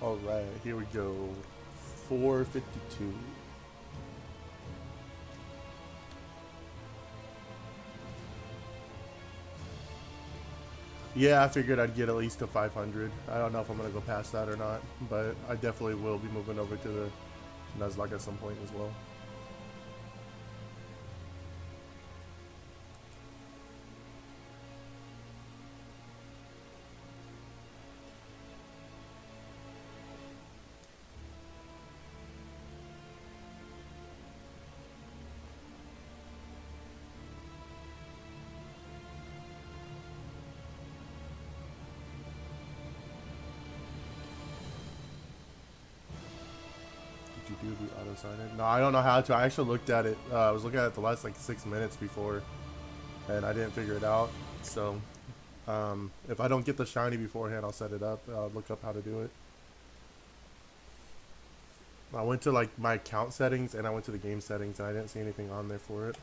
Alright, here we go. 452. Yeah, I figured I'd get at least to 500. I don't know if I'm going to go past that or not, but I definitely will be moving over to the Nuzlocke at some point as well. Did you do the auto sign in? No, I don't know how to. I actually looked at it. I was looking at it the last like 6 minutes before, and I didn't figure it out. So, if I don't get the shiny beforehand, I'll set it up. I'll look up how to do it. I went to like my account settings and I went to the game settings and I didn't see anything on there for it.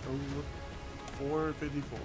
Here we go. 454.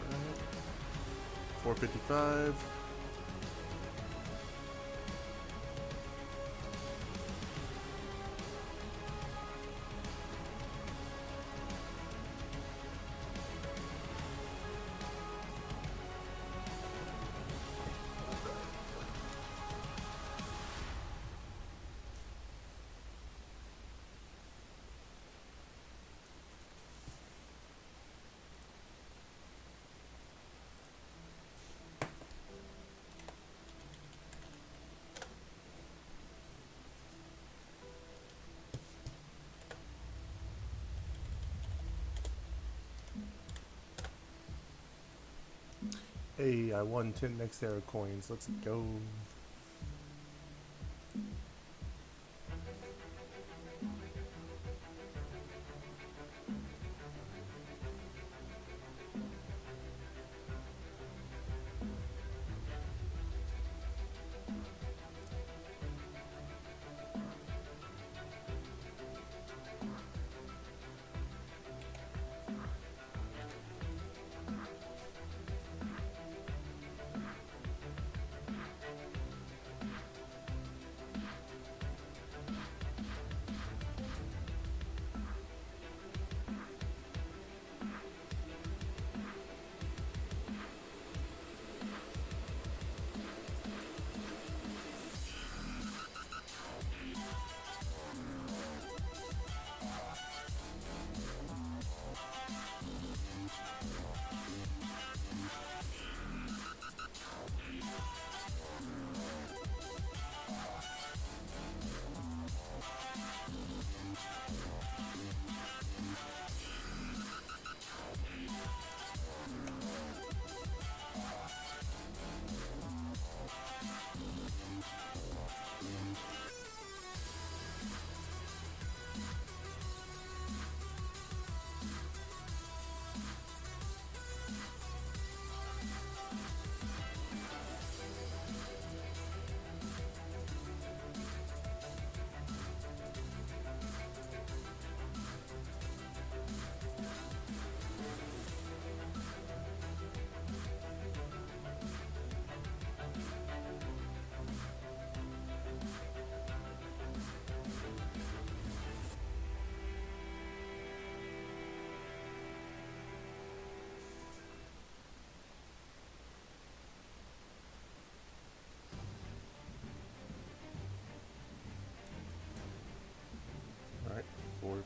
Alright. 455. Hey, I won 10 next era coins. Let's go.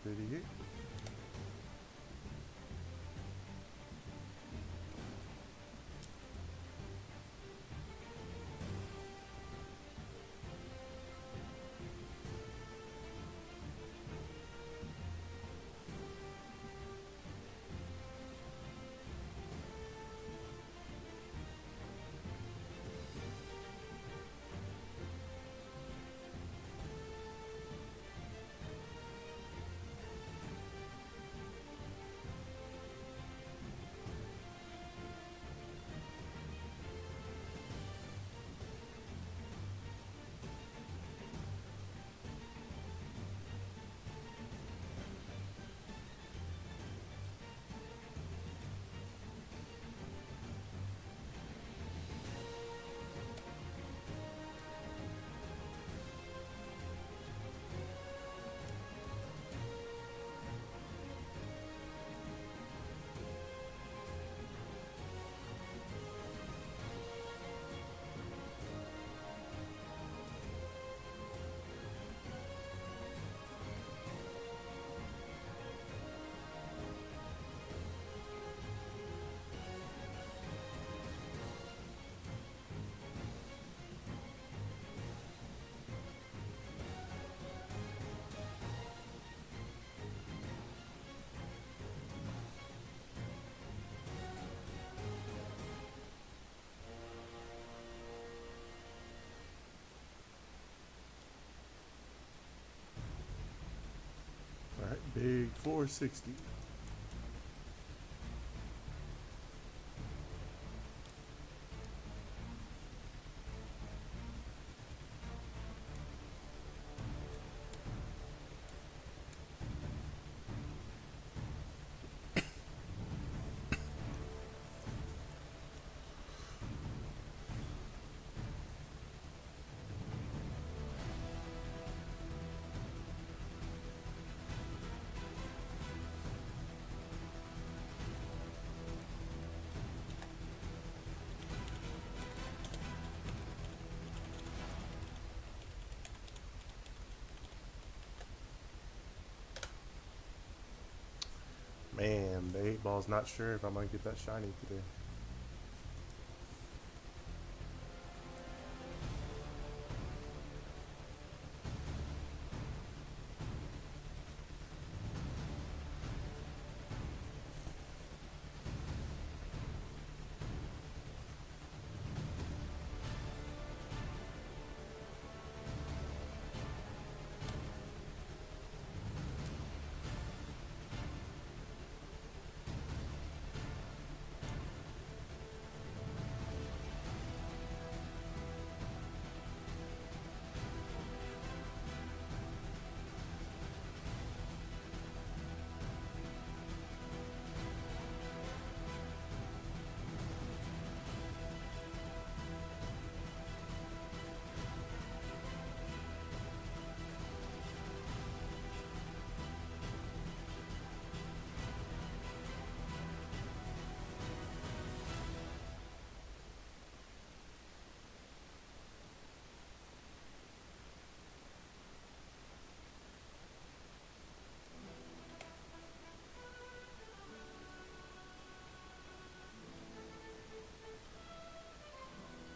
458. All right, big 460. Man, the 8 ball's not sure if I might get that shiny today.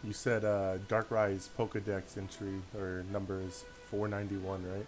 You said Darkrai's Pokedex entry or number is 491, right?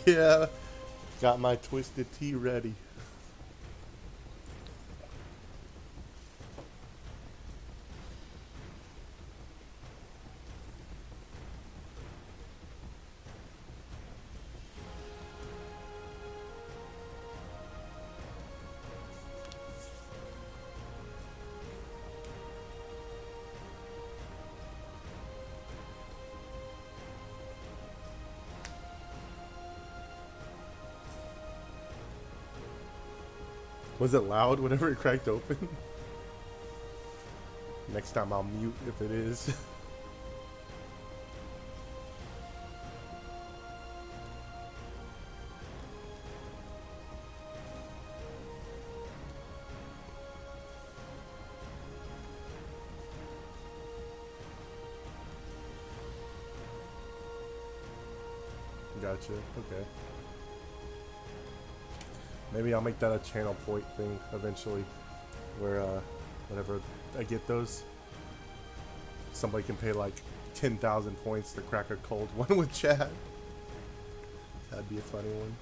Yeah, got my twisted tea ready. Was it loud whenever it cracked open? Next time I'll mute if it is. Gotcha. Okay. Maybe I'll make that a channel point thing eventually, where whenever I get those, somebody can pay like 10,000 points to crack a cold one with chat. That'd be a funny one.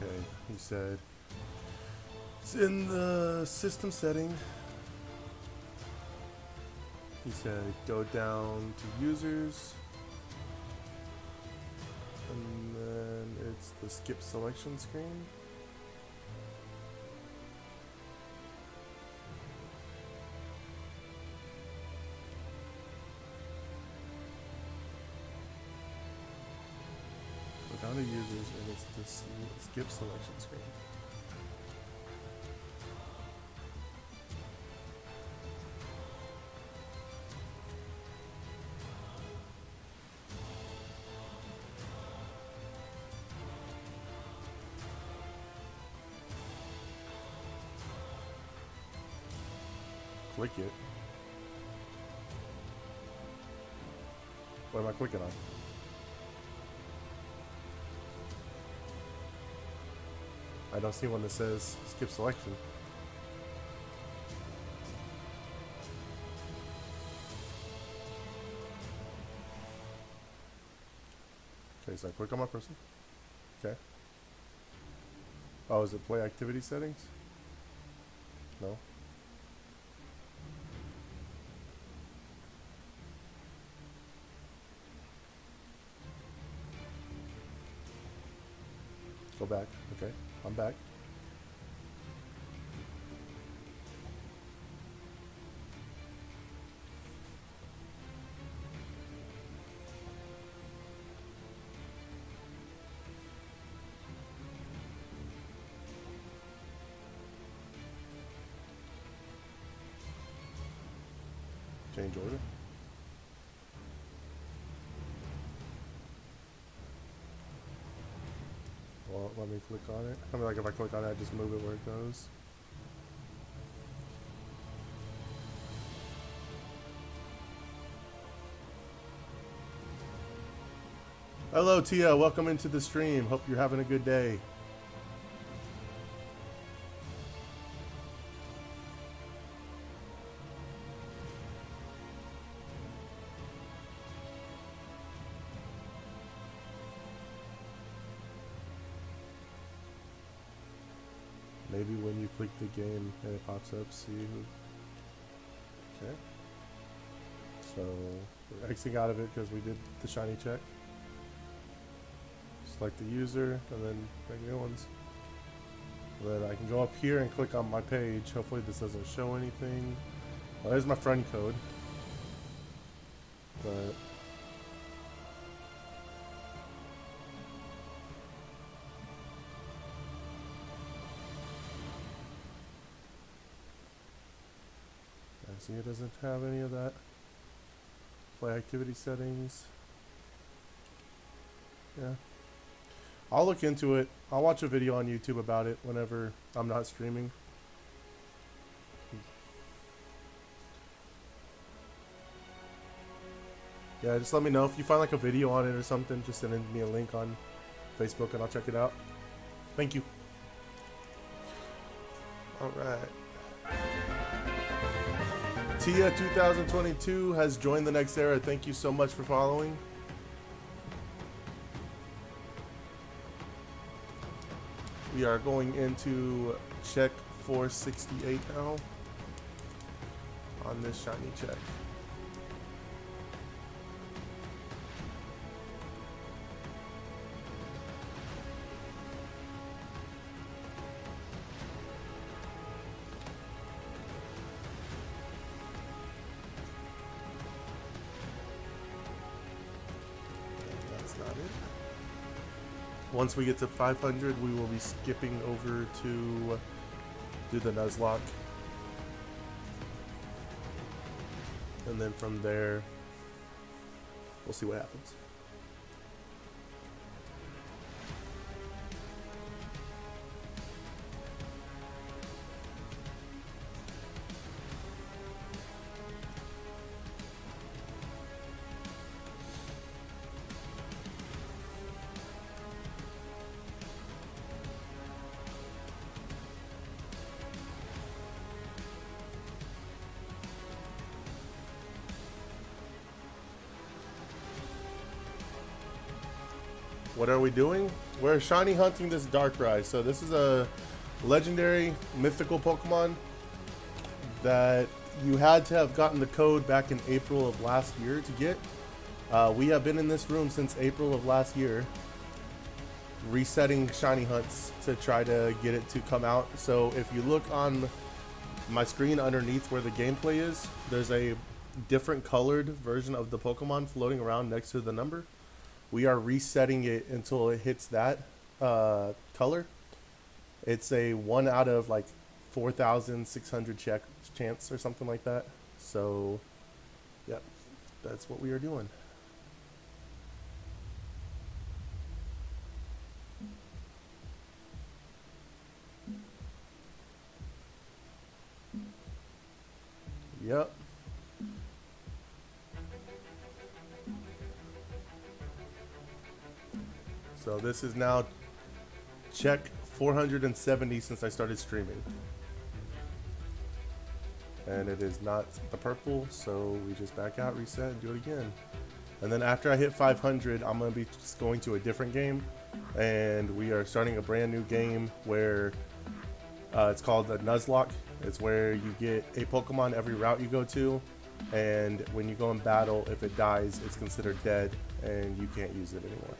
Okay, he said it's in the system setting. He said go down to users, and then it's the skip selection screen. Go down to users, and it's the skip selection screen. Click it. What am I clicking on? I don't see one that says skip selection. Okay, so I click on my person. Okay. Oh, is it play activity settings? No. Go back. Okay, I'm back. Change order. Well, let me click on it. I mean, like if I click on it, I just move it where it goes. Hello, Tia. Welcome into the stream. Hope you're having a good day. Maybe when you click the game and it pops up, see who. Okay. So we're exiting out of it because we did the shiny check. Select the user and then make new ones. And then I can go up here and click on my page. Hopefully this doesn't show anything. Well, there's my friend code. But I see it doesn't have any of that. Play activity settings. Yeah. I'll look into it. I'll watch a video on YouTube about it whenever I'm not streaming. Yeah, just let me know if you find like a video on it or something. Just send me a link on Facebook and I'll check it out. Thank you. All right. Tia 2022 has joined the next era. Thank you so much for following. We are going into check 468 now on this shiny check. Once we get to 500, we will be skipping over to do the Nuzlocke. And then from there, we'll see what happens. What are we doing? We're shiny hunting this Darkrai. So this is a legendary mythical Pokemon that you had to have gotten the code back in April of last year to get. We have been in this room since April of last year, resetting shiny hunts to try to get it to come out. So if you look on my screen underneath where the gameplay is, there's a different colored version of the Pokemon floating around next to the number. We are resetting it until it hits that color. It's a 1 out of like 4,600 chance or something like that. So, yep, that's what we are doing. Yep. So this is now check 470 since I started streaming. And it is not the purple, so we just back out, reset, and do it again. And then after I hit 500, I'm going to be just going to a different game. And we are starting a brand new game where it's called the Nuzlocke. It's where you get a Pokemon every route you go to. And when you go in battle, if it dies, it's considered dead and you can't use it anymore.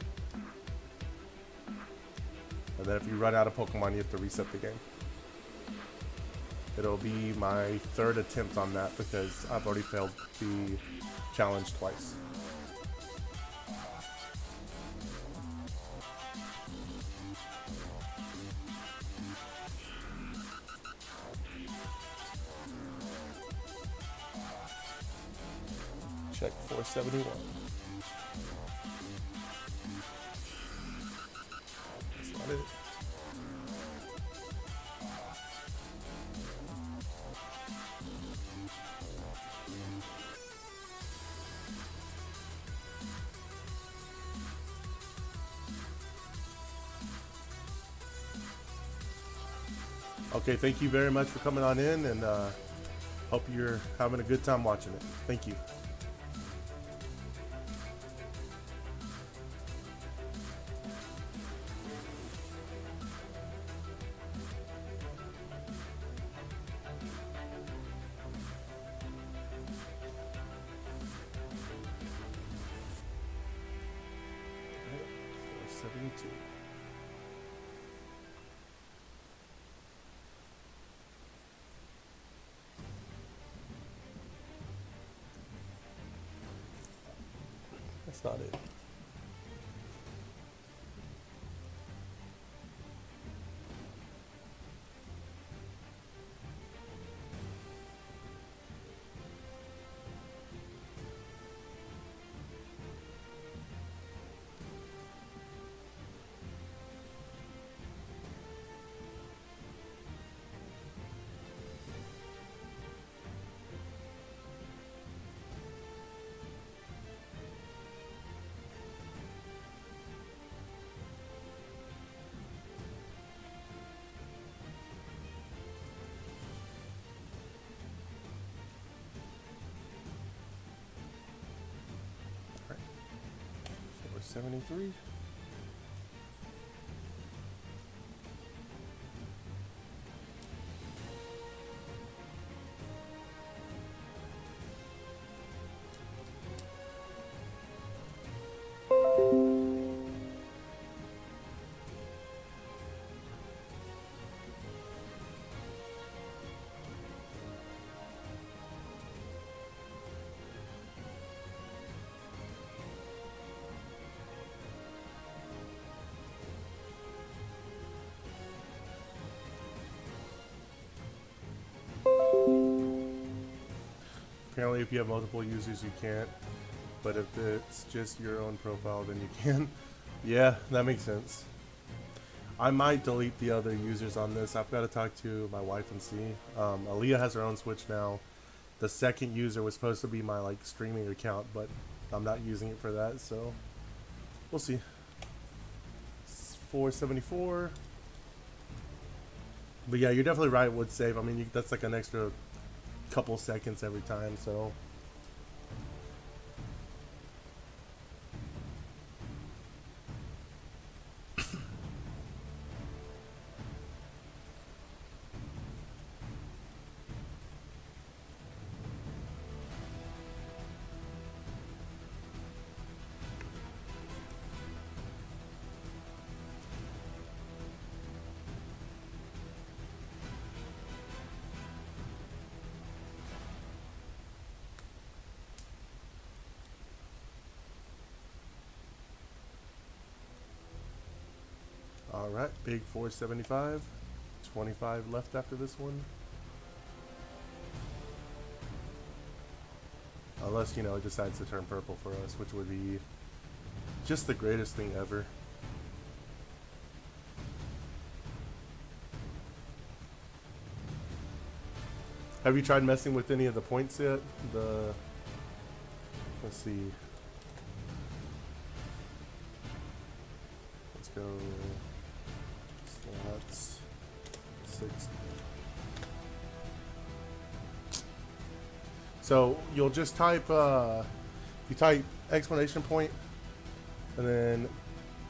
And then if you run out of Pokemon, you have to reset the game. It'll be my third attempt on that because I've already failed the challenge twice. Check 471. That's not it. Okay, thank you very much for coming on in, and hope you're having a good time watching it. Thank you. That's not it. All right. 473. Apparently, if you have multiple users, you can't. But if it's just your own profile, then you can. Yeah, that makes sense. I might delete the other users on this. I've got to talk to my wife and see. Aaliyah has her own Switch now. The second user was supposed to be my like streaming account, but I'm not using it for that, so we'll see. It's 474. But yeah, you're definitely right. Would save. I mean, that's like an extra couple seconds every time, so. Alright, big 475. 25 left after this one. Unless, you know, it decides to turn purple for us, which would be just the greatest thing ever. Have you tried messing with any of the points yet? Let's see. Let's go. Slots 6. So you'll just type you type exclamation point and then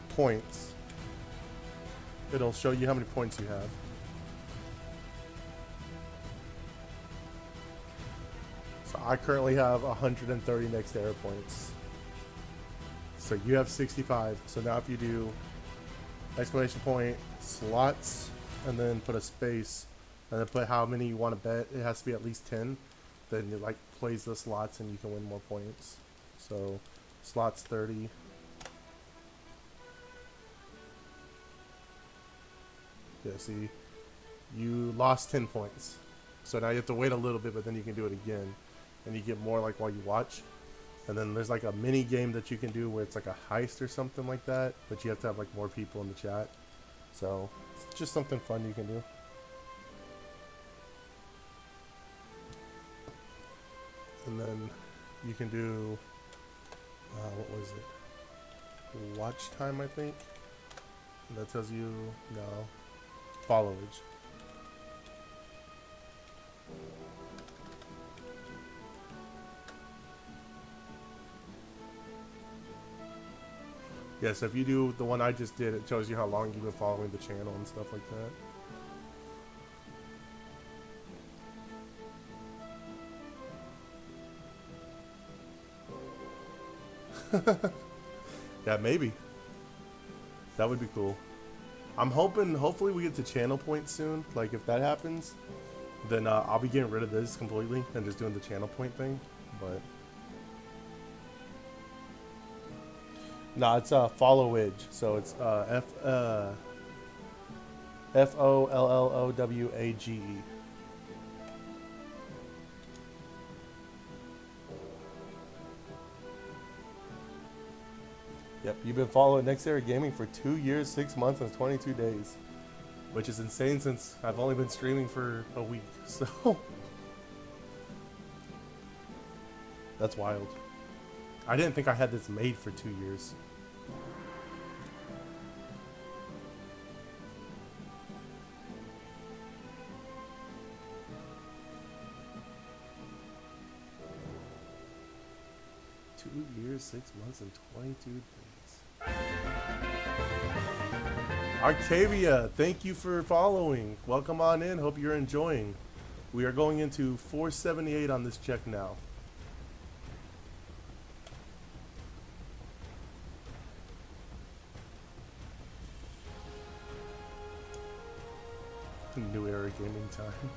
points. It'll show you how many points you have. So I currently have 130 next error points. So you have 65. So now if you do exclamation point, slots, and then put a space, and then put how many you want to bet, it has to be at least 10. Then it like plays the slots and you can win more points. So slots 30. Yeah, see, you lost 10 points. So now you have to wait a little bit, but then you can do it again. And you get more like while you watch. And then there's like a mini game that you can do where it's like a heist or something like that, but you have to have like more people in the chat. So it's just something fun you can do. And then you can do, what was it? Watch time, I think. And that tells you, no, followage. Yeah, so if you do the one I just did, it shows you how long you've been following the channel and stuff like that. Yeah, maybe. That would be cool. I'm hoping, hopefully we get to channel points soon. Like if that happens, then I'll be getting rid of this completely and just doing the channel point thing. But No, it's Followage. So it's Followage. Yep, you've been following Next Era Gaming for 2 years, 6 months, and 22 days, which is insane since I've only been streaming for a week. So that's wild. I didn't think I had this made for 2 years. Two years, 6 months, and 22 days. Octavia, thank you for following. Welcome on in. Hope you're enjoying. We are going into 478 on this check now. New Era Gaming time.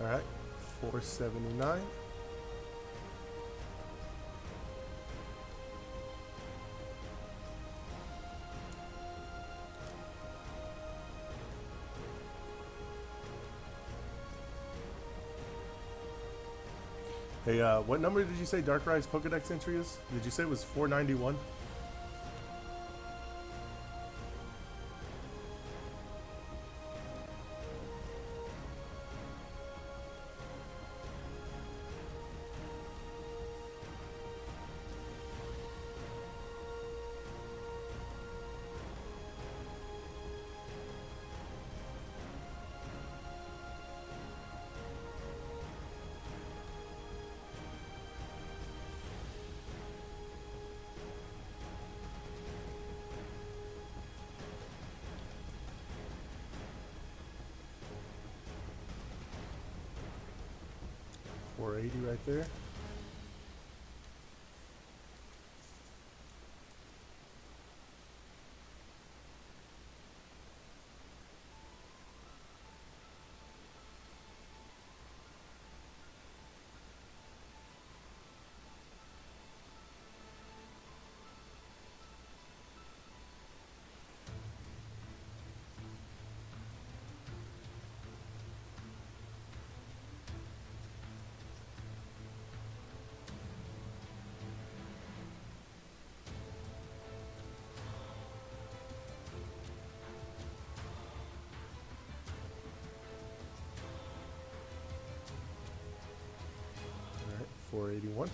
All right, 479. Hey, what number did you say Dark Rise Pokedex entry is? Did you say it was 491? $480 right there. All right, 481.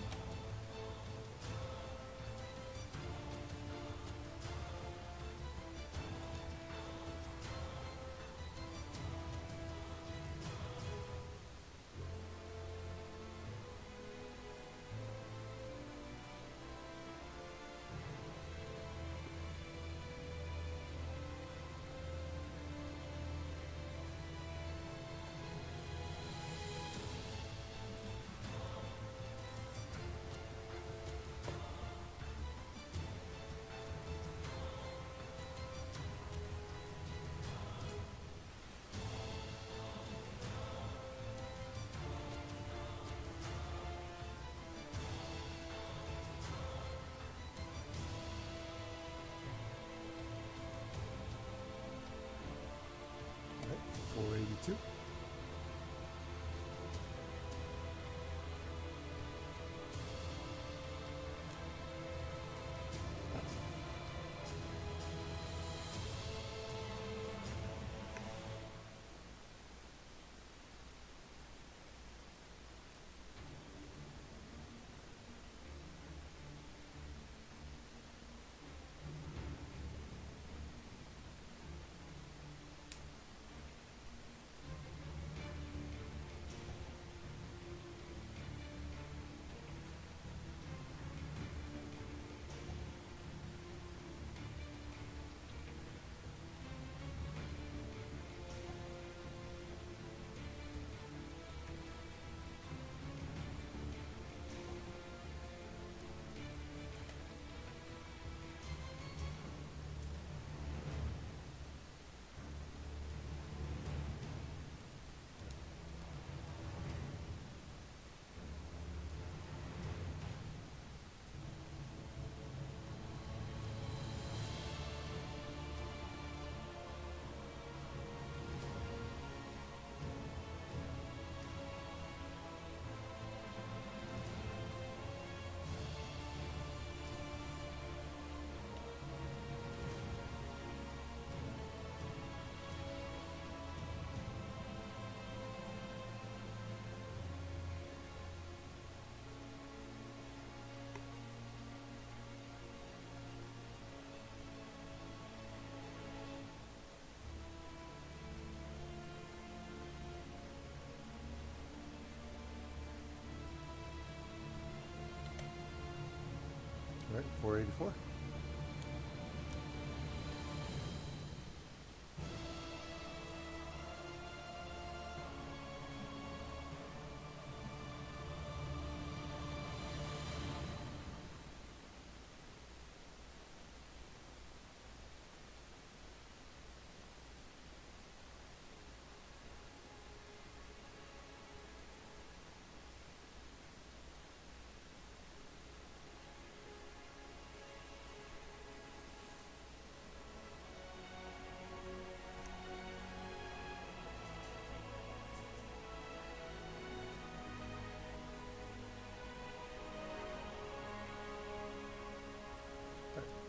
Alright, 484.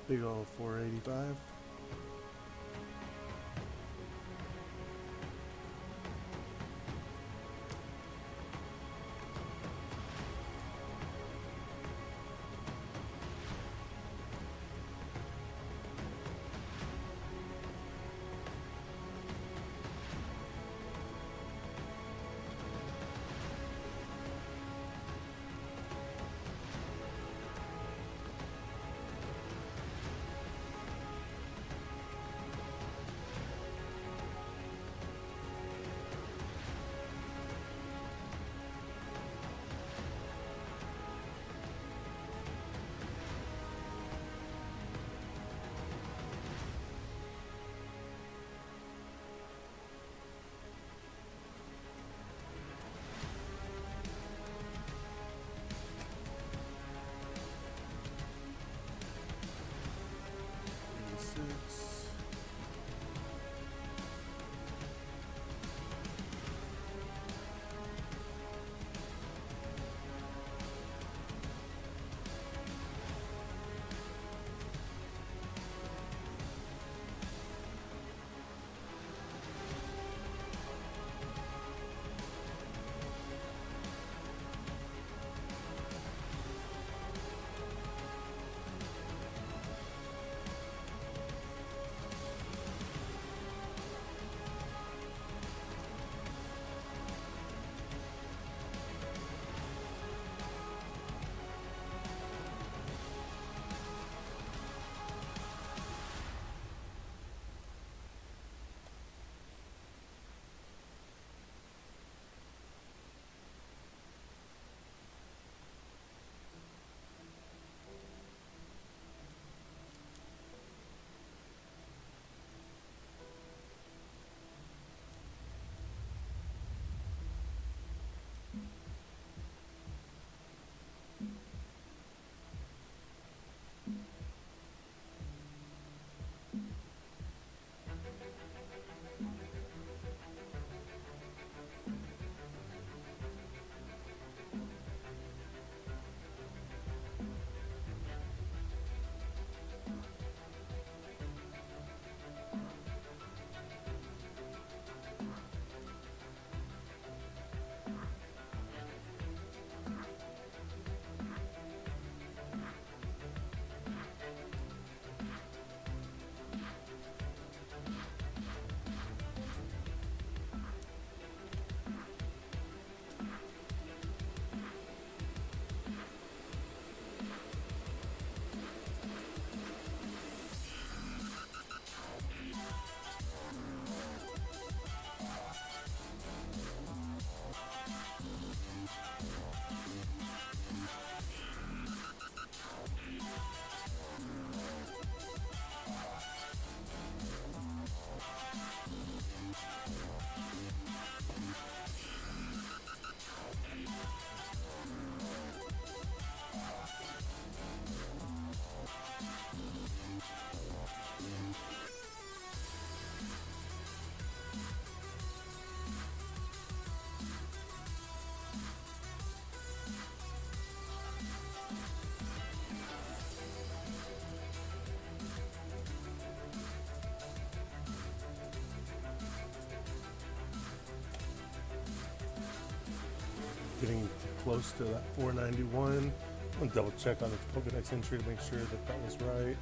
Big old 485. Getting close to that 491. I'm gonna double check on its Pokedex entry to make sure that that was right.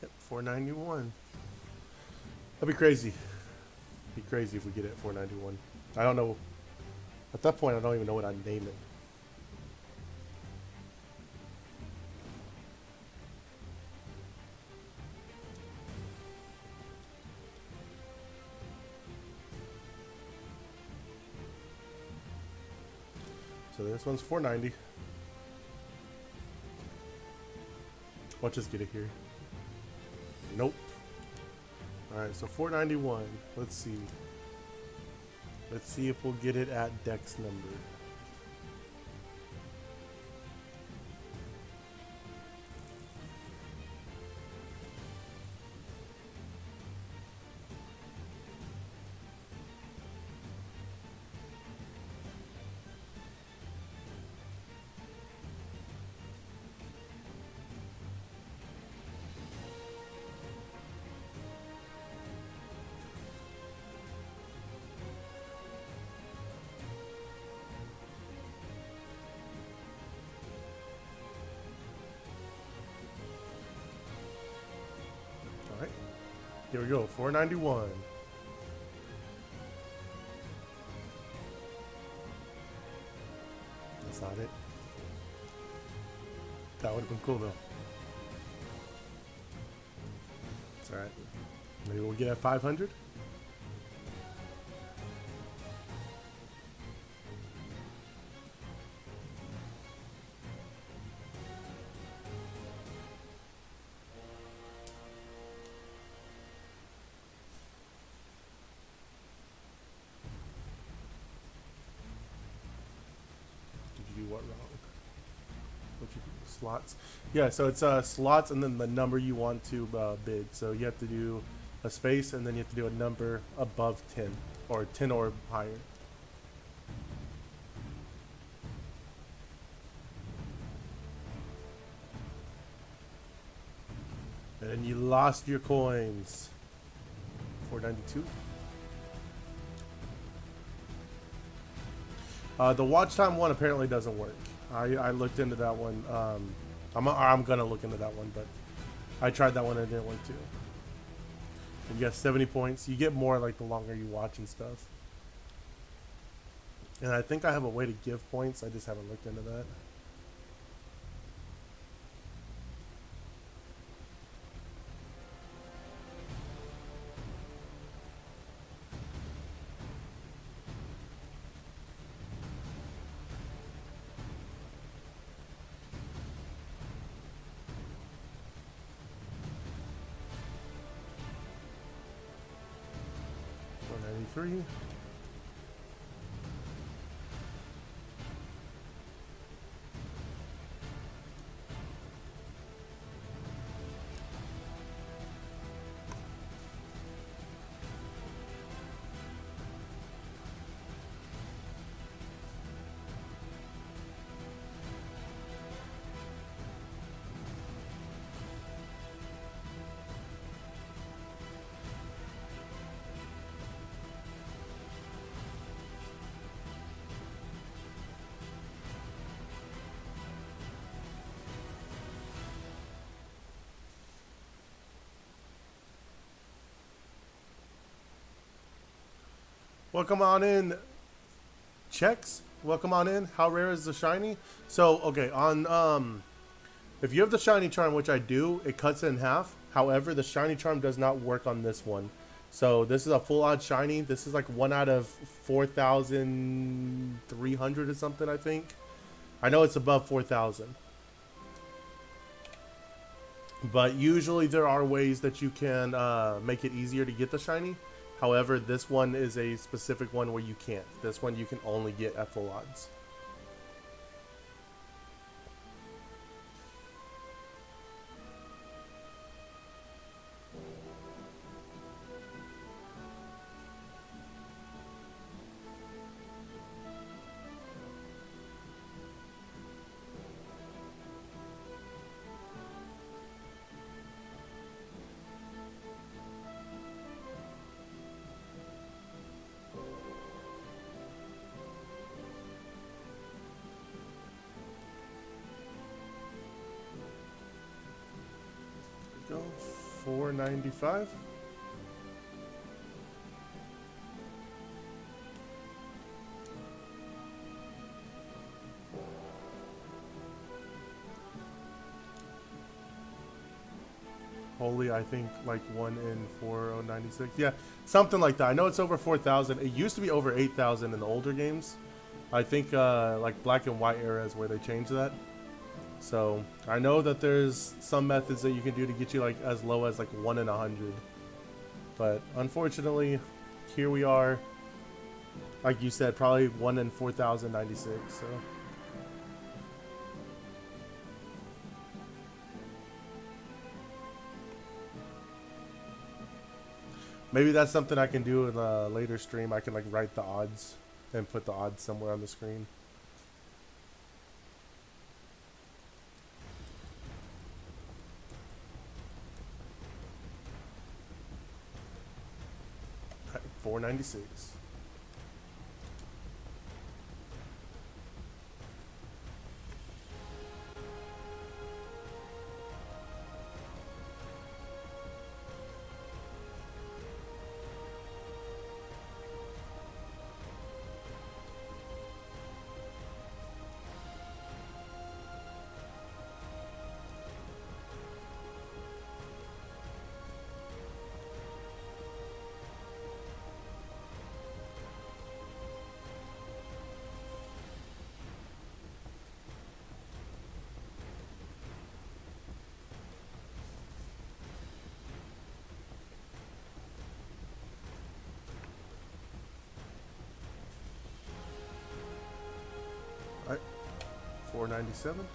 Yep, 491. That'd be crazy. Be crazy if we get it at 491. I don't know. At that point, I don't even know what I'd name it. So this one's 490. Let's just get it here. Nope. Alright, so 491. Let's see. Let's see if we'll get it at Dex number. Alright. Here we go, 491. That's not it. That would have been cool though. It's alright. Maybe we'll get at 500. Did you do what wrong? What you do? Slots. Yeah, so it's slots and then the number you want to bid. So you have to do a space and then you have to do a number above 10 or 10 or higher. And then you lost your coins. 492. The watch time one apparently doesn't work. I looked into that one. I'm gonna look into that one, but I tried that one and it didn't work too. And you got 70 points. You get more like the longer you watch and stuff. And I think I have a way to give points. I just haven't looked into that. Three. Welcome on in, Checks. Welcome on in. How rare is the shiny? So, okay, on if you have the shiny charm, which I do, it cuts it in half. However, the shiny charm does not work on this one. So this is a full odd shiny. This is like 1 out of 4,300 or something, I think. I know it's above 4,000. But usually there are ways that you can make it easier to get the shiny. However, this one is a specific one where you can't. This one you can only get at full odds. Go 495. Holy, I think like 1 in 4096. Yeah, something like that. I know it's over 4,000. It used to be over 8,000 in the older games. I think like black and white era is where they changed that. So I know that there's some methods that you can do to get you like as low as like 1 in 100. But unfortunately, here we are. Like you said, probably 1 in 4,096. So. Maybe that's something I can do in a later stream. I can like write the odds and put the odds somewhere on the screen. Right, 496. All right, 497.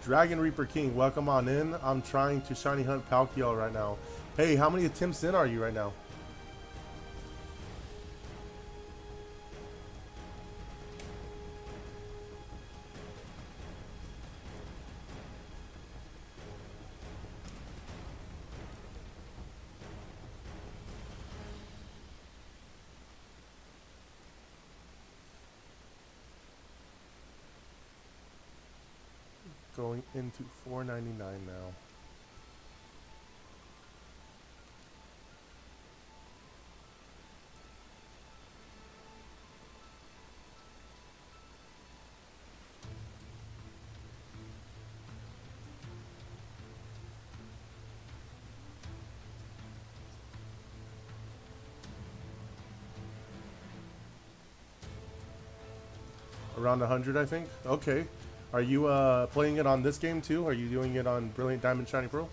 Dragon Reaper King, welcome on in. I'm trying to shiny hunt Palkiel right now. Hey, how many attempts in are you right now? Going into 499 now. Around 100, I think. Okay. Are you playing it on this game too? Are you doing it on Brilliant Diamond Shiny Pearl?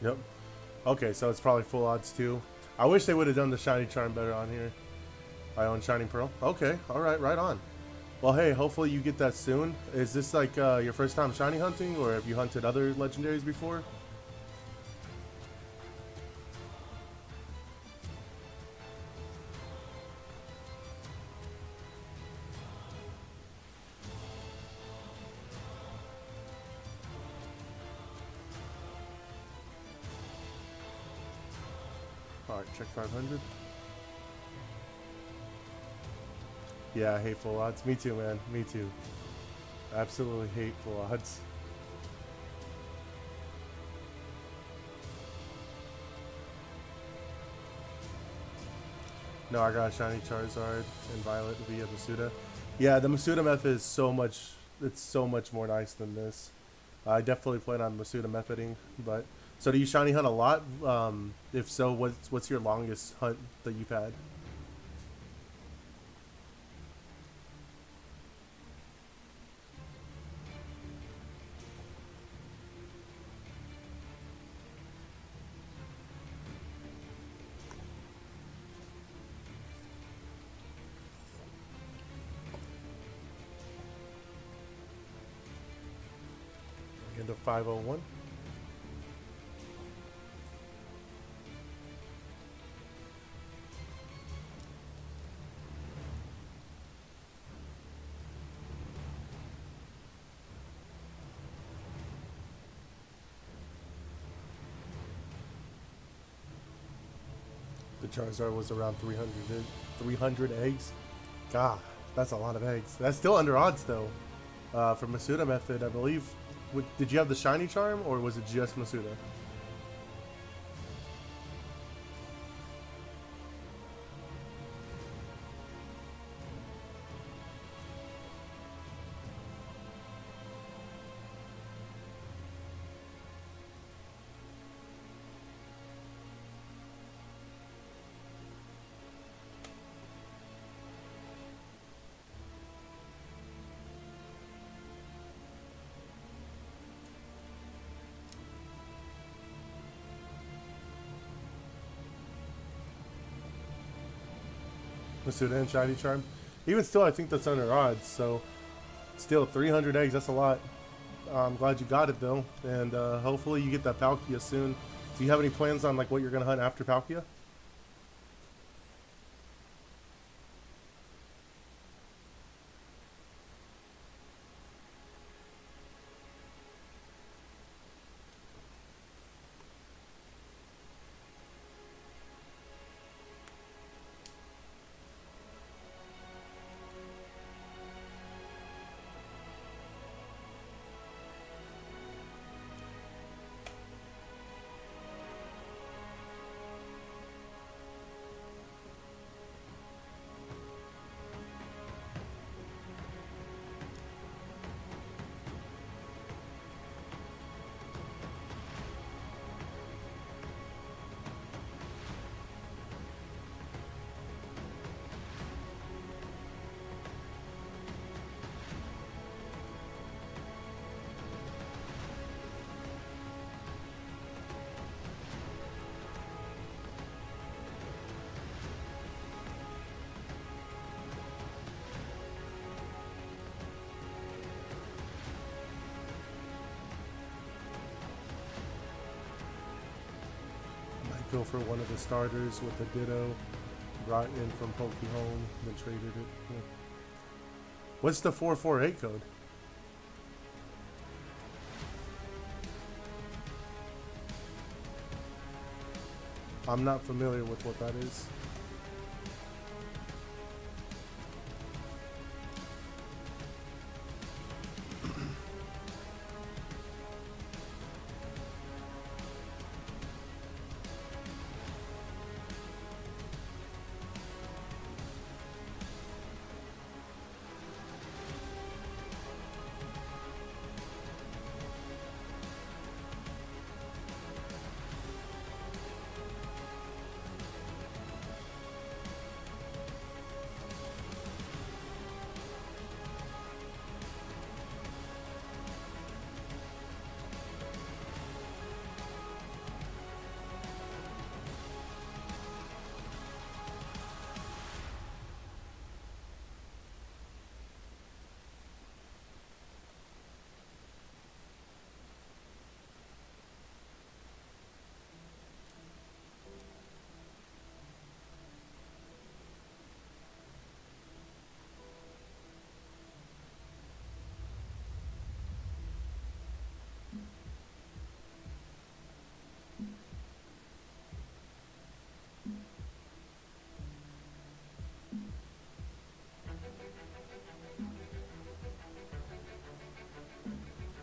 Yep. Okay, so it's probably full odds too. I wish they would have done the Shiny Charm better on here. I own Shiny Pearl. Okay, alright, right on. Well, hey, hopefully you get that soon. Is this like your first time shiny hunting, or have you hunted other legendaries before? Alright, check 500. Yeah, I hate full odds. Me too, man. Me too. Absolutely hate full odds. No, I got a shiny Charizard and Violet via Masuda. Yeah, the Masuda method is so much. It's so much more nice than this. I definitely plan on Masuda methoding, but So do you shiny hunt a lot? If so, what's your longest hunt that you've had? Into 501. The Charizard was around 300 eggs. God, that's a lot of eggs. That's still under odds though. For Masuda method, I believe. Did you have the shiny charm or was it just Masuda? Masuda and shiny charm. Even still, I think that's under odds. So still 300 eggs. That's a lot. I'm glad you got it though, and hopefully you get that Palkia soon. Do you have any plans on like what you're gonna hunt after Palkia? Might go for one of the starters with the Ditto. Brought in from Pokehome, then traded it. Yeah. What's the 448 code? I'm not familiar with what that is.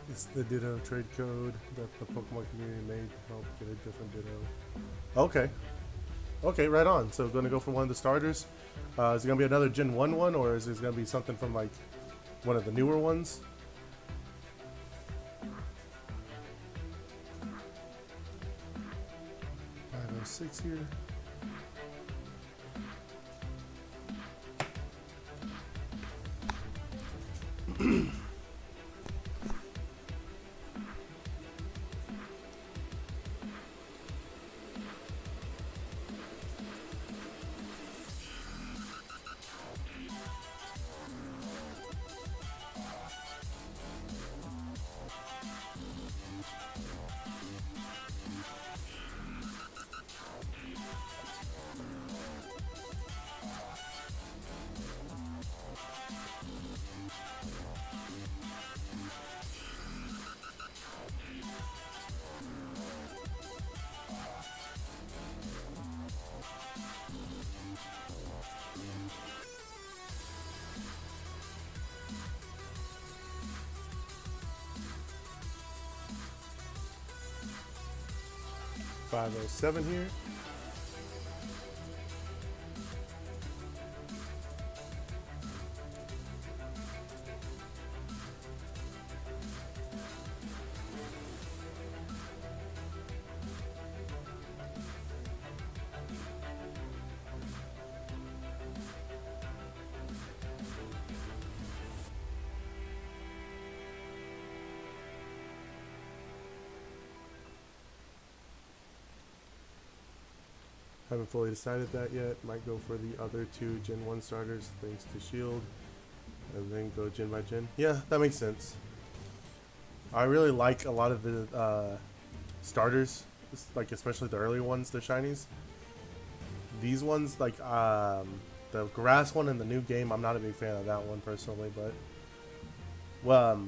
It's the Ditto trade code that the Pokemon community made to help get a different Ditto. Okay. Okay, right on. So gonna go for one of the starters. Is it gonna be another Gen 1 one, or is it gonna be something from like one of the newer ones? 506 here. $507 here. Haven't fully decided that yet. Might go for the other two Gen 1 starters thanks to Shield. And then go gen by gen. Yeah, that makes sense. I really like a lot of the starters, like especially the early ones, the shinies. These ones, like the grass one in the new game, I'm not a big fan of that one personally, but well,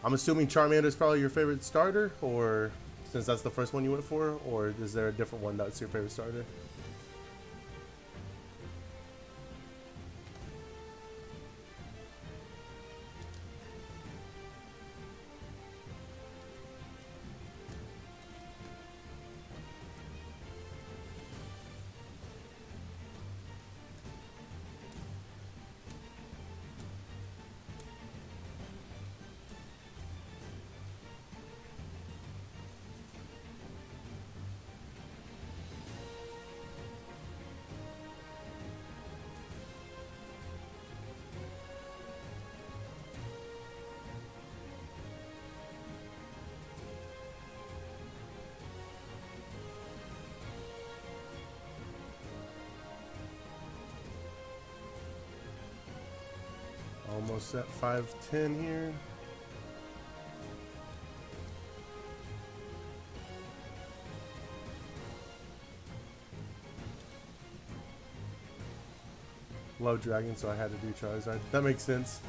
I'm assuming Charmander is probably your favorite starter, or since that's the first one you went for, or is there a different one that's your favorite starter? Almost at 510 here. Love dragons, so I had to do Charizard. That makes sense.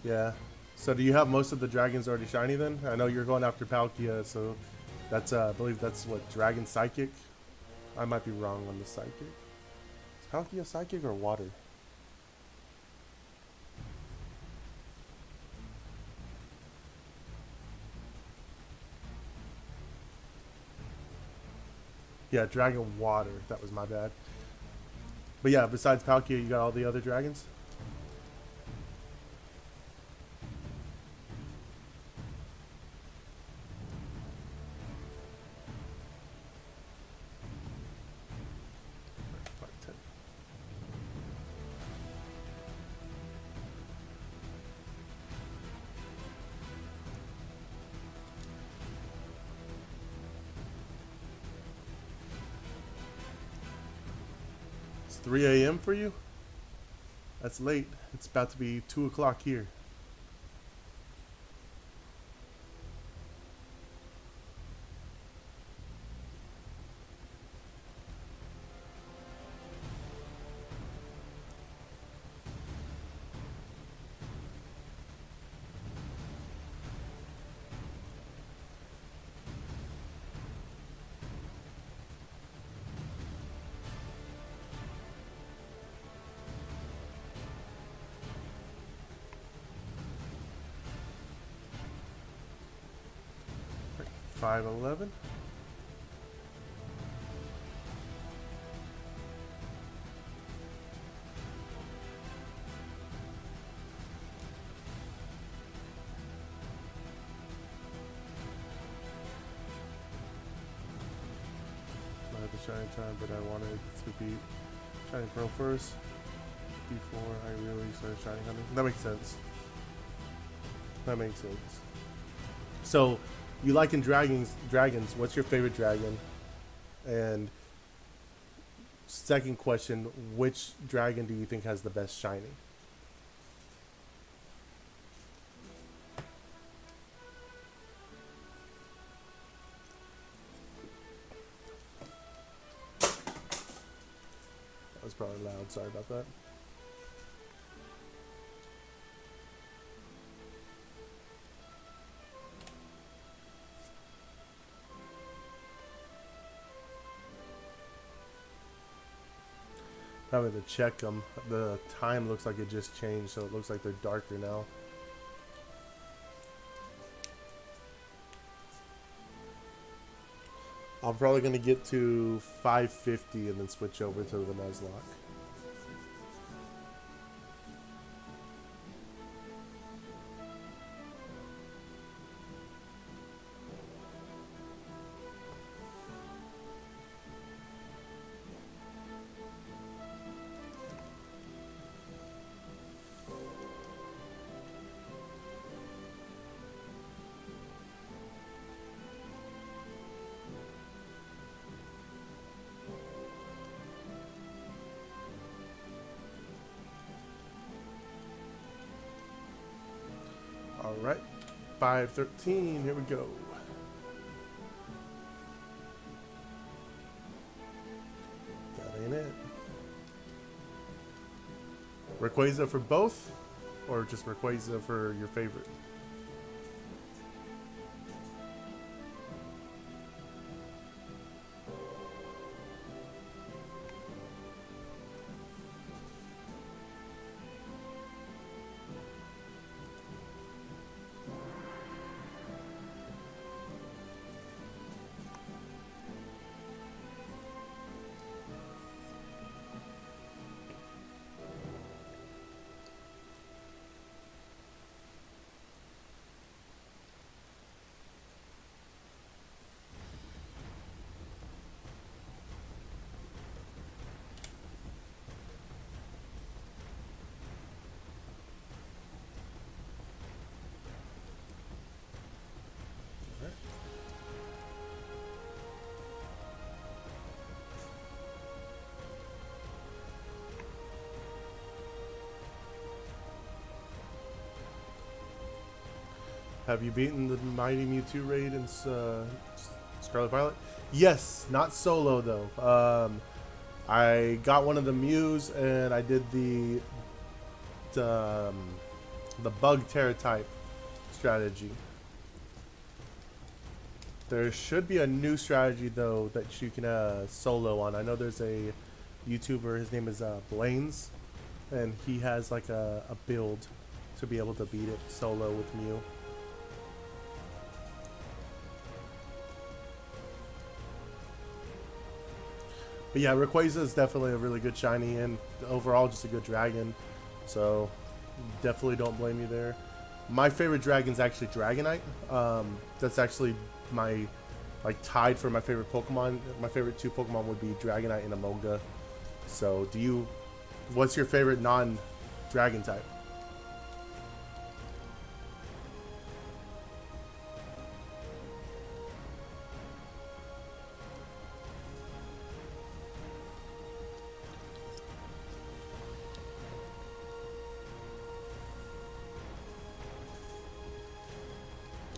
Yeah. So do you have most of the dragons already shiny then? I know you're going after Palkia, so that's I believe that's what, Dragon Psychic? I might be wrong on the Psychic. Is Palkia Psychic or Water? Yeah, Dragon Water. That was my bad. But yeah, besides Palkia, you got all the other dragons? It's 3 a.m. for you? That's late. It's about to be 2 o'clock here. Right, 511. shiny time, but I wanted to beat Shiny Pearl first before I really started shiny hunting. That makes sense. That makes sense. So, you like in dragons? What's your favorite dragon? And second question, which dragon do you think has the best shiny? That was probably loud. Sorry about that. Having to check them. The time looks like it just changed, so it looks like they're darker now. I'm probably going to get to 550 and then switch over to the Nuzlocke. Alright, 513, here we go. That ain't it. Rayquaza for both? Or just Rayquaza for your favorite? Have you beaten the Mighty Mewtwo raid in Scarlet Violet? Yes, not solo though. I got one of the Mews and I did the bug Terra type strategy. There should be a new strategy though that you can solo on. I know there's a YouTuber, his name is Blaine's, and he has like a build to be able to beat it solo with Mew. But yeah, Rayquaza is definitely a really good shiny and overall just a good dragon. So definitely don't blame you there. My favorite dragon is actually Dragonite. That's actually my tied for my favorite Pokemon. My favorite two Pokemon would be Dragonite and Amoga. So what's your favorite non-dragon type?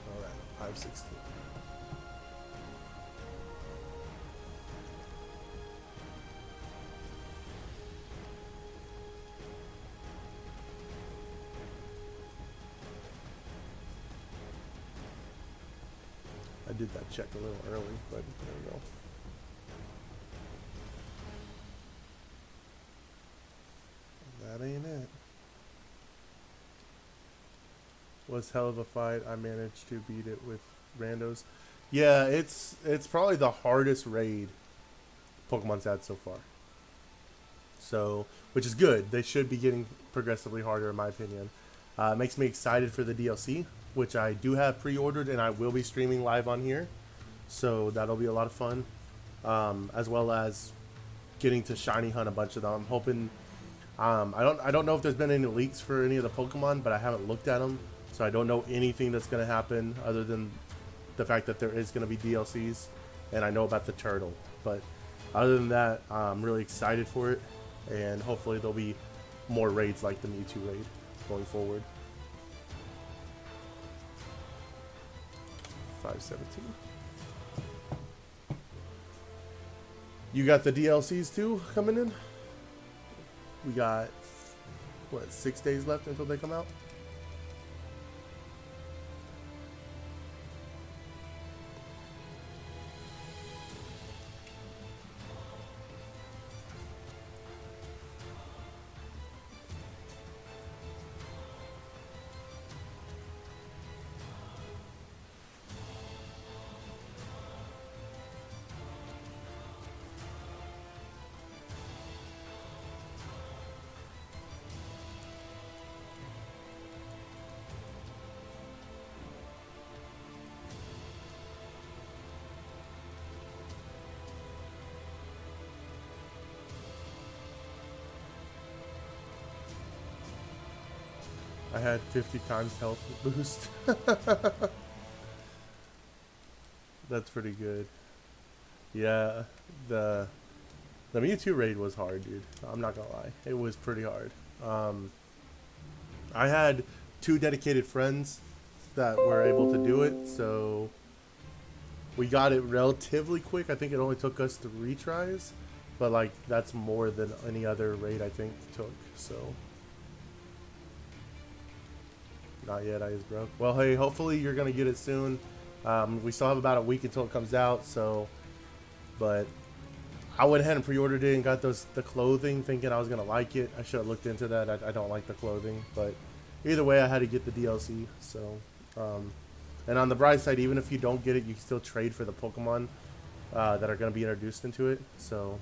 Alright, 516. I did that check a little early, but there we go. That ain't it. Was hell of a fight. I managed to beat it with randos. Yeah, it's probably the hardest raid Pokemon's had so far. So, which is good. They should be getting progressively harder in my opinion. Makes me excited for the DLC, which I do have pre-ordered and I will be streaming live on here. So that'll be a lot of fun. as well as getting to shiny hunt a bunch of them. I'm hoping. I don't know if there's been any leaks for any of the Pokemon, but I haven't looked at them, so I don't know anything that's gonna happen other than the fact that there is gonna be DLCs, and I know about the turtle. But other than that, I'm really excited for it, and hopefully there'll be more raids like the Mewtwo raid going forward. 517. You got the DLCs too coming in? We got, what, 6 days left until they come out? I had 50 times health boost. That's pretty good. Yeah, the Mewtwo raid was hard, dude. I'm not gonna lie. It was pretty hard. I had 2 dedicated friends that were able to do it, so we got it relatively quick. I think it only took us 3 tries, but like that's more than any other raid I think took, so. Not yet, I just broke. Well, hey, hopefully you're gonna get it soon. We still have about a week until it comes out, so. But I went ahead and pre-ordered it and got the clothing, thinking I was gonna like it. I should have looked into that. I don't like the clothing, but either way, I had to get the DLC. So, and on the bright side, even if you don't get it, you can still trade for the Pokemon that are gonna be introduced into it. So,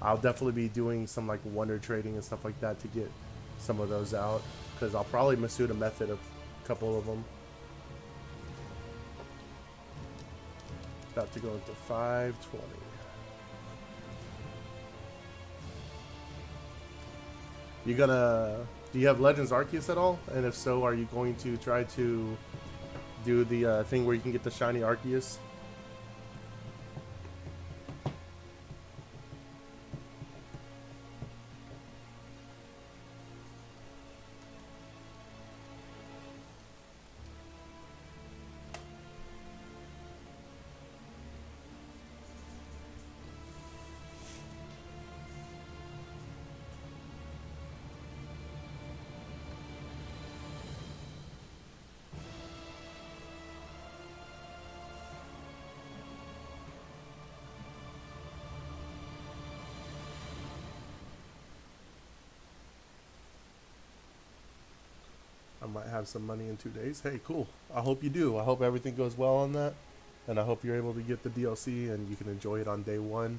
I'll definitely be doing some like wonder trading and stuff like that to get some of those out. Because I'll probably Masuda method a couple of them. About to go into 520. Do you have Legends Arceus at all? And if so, are you going to try to do the thing where you can get the shiny Arceus? I might have some money in 2 days. Hey, cool. I hope you do. I hope everything goes well on that. And I hope you're able to get the DLC and you can enjoy it on day 1.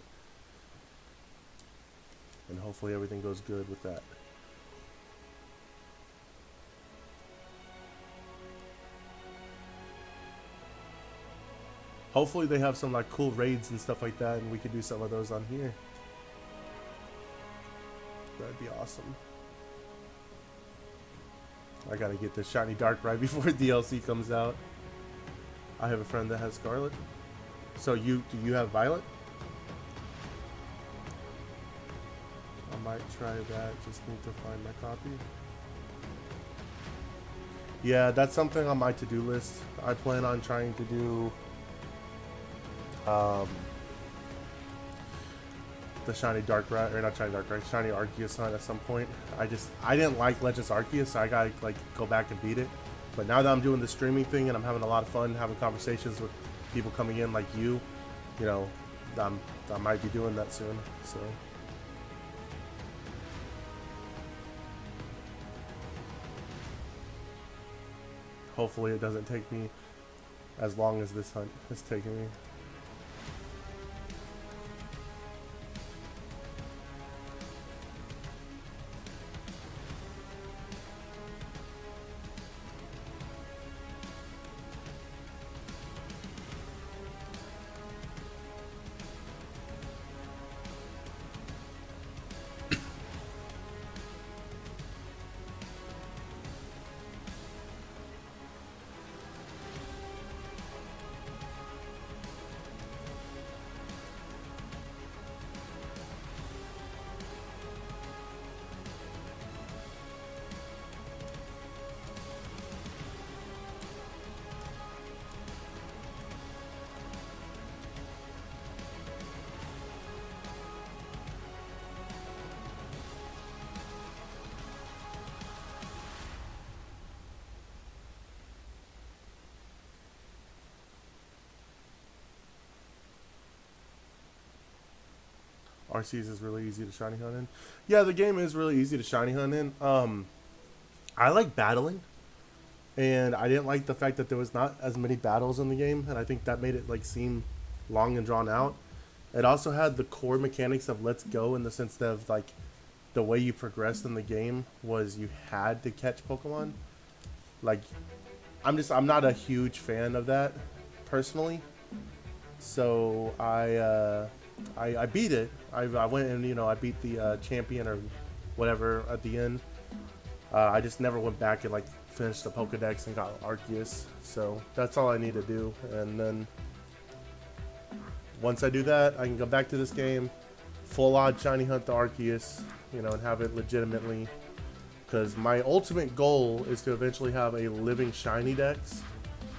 And hopefully everything goes good with that. Hopefully they have some like cool raids and stuff like that and we could do some of those on here. That'd be awesome. I gotta get the shiny dark right before DLC comes out. I have a friend that has Scarlet. So do you have Violet? I might try that. Just need to find my copy. Yeah, that's something on my to-do list. I plan on trying to do the shiny dark rat, or not shiny dark rat, shiny Arceus hunt at some point. I didn't like Legends Arceus, so I gotta like go back and beat it. But now that I'm doing the streaming thing and I'm having a lot of fun having conversations with people coming in like you know, I might be doing that soon. So. Hopefully it doesn't take me as long as this hunt has taken me. Arceus is really easy to shiny hunt in. Yeah, the game is really easy to shiny hunt in. I like battling, and I didn't like the fact that there was not as many battles in the game, and I think that made it like seem long and drawn out. It also had the core mechanics of Let's Go in the sense that like the way you progressed in the game was you had to catch Pokemon. Like I'm not a huge fan of that personally. So I beat it. I went and I beat the champion or whatever at the end. I just never went back and like finished the Pokedex and got Arceus. So that's all I need to do. And then once I do that, I can go back to this game, full on shiny hunt the Arceus, and have it legitimately. Because my ultimate goal is to eventually have a living shiny dex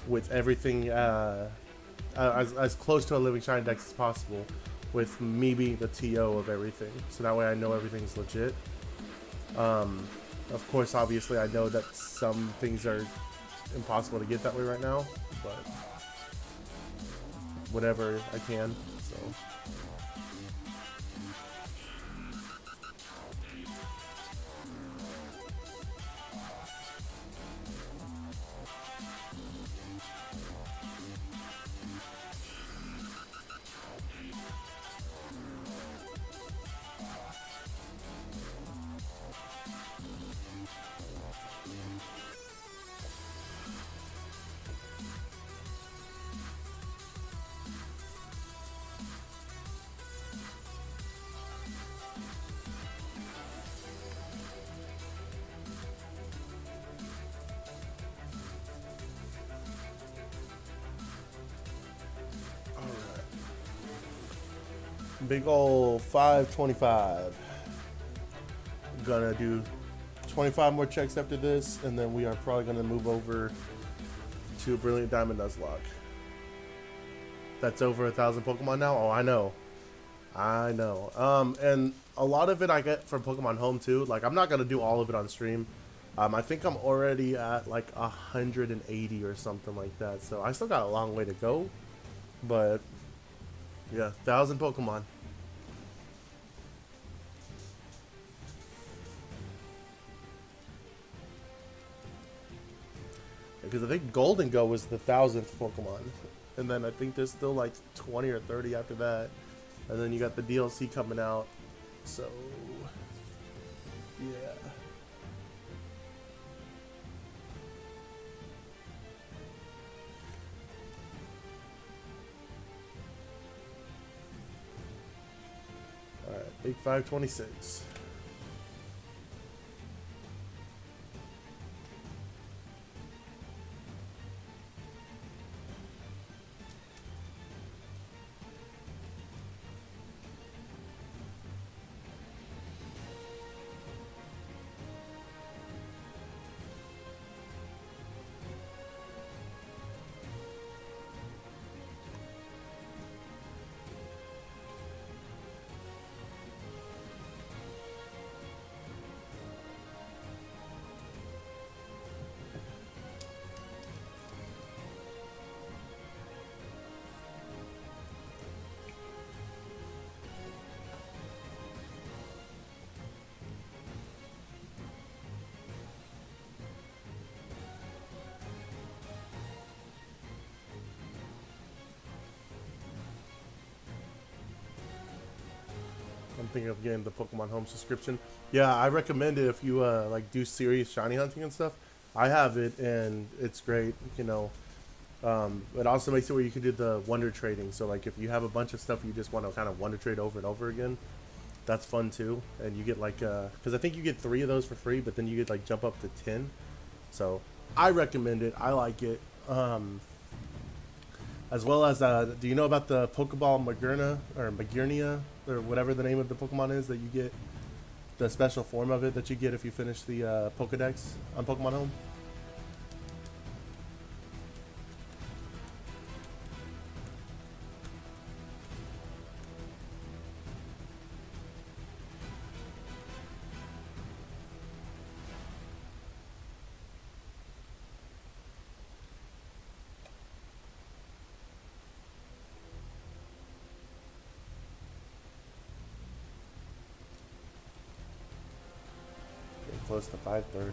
with everything as close to a living shiny dex as possible, with me being the TO of everything. So that way I know everything's legit. Of course, obviously, I know that some things are impossible to get that way right now, but whatever I can. So. Big ol' 525. Gonna do 25 more checks after this, and then we are probably gonna move over to Brilliant Diamond Nuzlocke. That's over 1,000 Pokemon now. Oh, I know. And a lot of it I get from Pokemon Home too. Like I'm not gonna do all of it on stream. I think I'm already at like 180 or something like that. So I still got a long way to go, but yeah, 1,000 Pokemon. Because I think Golden Go was the 1,000th Pokemon, and then I think there's still like 20 or 30 after that, and then you got the DLC coming out. So yeah. All right, big 526. I'm thinking of getting the Pokemon Home subscription. Yeah, I recommend it if you like do serious shiny hunting and stuff. I have it and it's great. It also makes it where you can do the wonder trading. So like if you have a bunch of stuff you just want to kind of wonder trade over and over again, that's fun too. And you get like because I think you get 3 of those for free, but then you get like jump up to 10. So I recommend it. I like it. As well as, do you know about the Pokeball Magurnia, or whatever the name of the Pokemon is that you get, the special form of it that you get if you finish the Pokedex on Pokemon Home? close to 5:30.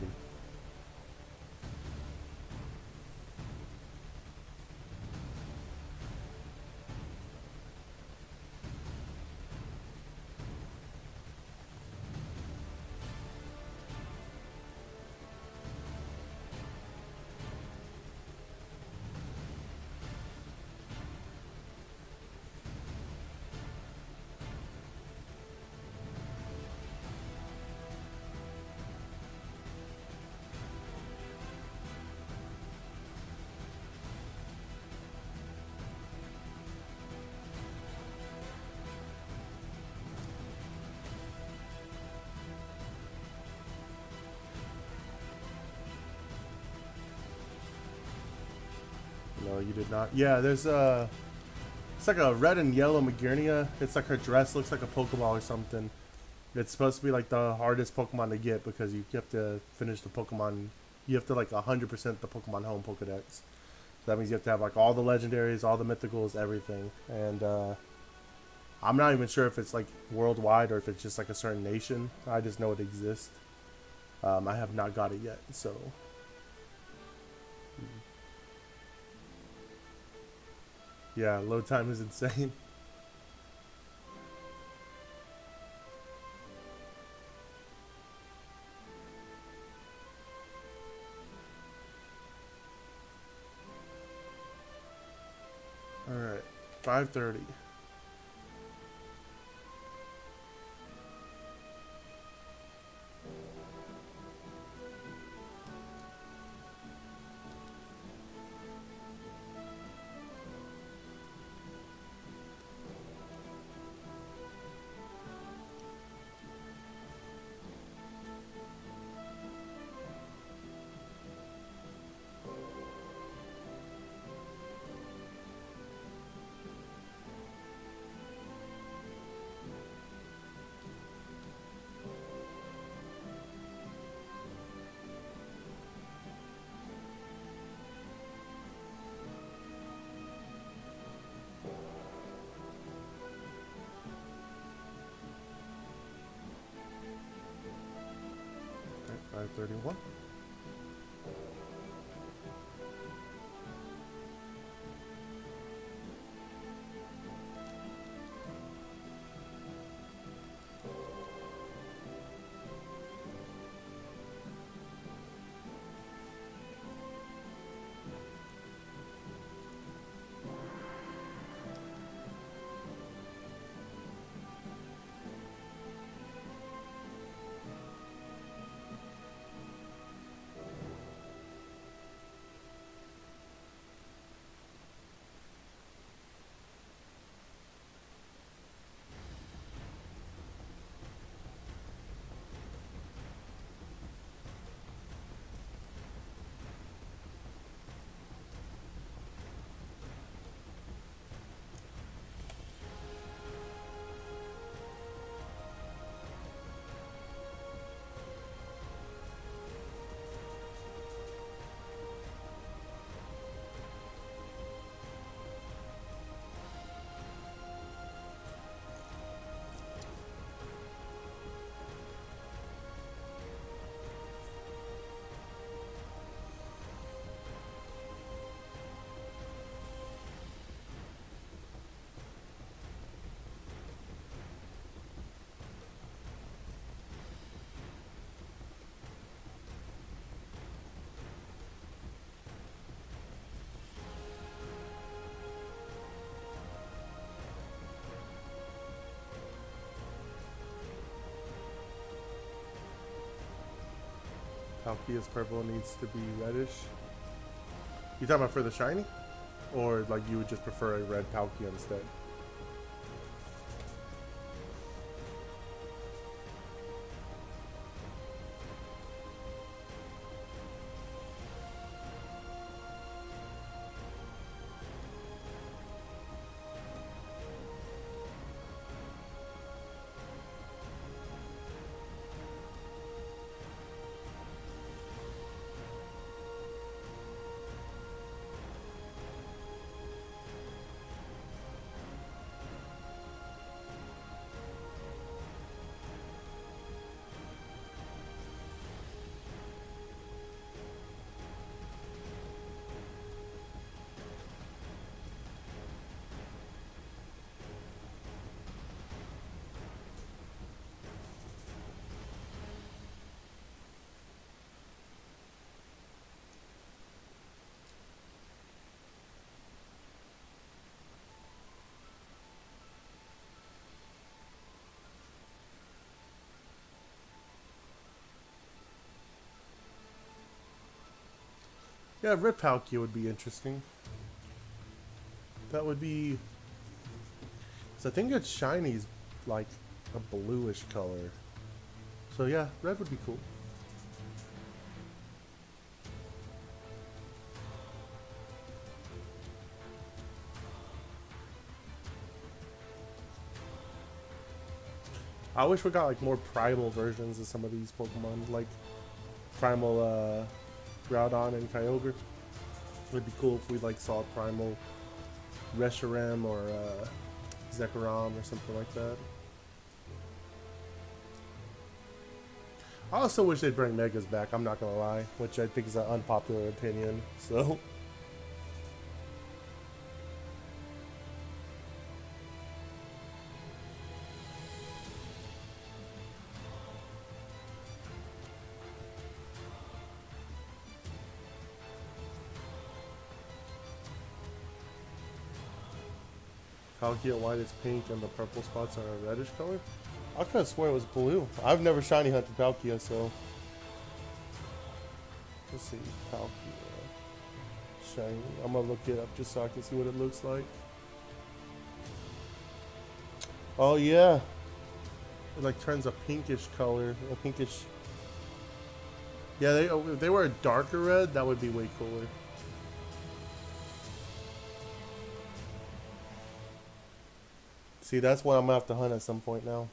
No, you did not. Yeah, there's a. It's like a red and yellow Magearnia. It's like her dress looks like a Pokeball or something. It's supposed to be like the hardest Pokemon to get because you have to finish the Pokemon. You have to like 100% the Pokemon Home Pokedex. So that means you have to have like all the legendaries, all the mythicals, everything. And I'm not even sure if it's like worldwide or if it's just like a certain nation. I just know it exists. I have not got it yet, so. Yeah, load time is insane. All right, 5:30. All right, 5:31. Palkia's purple needs to be reddish. You talking about for the shiny? Or like you would just prefer a red Palkia instead? Yeah, red Palkia would be interesting. That would be... So I think its shiny's like a bluish color. So yeah, red would be cool. I wish we got like more primal versions of some of these Pokemon, like primal Groudon and Kyogre. It'd be cool if we like saw primal Reshiram or Zekrom or something like that. I also wish they'd bring Megas back, I'm not gonna lie, which I think is an unpopular opinion, so... Palkia white is pink and the purple spots are a reddish color? I could have swore it was blue. I've never shiny hunted Palkia, so... Let's see, Palkia. Shiny. I'm gonna look it up just so I can see what it looks like. Oh yeah. It like turns a pinkish color. A pinkish... Yeah, if they were a darker red, that would be way cooler. See, that's what I'm gonna have to hunt at some point now.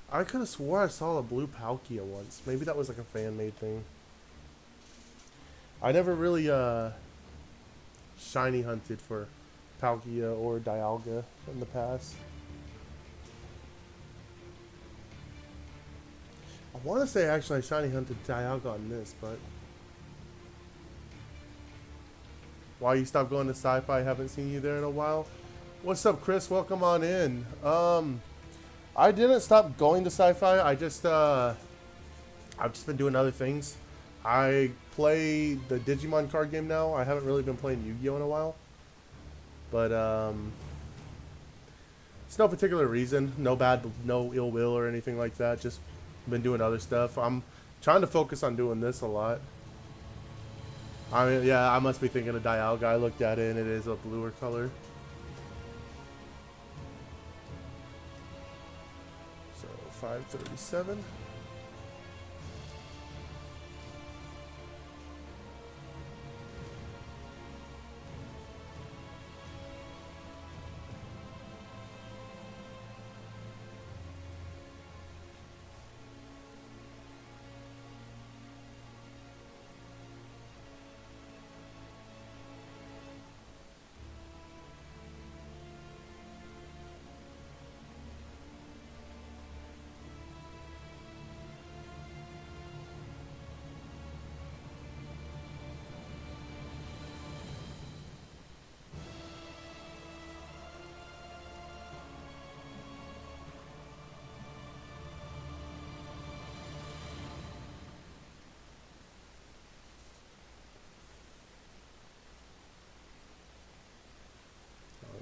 I could have swore I saw a blue Palkia once. Maybe that was like a fan-made thing. I never really shiny hunted for Palkia or Dialga in the past. I want to say actually I shiny hunted Dialga on this, but... Why you stopped going to Sci-Fi? Haven't seen you there in a while. What's up, Chris? Welcome on in. I didn't stop going to Sci-Fi. I've just been doing other things. I play the Digimon card game now. I haven't really been playing Yu-Gi-Oh in a while. But it's no particular reason. No ill will or anything like that. Just been doing other stuff. I'm trying to focus on doing this a lot. I mean, yeah, I must be thinking of Dialga. I looked at it and it is a bluer color. 537.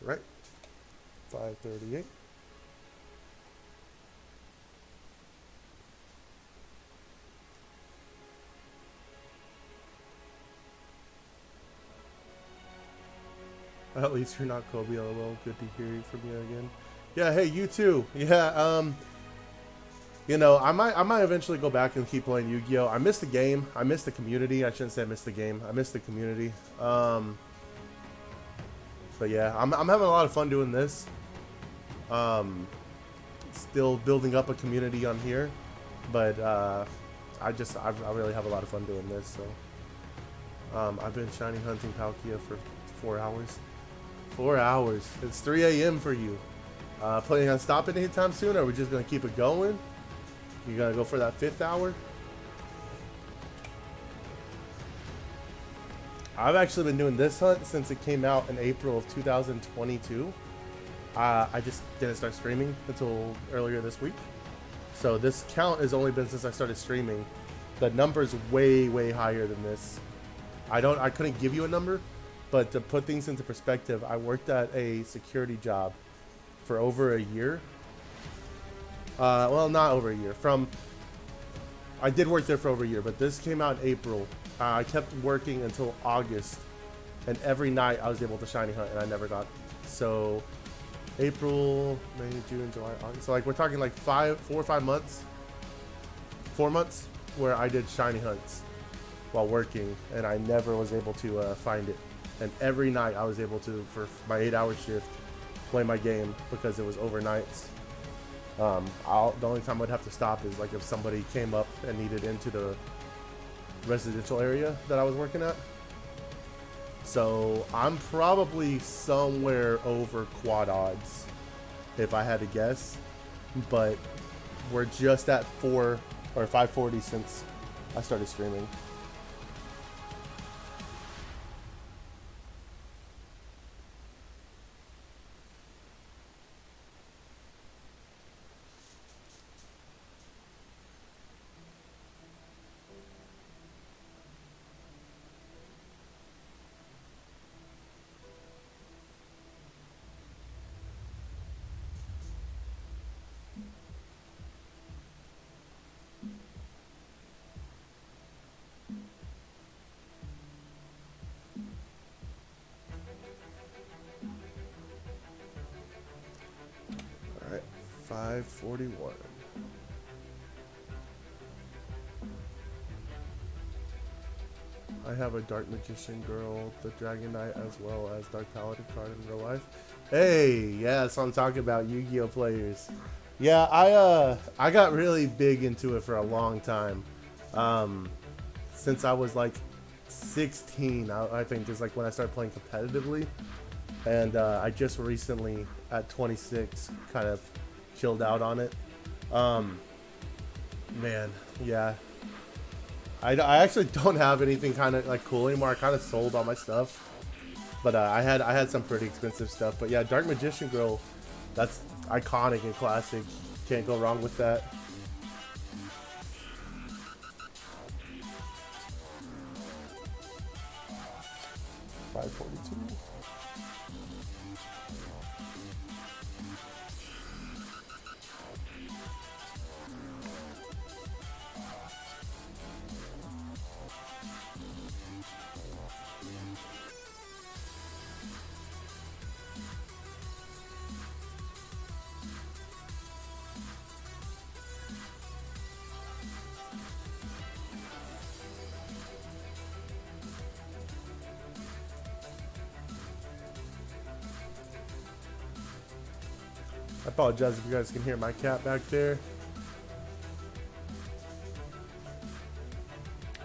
Right, 538. At least you're not Kobe, lol. Good to hear you from you again. Yeah, hey, you too. Yeah, you know, I might eventually go back and keep playing Yu-Gi-Oh. I miss the game. I miss the community. I shouldn't say I miss the game. I miss the community. But yeah, I'm having a lot of fun doing this. Still building up a community on here, but I really have a lot of fun doing this. So I've been shiny hunting Palkia for 4 hours. 4 hours. It's 3 a.m. for you. Planning on stopping anytime soon, or are we just gonna keep it going? You gonna go for that 5th hour? I've actually been doing this hunt since it came out in April of 2022. I just didn't start streaming until earlier this week. So this count has only been since I started streaming. The number's way higher than this. I couldn't give you a number, but to put things into perspective, I worked at a security job for over a year. Well, not over a year. I did work there for over a year, but this came out in April I kept working until August, and every night I was able to shiny hunt, and I never got. So April, May, June, July, August. So like we're talking like 4 or 5 months, 4 months where I did shiny hunts while working, and I never was able to find it. And every night I was able to, for my 8-hour shift, play my game because it was overnights. The only time I'd have to stop is like if somebody came up and needed into the residential area that I was working at. So I'm probably somewhere over quad odds if I had to guess, but we're just at 4 or 540 since I started streaming. All right, 541. I have a Dark Magician Girl, the Dragon Knight, as well as Dark Paladin card in real life. Hey, yeah, that's what I'm talking about, Yu-Gi-Oh players. Yeah, I got really big into it for a long time. Since I was like 16, I think is like when I started playing competitively. And I just recently, at 26, kind of chilled out on it. Man, yeah. I actually don't have anything kind of like cool anymore. I kind of sold all my stuff, but I had some pretty expensive stuff. But yeah, Dark Magician Girl, that's iconic and classic. Can't go wrong with that. $542. I apologize if you guys can hear my cat back there.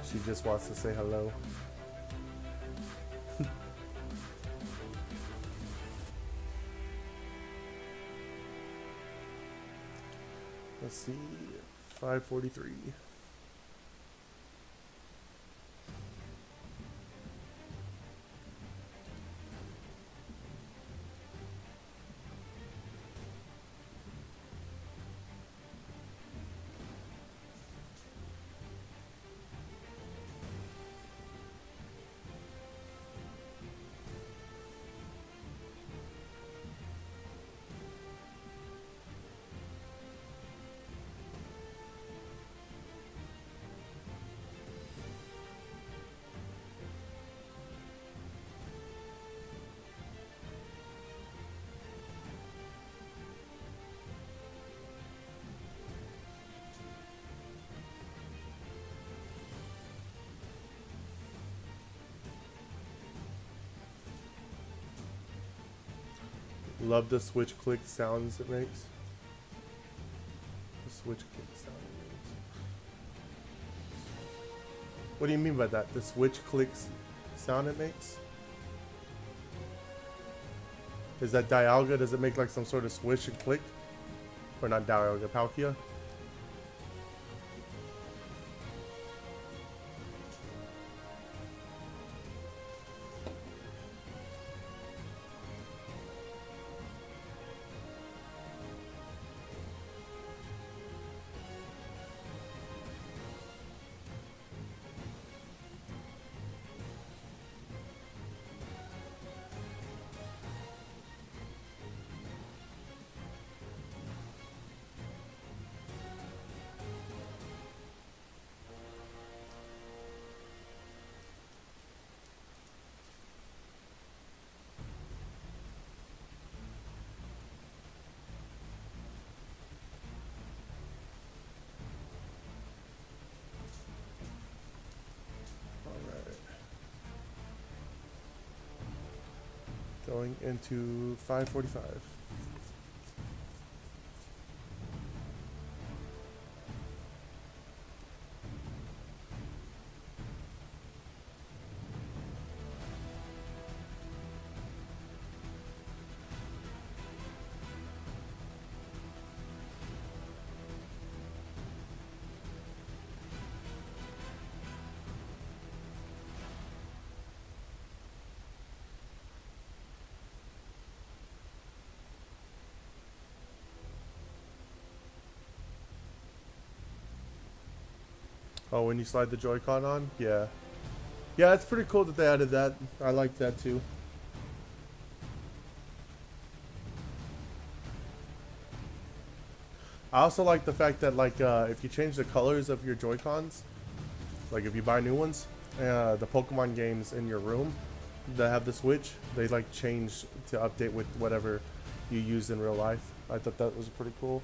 She just wants to say hello. Let's see, 543. Love the switch click sounds it makes. The switch click sound it makes. What do you mean by that? The switch clicks sound it makes? Is that Dialga? Does it make like some sort of swish and click? Or not Dialga, Palkia? Going into 545. Oh, when you slide the Joy-Con on? Yeah. Yeah, it's pretty cool that they added that. I like that too. I also like the fact that like if you change the colors of your Joy-Cons, like if you buy new ones, the Pokemon games in your room that have the Switch, they like change to update with whatever you use in real life. I thought that was pretty cool.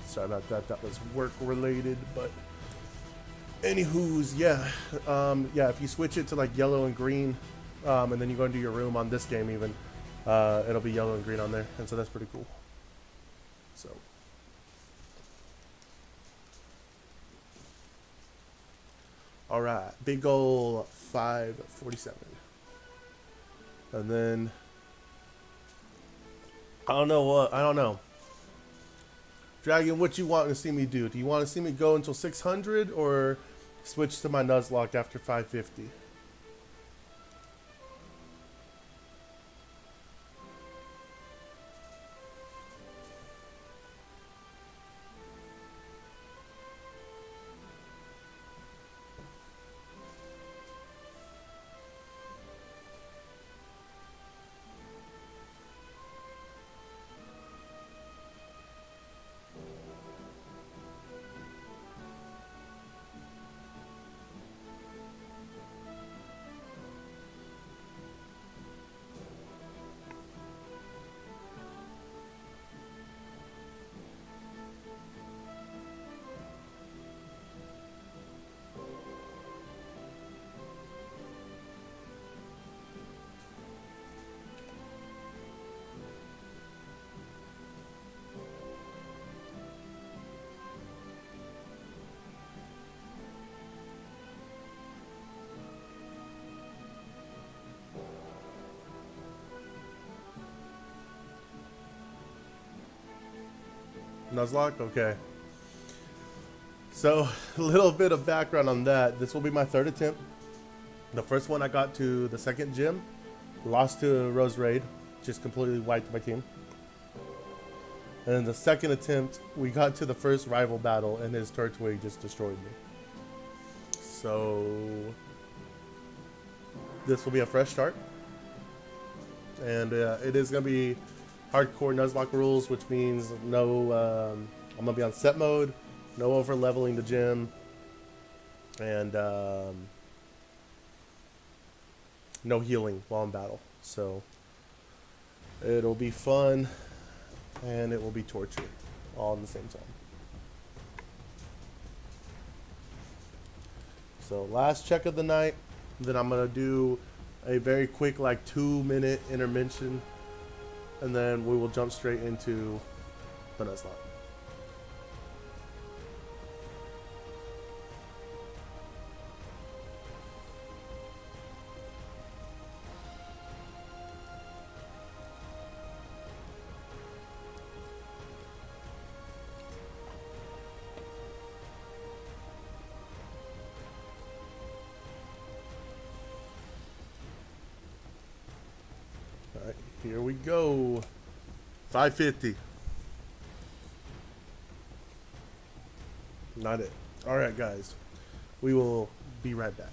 Sorry about that. That was work related, but anywho's, yeah. Yeah, if you switch it to like yellow and green, and then you go into your room on this game even, it'll be yellow and green on there, and so that's pretty cool. So. All right, big ol' 547. And then, I don't know. Dragon, what you want to see me do? Do you want to see me go until 600 or switch to my Nuzlocke after 550? Nuzlocke? Okay. So, a little bit of background on that. This will be my third attempt. The first one I got to the second gym, lost to Rose Raid, just completely wiped my team. And then the second attempt, we got to the first rival battle, and his Turtwig just destroyed me. So, this will be a fresh start. And it is going to be hardcore Nuzlocke rules, which means no, I'm going to be on set mode, no over leveling the gym, and no healing while in battle. So it'll be fun and it will be torture all at the same time. So last check of the night, then I'm going to do a very quick like 2-minute intervention, and then we will jump straight into the Nuzlocke. Alright, here we go. 550. Not it. Alright, guys. We will be right back.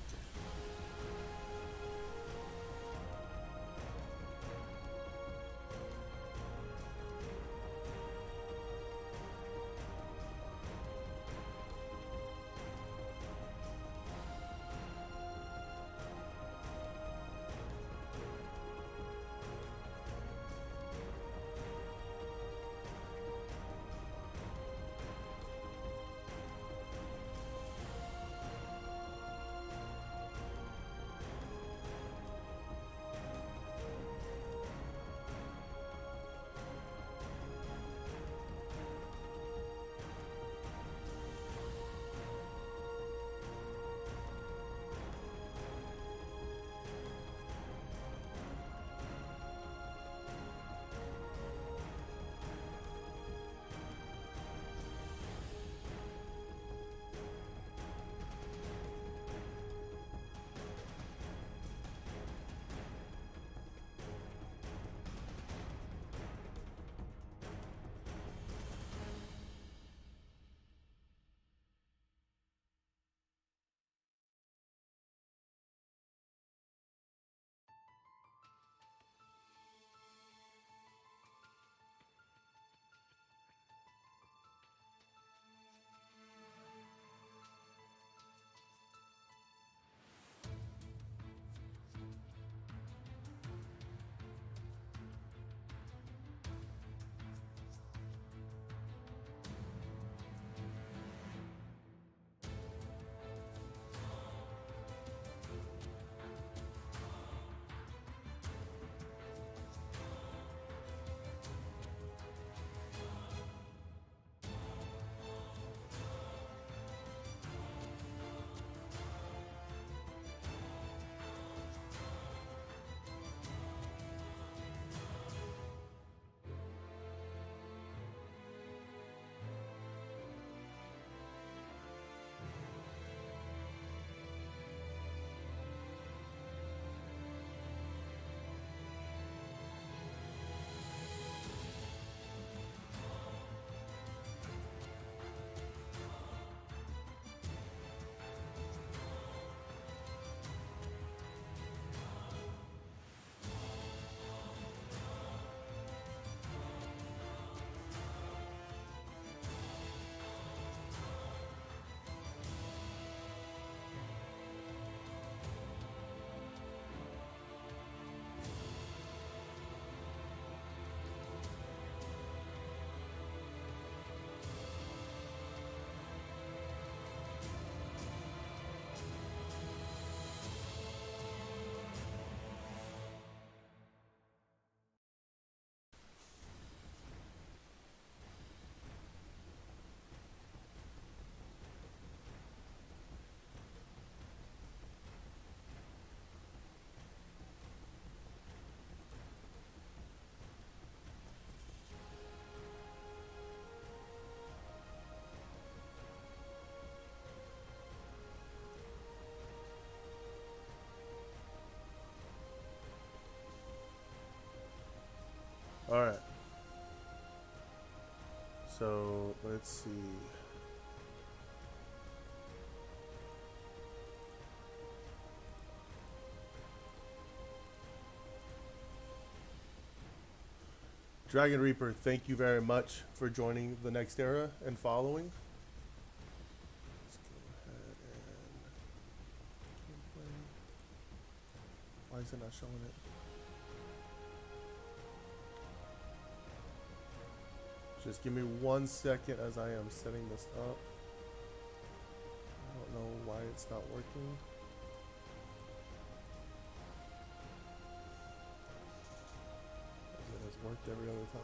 So let's see. Dragon Reaper, thank you very much for joining the next era and following. Let's go ahead and gameplay. Why is it not showing it? Just give me 1 second as I am setting this up. I don't know why it's not working. It has worked every other time.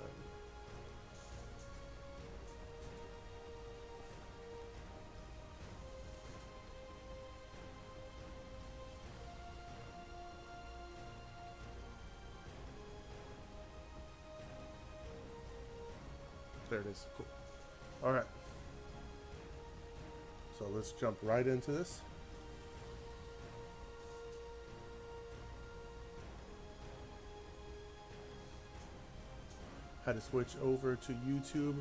There it is. Cool. All right. So let's jump right into this. Had to switch over to YouTube.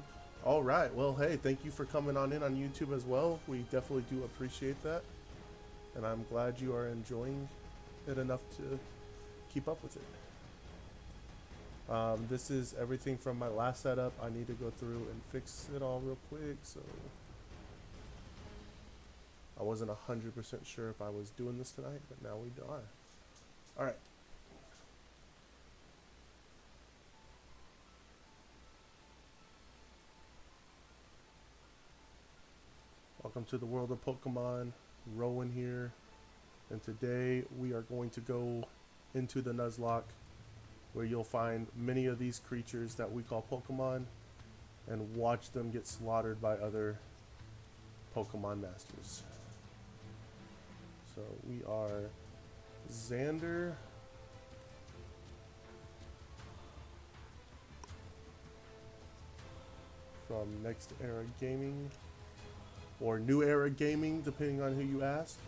All right. Well, hey, thank you for coming on in on YouTube as well. We definitely do appreciate that. And I'm glad you are enjoying it enough to keep up with it. This is everything from my last setup. I need to go through and fix it all real quick. So I wasn't 100% sure if I was doing this tonight, but now we are. All right. Welcome to the world of Pokemon. Rowan here. And today we are going to go into the Nuzlocke, where you'll find many of these creatures that we call Pokemon and watch them get slaughtered by other Pokemon masters. So we are Xander. From Next Era Gaming, or New Era Gaming, depending on who you ask.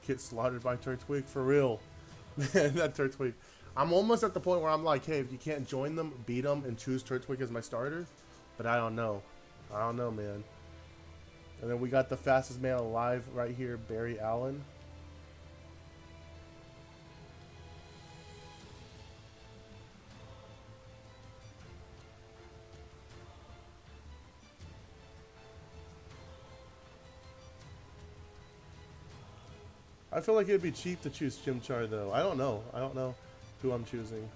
Get slaughtered by Turtwig for real. Man, that Turtwig. I'm almost at the point where I'm like, hey, if you can't join them, beat them and choose Turtwig as my starter. But I don't know. I don't know, man. And then we got the fastest man alive right here, Barry Allen. I feel like it'd be cheap to choose Chimchar, though. I don't know. I don't know who I'm choosing.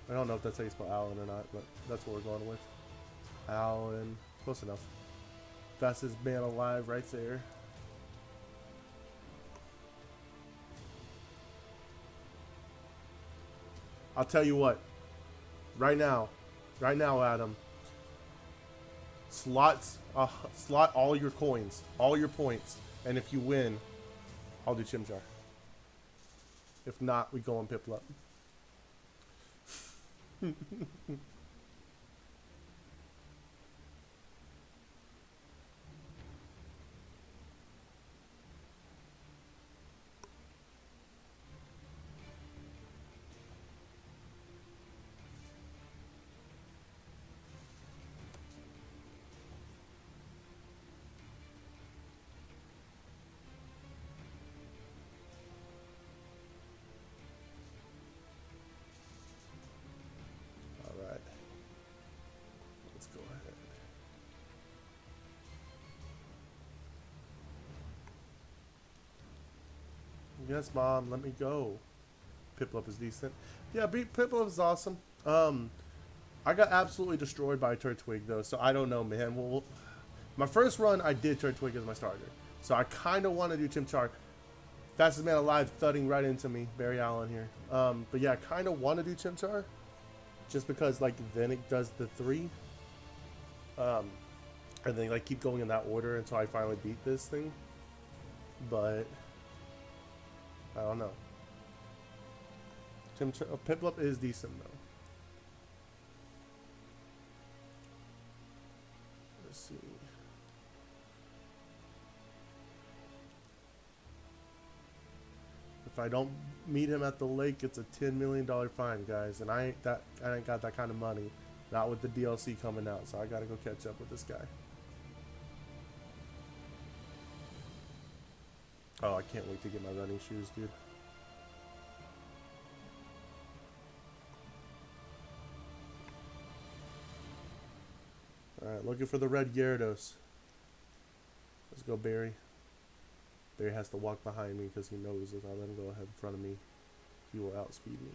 I don't know if that's how you spell Allen or not, but that's what we're going with. Allen. Close enough. Fastest man alive right there. I'll tell you what. Right now, Adam. Slot all your coins, all your points, and if you win, I'll do Chimchar. If not, we go on Piplup. Yes, Mom, let me go. Piplup is decent. Yeah, Piplup is awesome. I got absolutely destroyed by Turtwig, though, so I don't know, man. Well, my first run, I did Turtwig as my starter. So I kind of want to do Chimchar. Fastest man alive, thudding right into me. Barry Allen here. But yeah, I kind of want to do Chimchar. Just because, like, then it does the 3. And then, like, keep going in that order until I finally beat this thing. But I don't know. Piplup is decent, though. Let's see. The If I don't meet him at the lake, it's a $10 million fine, guys. And I ain't got that kind of money. Not with the DLC coming out, so I gotta go catch up with this guy. Oh, I can't wait to get my running shoes, dude. Alright, looking for the red Gyarados. Let's go, Barry. Barry has to walk behind me because he knows if I let him go ahead in front of me, he will outspeed me.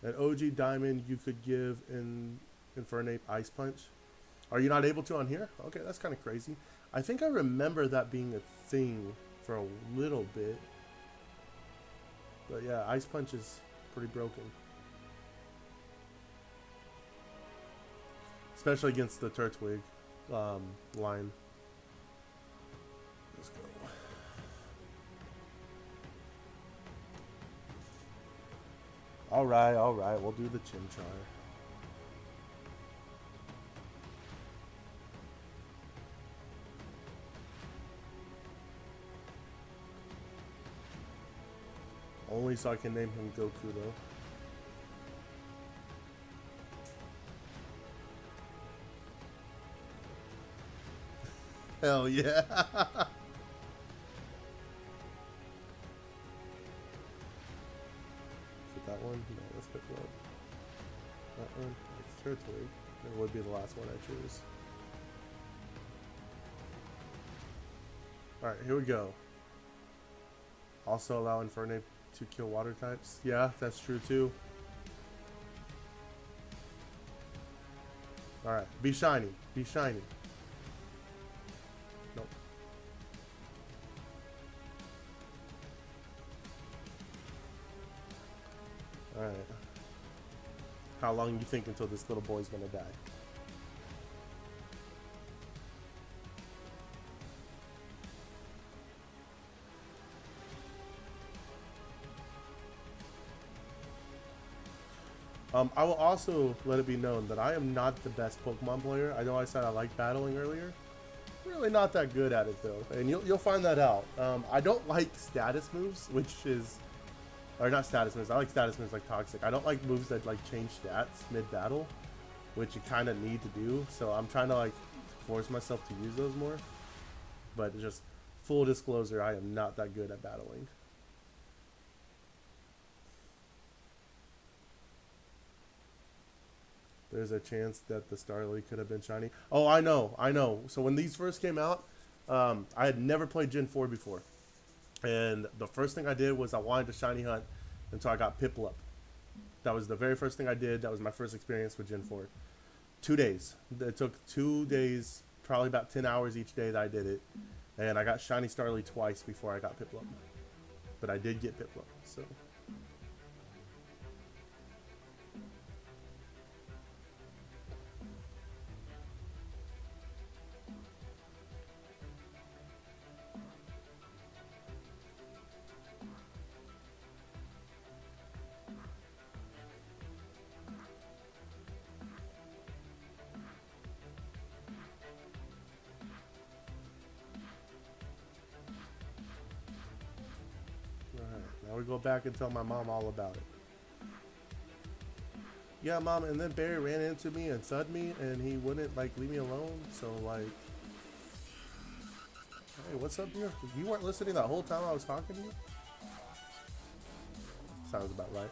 An OG Diamond you could give in Infernape Ice Punch. Are you not able to on here? Okay, that's kind of crazy. I think I remember that being a thing for a little bit. But yeah, Ice Punch is pretty broken. Especially against the Turtwig line. Let's go. Alright, we'll do the Chimchar. Only so I can name him Goku though. Hell yeah. Is it that one? No, let's pick one. That one? It's Turtwig. That would be the last one I choose. Alright, here we go. Also allow Infernape to kill water types. Yeah, that's true too. Alright, be shiny. Be shiny. Nope. Alright. How long you think until this little boy's gonna die? I will also let it be known that I am not the best Pokemon player. I know I said I like battling earlier. Really not that good at it though, and you'll find that out. I don't like status moves, which is, or not status moves. I like status moves like Toxic. I don't like moves that like change stats mid-battle, which you kind of need to do. So I'm trying to like force myself to use those more. But just full disclosure, I am not that good at battling. There's a chance that the Starly could have been shiny. Oh, I know. So when these first came out, I had never played Gen 4 before. And the first thing I did was I wanted to shiny hunt until I got Piplup. That was the very first thing I did. That was my first experience with Gen 4. 2 days. It took 2 days, probably about 10 hours each day that I did it. And I got shiny Starly twice before I got Piplup. But I did get Piplup, so... Now we go back and tell my mom all about it. Yeah, Mom, and then Barry ran into me and thudded me, and he wouldn't, like, leave me alone, so, like... Hey, what's up here? You weren't listening that whole time I was talking to you? Sounds about right.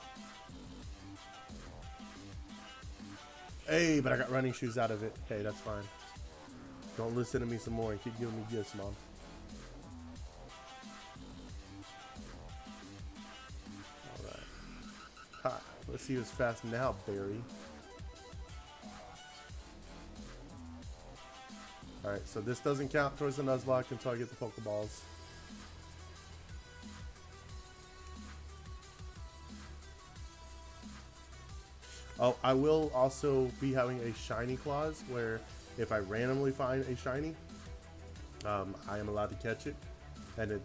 Hey, but I got running shoes out of it. Hey, that's fine. Don't listen to me some more and keep giving me gifts, Mom. Ha, let's see who's fast now, Barry. Alright, so this doesn't count towards the Nuzlocke until I get the Pokeballs. Oh, I will also be having a shiny clause where if I randomly find a shiny, I am allowed to catch it, and it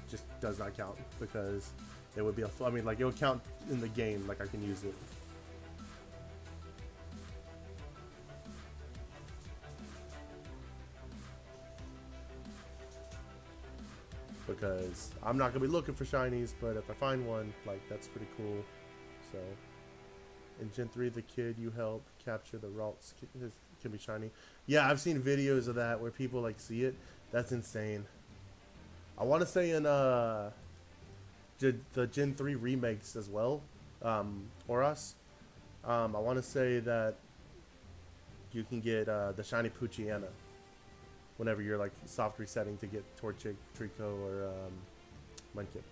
just does not count because it would be a, I mean, like, it would count in the game, like I can use it. because I'm not gonna be looking for shinies, but if I find one, like, that's pretty cool. So in Gen 3, the kid you help capture the Ralts can be shiny. Yeah, I've seen videos of that where people like see it. That's insane. I want to say in the Gen 3 remakes as well, Oras. I want to say that you can get the shiny Poochyena whenever you're like soft resetting to get Torchic, Trico, or Mudkip.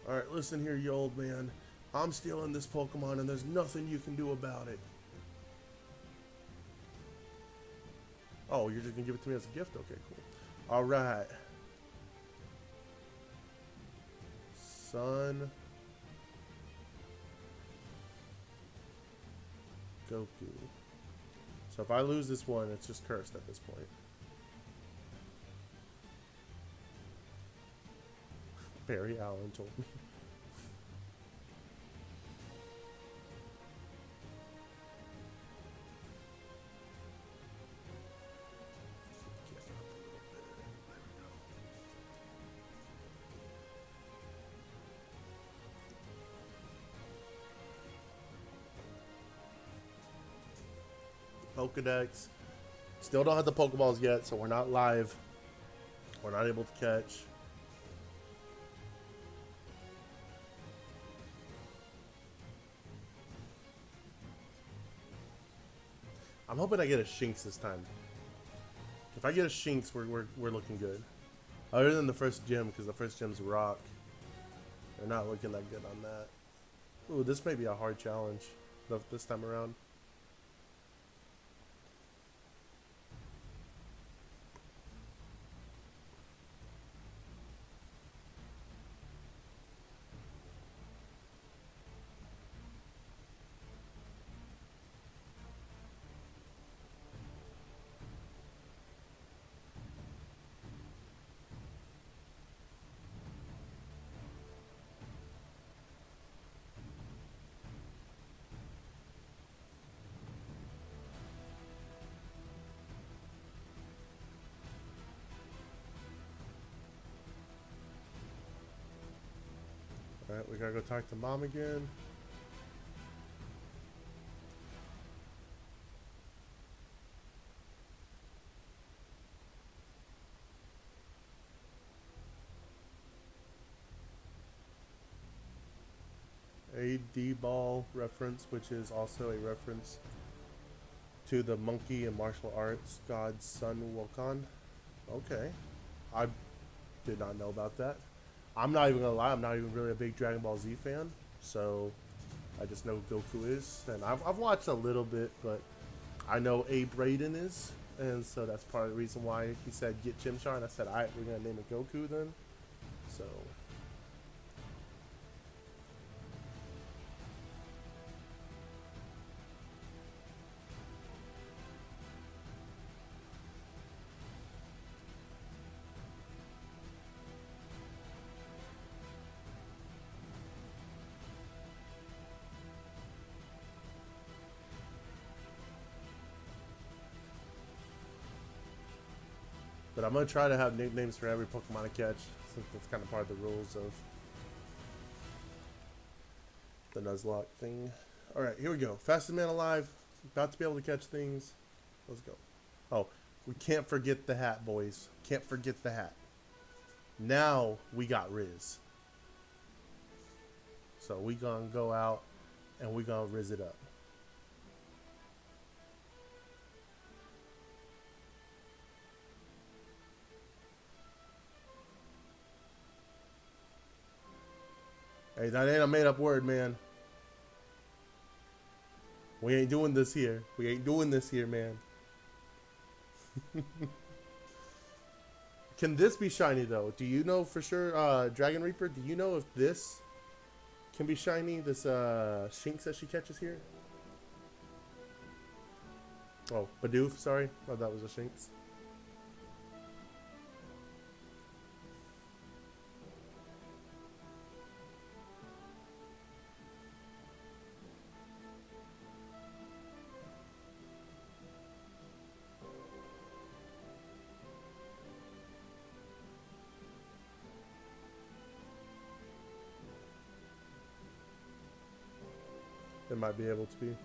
Alright, listen here, you old man. I'm stealing this Pokemon and there's nothing you can do about it. Oh, you're just gonna give it to me as a gift? Okay, cool. Alright. Son. Goku. So if I lose this one, it's just cursed at this point. Barry Allen told me. Pokedex. Still don't have the Pokeballs yet, so we're not live. We're not able to catch. I'm hoping I get a Shinx this time. If I get a Shinx, we're looking good. Other than the first gym, because the first gym's rock. They're not looking that good on that. Ooh, this may be a hard challenge this time around. Alright, we gotta go talk to Mom again. A D-ball reference, which is also a reference to the monkey and martial arts god's son Wokan. Okay. I did not know about that. I'm not even gonna lie, I'm not even really a big Dragon Ball Z fan, so I just know who Goku is, and I've watched a little bit, but I know Abe Raiden is, and so that's part of the reason why he said get Chimchar, and I said, alright, we're gonna name it Goku then. So but I'm gonna try to have nicknames for every Pokemon I catch, since that's kind of part of the rules of the Nuzlocke thing. Alright, here we go. Fastest man alive. About to be able to catch things. Let's go. Oh, we can't forget the hat, boys. Can't forget the hat. Now we got Riz. So we gonna go out and we gonna Riz it up. Hey, that ain't a made-up word, man. We ain't doing this here. We ain't doing this here, man. Can this be shiny, though? Do you know for sure, Dragon Reaper? Do you know if this can be shiny? This Shinx that she catches here? Oh, Bidoof, sorry. Thought that was a Shinx. it might be able to be.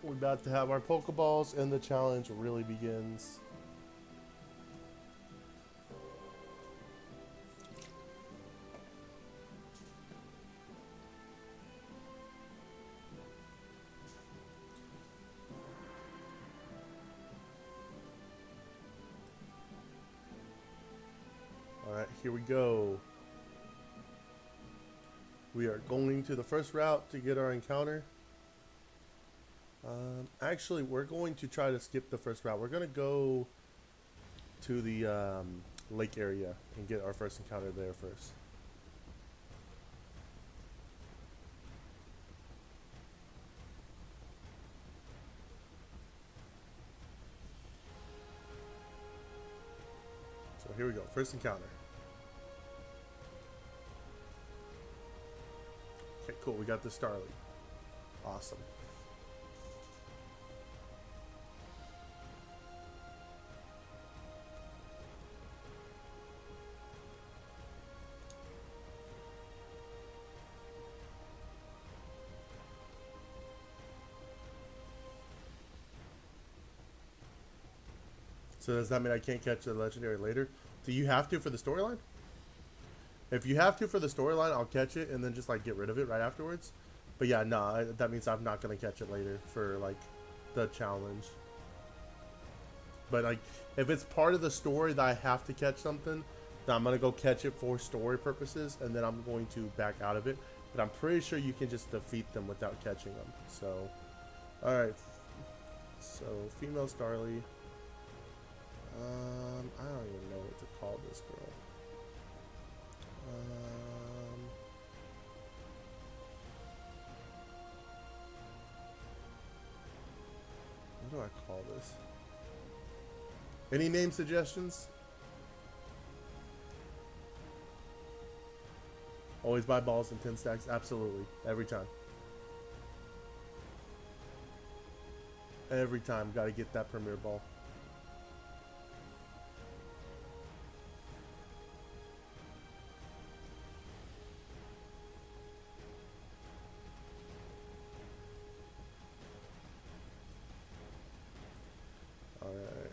We're about to have our Pokeballs and the challenge really begins. Alright, here we go. We are going to the first route to get our encounter. Actually, we're going to try to skip the first route. We're going to go to the lake area and get our first encounter there first. So here we go, first encounter. Okay, cool, we got the Starly. Awesome. So does that mean I can't catch the legendary later? Do you have to for the storyline? If you have to for the storyline, I'll catch it and then just like get rid of it right afterwards. But yeah, no, that means I'm not gonna catch it later for like the challenge. But like, if it's part of the story that I have to catch something, then I'm gonna go catch it for story purposes, and then I'm going to back out of it. But I'm pretty sure you can just defeat them without catching them. So, all right. So female Starly. I don't even know what to call this girl. What do I call this? Any name suggestions? Always buy balls in 10 stacks? Absolutely. Every time. Every time. Gotta get that premier ball. Alright.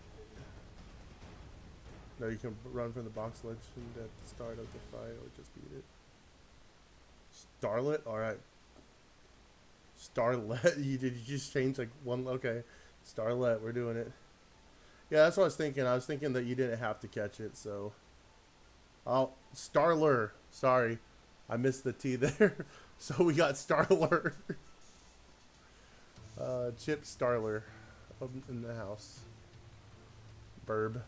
Now you can run from the box legend at the start of the fight or just beat it. Starlet? Alright. Starlet? You just change like one. Okay. Starlet, we're doing it. Yeah, that's what I was thinking. I was thinking that you didn't have to catch it, so. Oh, Starler. Sorry. I missed the T there. So we got Starler. Chip Starler in the house. Burb.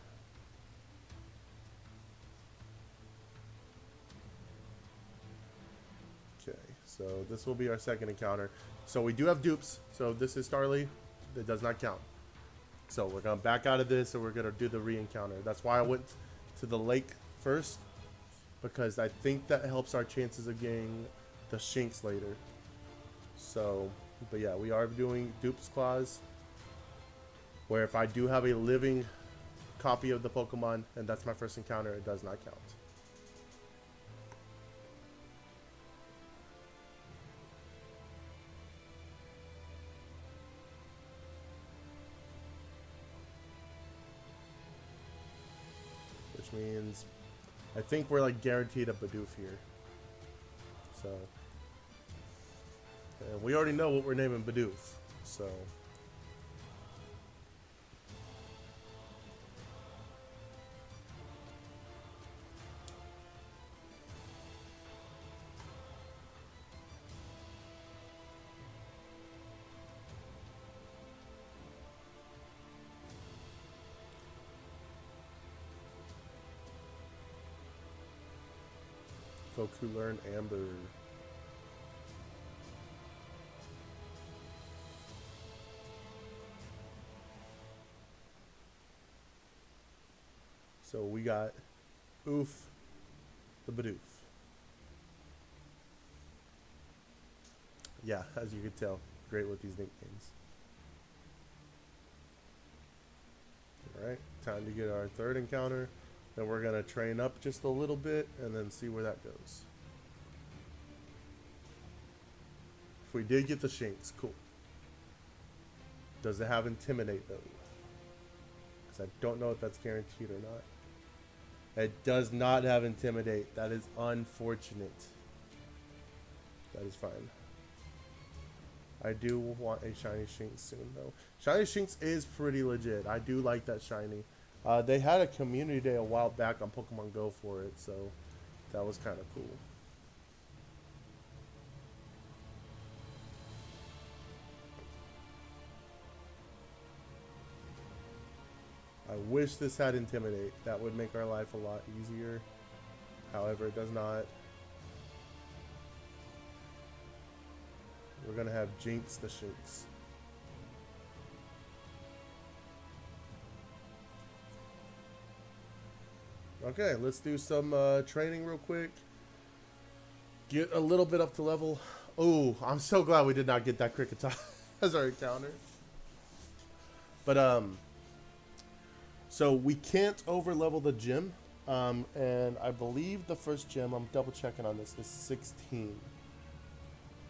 Okay, so this will be our second encounter. So we do have dupes. So this is Starly. That does not count. So we're going to back out of this and we're going to do the re-encounter. That's why I went to the lake first. Because I think that helps our chances of getting the Shinx later. So, but yeah, we are doing dupes clause. Where if I do have a living copy of the Pokemon and that's my first encounter, it does not count. Which means I think we're like guaranteed a Bidoof here. So, and we already know what we're naming Bidoof. So. Goku learned Amber. So we got Oof, The Bidoof. Yeah, as you can tell, great with these nicknames. Alright, time to get our third encounter. Then we're going to train up just a little bit and then see where that goes. If we did get the Shinx, cool. Does it have Intimidate though? Because I don't know if that's guaranteed or not. It does not have Intimidate. That is unfortunate. That is fine. I do want a shiny Shinx soon though. Shiny Shinx is pretty legit. I do like that shiny. They had a community day a while back on Pokemon Go for it, so that was kind of cool. I wish this had Intimidate. That would make our life a lot easier. However, it does not. We're gonna have Jinx the Shinx. Okay, let's do some training real quick. Get a little bit up to level. Oh, I'm so glad we did not get that Kricketot as our encounter. But so we can't over level the gym. And I believe the first gym, I'm double checking on this, is 16.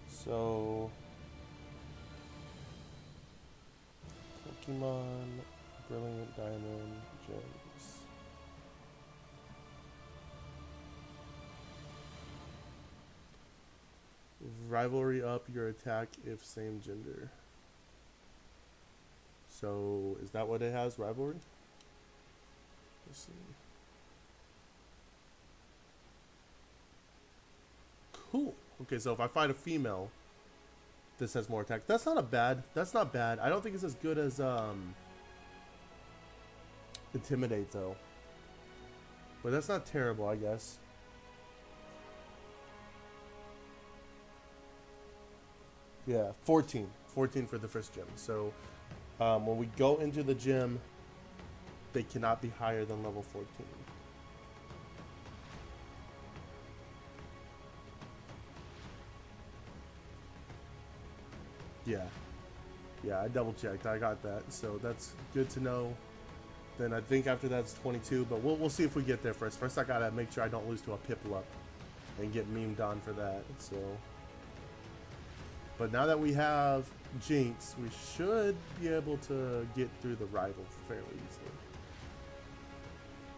So Pokemon Brilliant Diamond Gems. Rivalry up your attack if same gender. So is that what it has, rivalry? Let's see. Cool. Okay, so if I find a female, this has more attack. That's not a bad. That's not bad. I don't think it's as good as Intimidate though. But that's not terrible, I guess. Yeah, 14. 14 for the first gym. So when we go into the gym, they cannot be higher than level 14. Yeah. Yeah, I double checked. I got that. So that's good to know. Then I think after that's 22, but we'll see if we get there first. First I gotta make sure I don't lose to a Piplup and get memed on for that. So, but now that we have Jinx, we should be able to get through the rival fairly easily.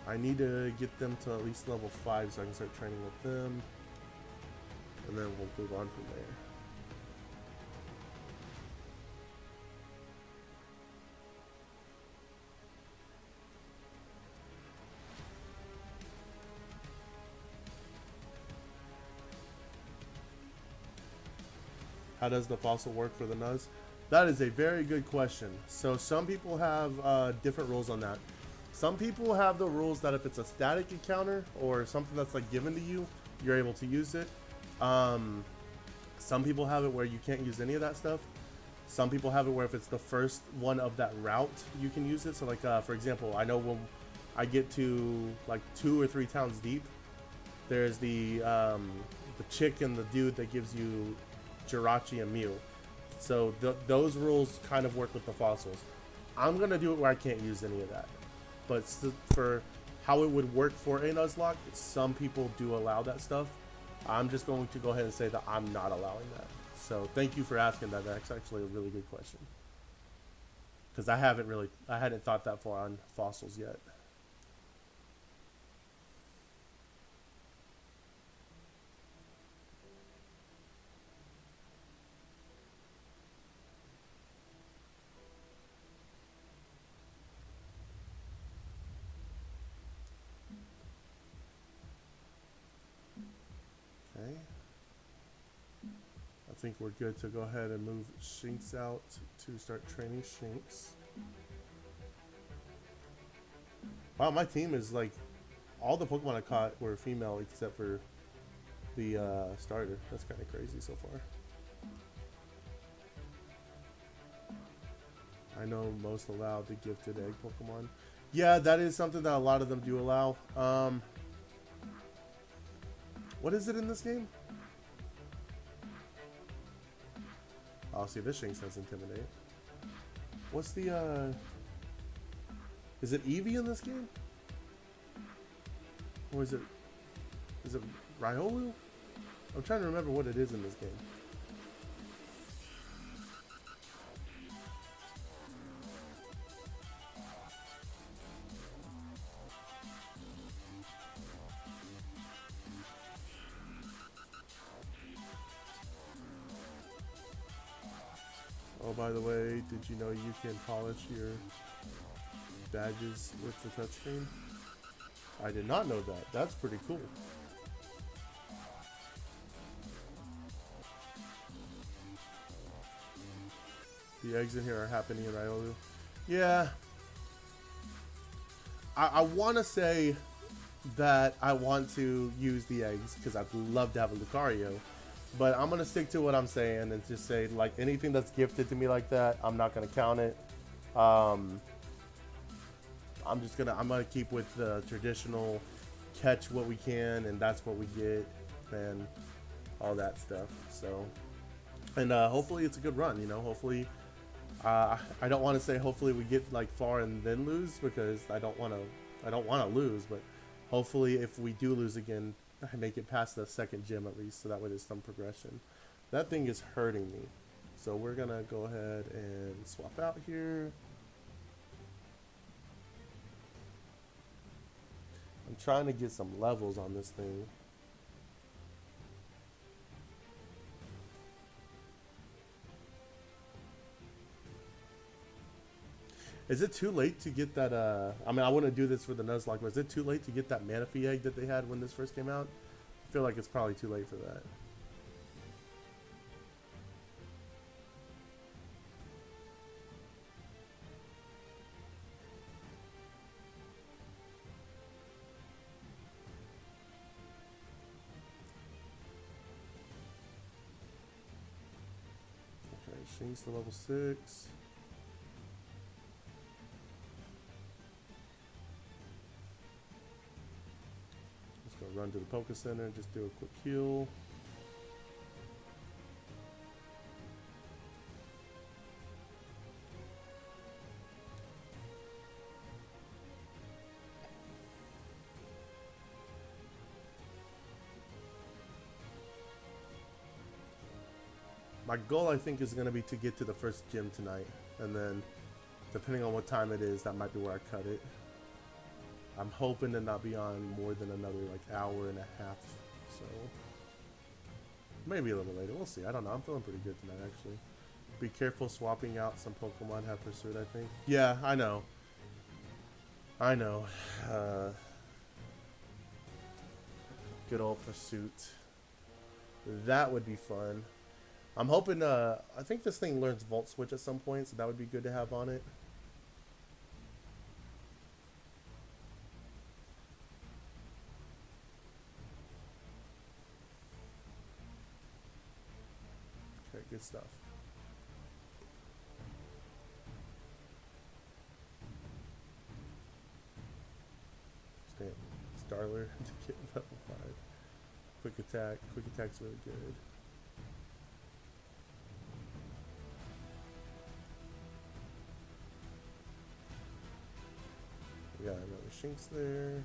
I need to get them to at least level 5 so I can start training with them. And then we'll move on from there. How does the fossil work for the Nuz? That is a very good question. So some people have different rules on that. Some people have the rules that if it's a static encounter or something that's like given to you, you're able to use it. Some people have it where you can't use any of that stuff. Some people have it where if it's the first one of that route, you can use it. So like, for example, I know when I get to like 2 or 3 towns deep, there's the chick and the dude that gives you Jirachi and Mew. So those rules kind of work with the fossils. I'm going to do it where I can't use any of that. But for how it would work for a Nuzlocke, some people do allow that stuff. I'm just going to go ahead and say that I'm not allowing that. So thank you for asking that. That's actually a really good question. Because I hadn't thought that far on fossils yet. Okay. I think we're good to go ahead and move Shinx out to start training Shinx. Wow, my team is like, all the Pokemon I caught were female except for the starter. That's kind of crazy so far. I know most allow the gifted egg Pokemon. Yeah, that is something that a lot of them do allow. What is it in this game? Oh, see, this Shinx has Intimidate. What's the, is it Eevee in this game? Or is it Riolu? I'm trying to remember what it is in this game. Oh, by the way, did you know you can polish your badges with the touchscreen? I did not know that. That's pretty cool. The eggs in here are happening in Riolu. Yeah. I want to say that I want to use the eggs because I'd love to have a Lucario. But I'm going to stick to what I'm saying and just say, like, anything that's gifted to me like that, I'm not going to count it. I'm going to keep with the traditional catch what we can, and that's what we get, and all that stuff. So, and hopefully it's a good run, you know, hopefully, I don't want to say hopefully we get, like, far and then lose, because I don't want to lose, but hopefully if we do lose again, I make it past the second gym at least, so that way there's some progression. That thing is hurting me. So we're going to go ahead and swap out here. I'm trying to get some levels on this thing. Is it too late to get that, I mean, I wouldn't do this for the Nuzlocke, but is it too late to get that Manaphy egg that they had when this first came out? I feel like it's probably too late for that. Okay, Shinx to level 6. Run to the Poké Center, just do a quick heal. My goal, I think, is going to be to get to the first gym tonight, and then depending on what time it is, that might be where I cut it. I'm hoping to not be on more than another like hour and a half, so maybe a little later. We'll see. I don't know. I'm feeling pretty good tonight, actually. Be careful swapping out some Pokemon have Pursuit, I think. Yeah, I know. I know. Good old Pursuit. That would be fun. I'm hoping, I think this thing learns Volt Switch at some point, so that would be good to have on it. Okay, good stuff. Starler to get level 5. Quick attack. Quick attack's really good. We got another Shinx there.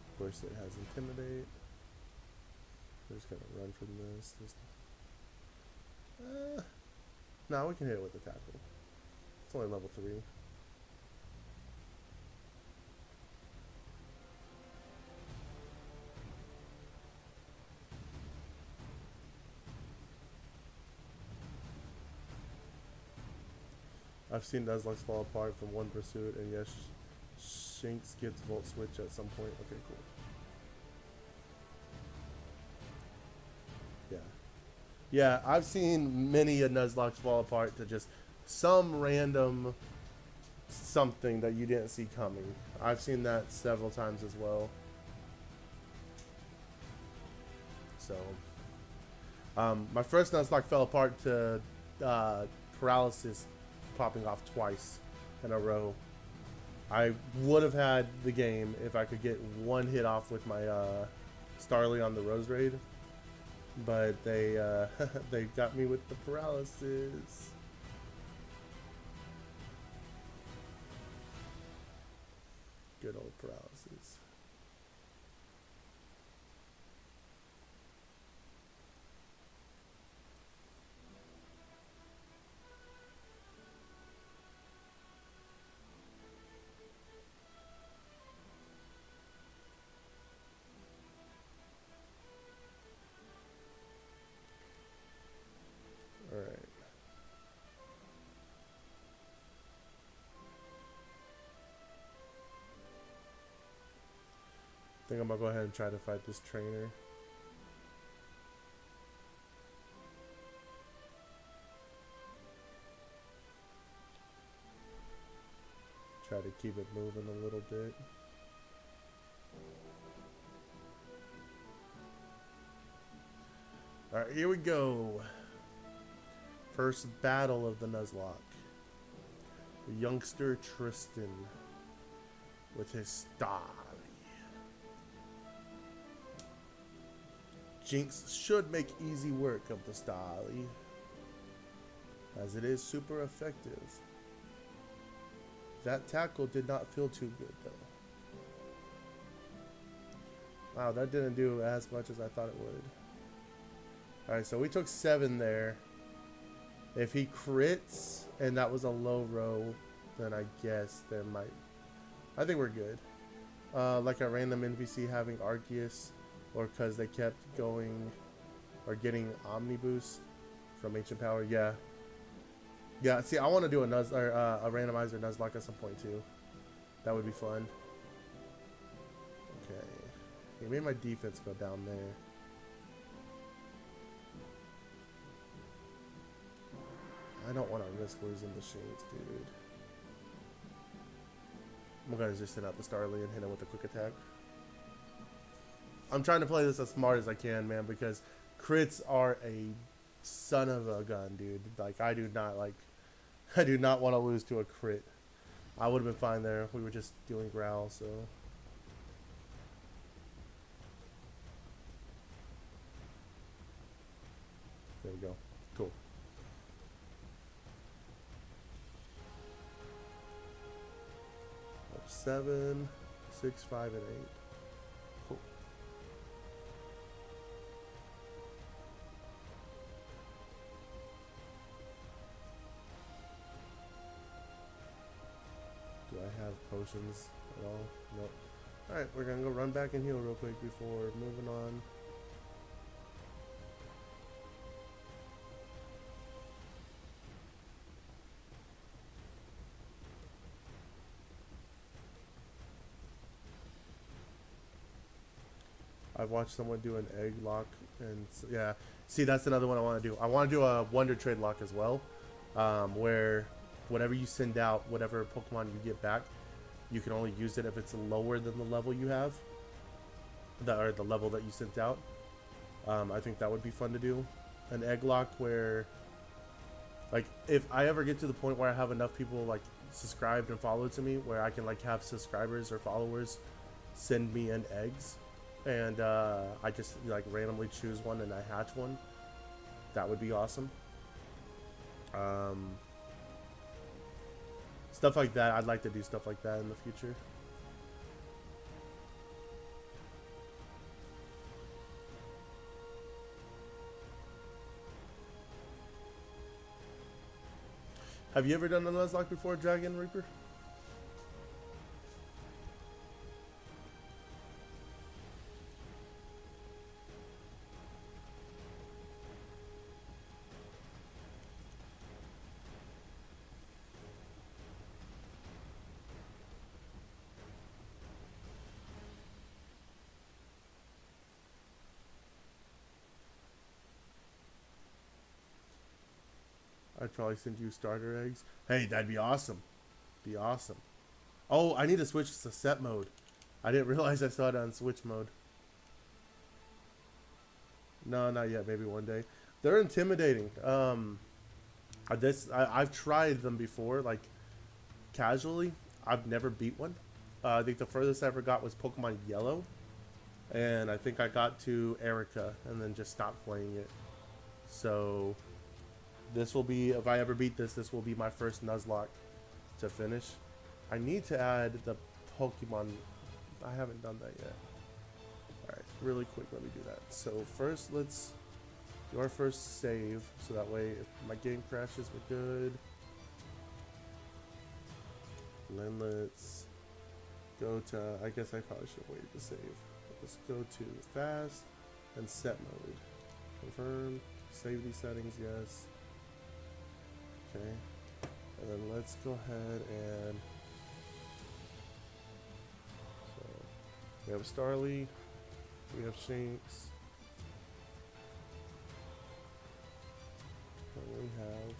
Of course, it has Intimidate. We're just gonna run from this. No, we can hit it with the tackle. It's only level 3. I've seen Nuzlocke fall apart from one pursuit, and yes, Shinx gets Volt Switch at some point. Okay, cool. Yeah. Yeah, I've seen many a Nuzlocke fall apart to just some random something that you didn't see coming. I've seen that several times as well. So, my first Nuzlocke fell apart to paralysis popping off twice in a row. I would have had the game if I could get one hit off with my Starly on the Rose Raid, but they they got me with the paralysis. Good old paralysis. All right. I think I'm gonna go ahead and try to fight this trainer. Try to keep it moving a little bit. Alright, here we go. First battle of the Nuzlocke. The youngster Tristan with his Starly. Jinx should make easy work of the Starly, as it is super effective. That tackle did not feel too good though. Wow, that didn't do as much as I thought it would. Alright, so we took 7 there. If he crits and that was a low row, then I guess there might... I think we're good. Like a random NPC having Arceus, or because they kept going or getting Omni Boost from Ancient Power. Yeah. Yeah, see, I want to do a randomizer Nuzlocke at some point too. That would be fun. Okay. He made my defense go down there. I don't want to risk losing the Shinx, dude. I'm gonna just send out the Starly and hit him with a quick attack. I'm trying to play this as smart as I can, man, because crits are a son of a gun, dude. Like, I do not want to lose to a crit. I would have been fine there if we were just doing growl, so. There we go. Cool. Up 7, 6, 5, and 8. Cool. Do I have potions at all? Nope. Alright, we're gonna go run back and heal real quick before moving on. I've watched someone do an egg lock, and yeah, see, that's another one I want to do. I want to do a Wonder Trade lock as well, where whatever you send out, whatever Pokemon you get back, you can only use it if it's lower than the level you have, or the level that you sent out. I think that would be fun to do. An egg lock where, like, if I ever get to the point where I have enough people like subscribed and followed to me, where I can like have subscribers or followers send me in eggs, and I just like randomly choose one and I hatch one, that would be awesome. Stuff like that. I'd like to do stuff like that in the future. Have you ever done a Nuzlocke before, Dragon Reaper? I'd probably send you starter eggs. Hey, that'd be awesome. Be awesome. Oh, I need to switch to set mode. I didn't realize I saw it on switch mode. No, not yet. Maybe one day. They're intimidating. I've tried them before, like casually. I've never beat one. I think the furthest I ever got was Pokemon Yellow, and I think I got to Erica and then just stopped playing it. So this will be, if I ever beat this, this will be my first Nuzlocke to finish. I need to add the Pokemon. I haven't done that yet. Alright, really quick, let me do that. So first, let's do our first save, so that way if my game crashes, we're good. And then let's go to, I guess I probably should wait to save. Let's go to fast and set mode. Confirm, save these settings, yes. Okay, and then let's go ahead and, so we have Starly, we have Shanks, and we have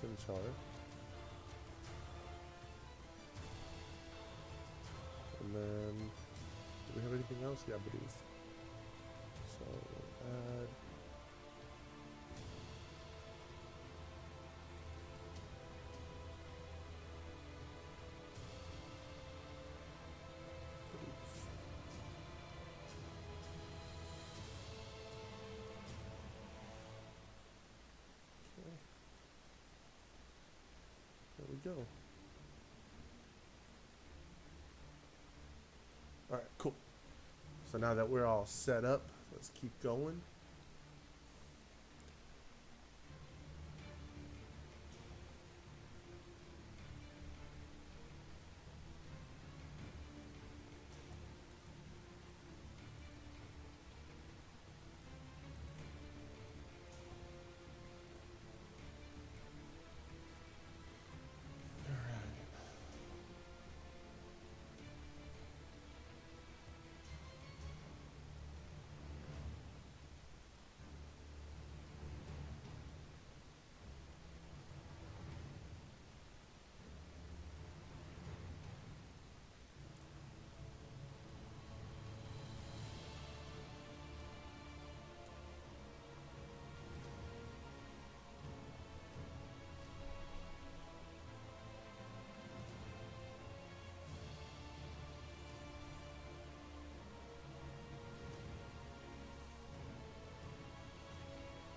Chimchar. And then, do we have anything else? Yeah, Bidoof. So, add. Bidoof. Okay. There we go. Alright, cool. So now that we're all set up, let's keep going.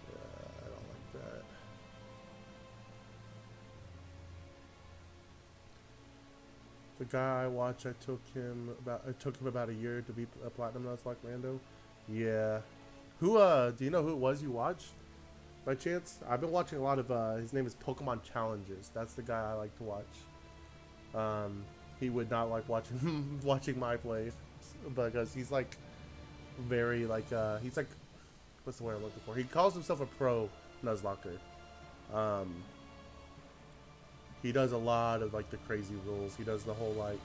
I don't like that. The guy I watch, it took him about a year to beat a platinum Nuzlocke rando. Yeah. Who do you know who it was you watched by chance? I've been watching a lot of his name is Pokemon Challenges. That's the guy I like to watch. He would not like watching watching my play because he's like very like he's like, what's the word I'm looking for? He calls himself a pro Nuzlocker. He does a lot of like the crazy rules. He does the whole like,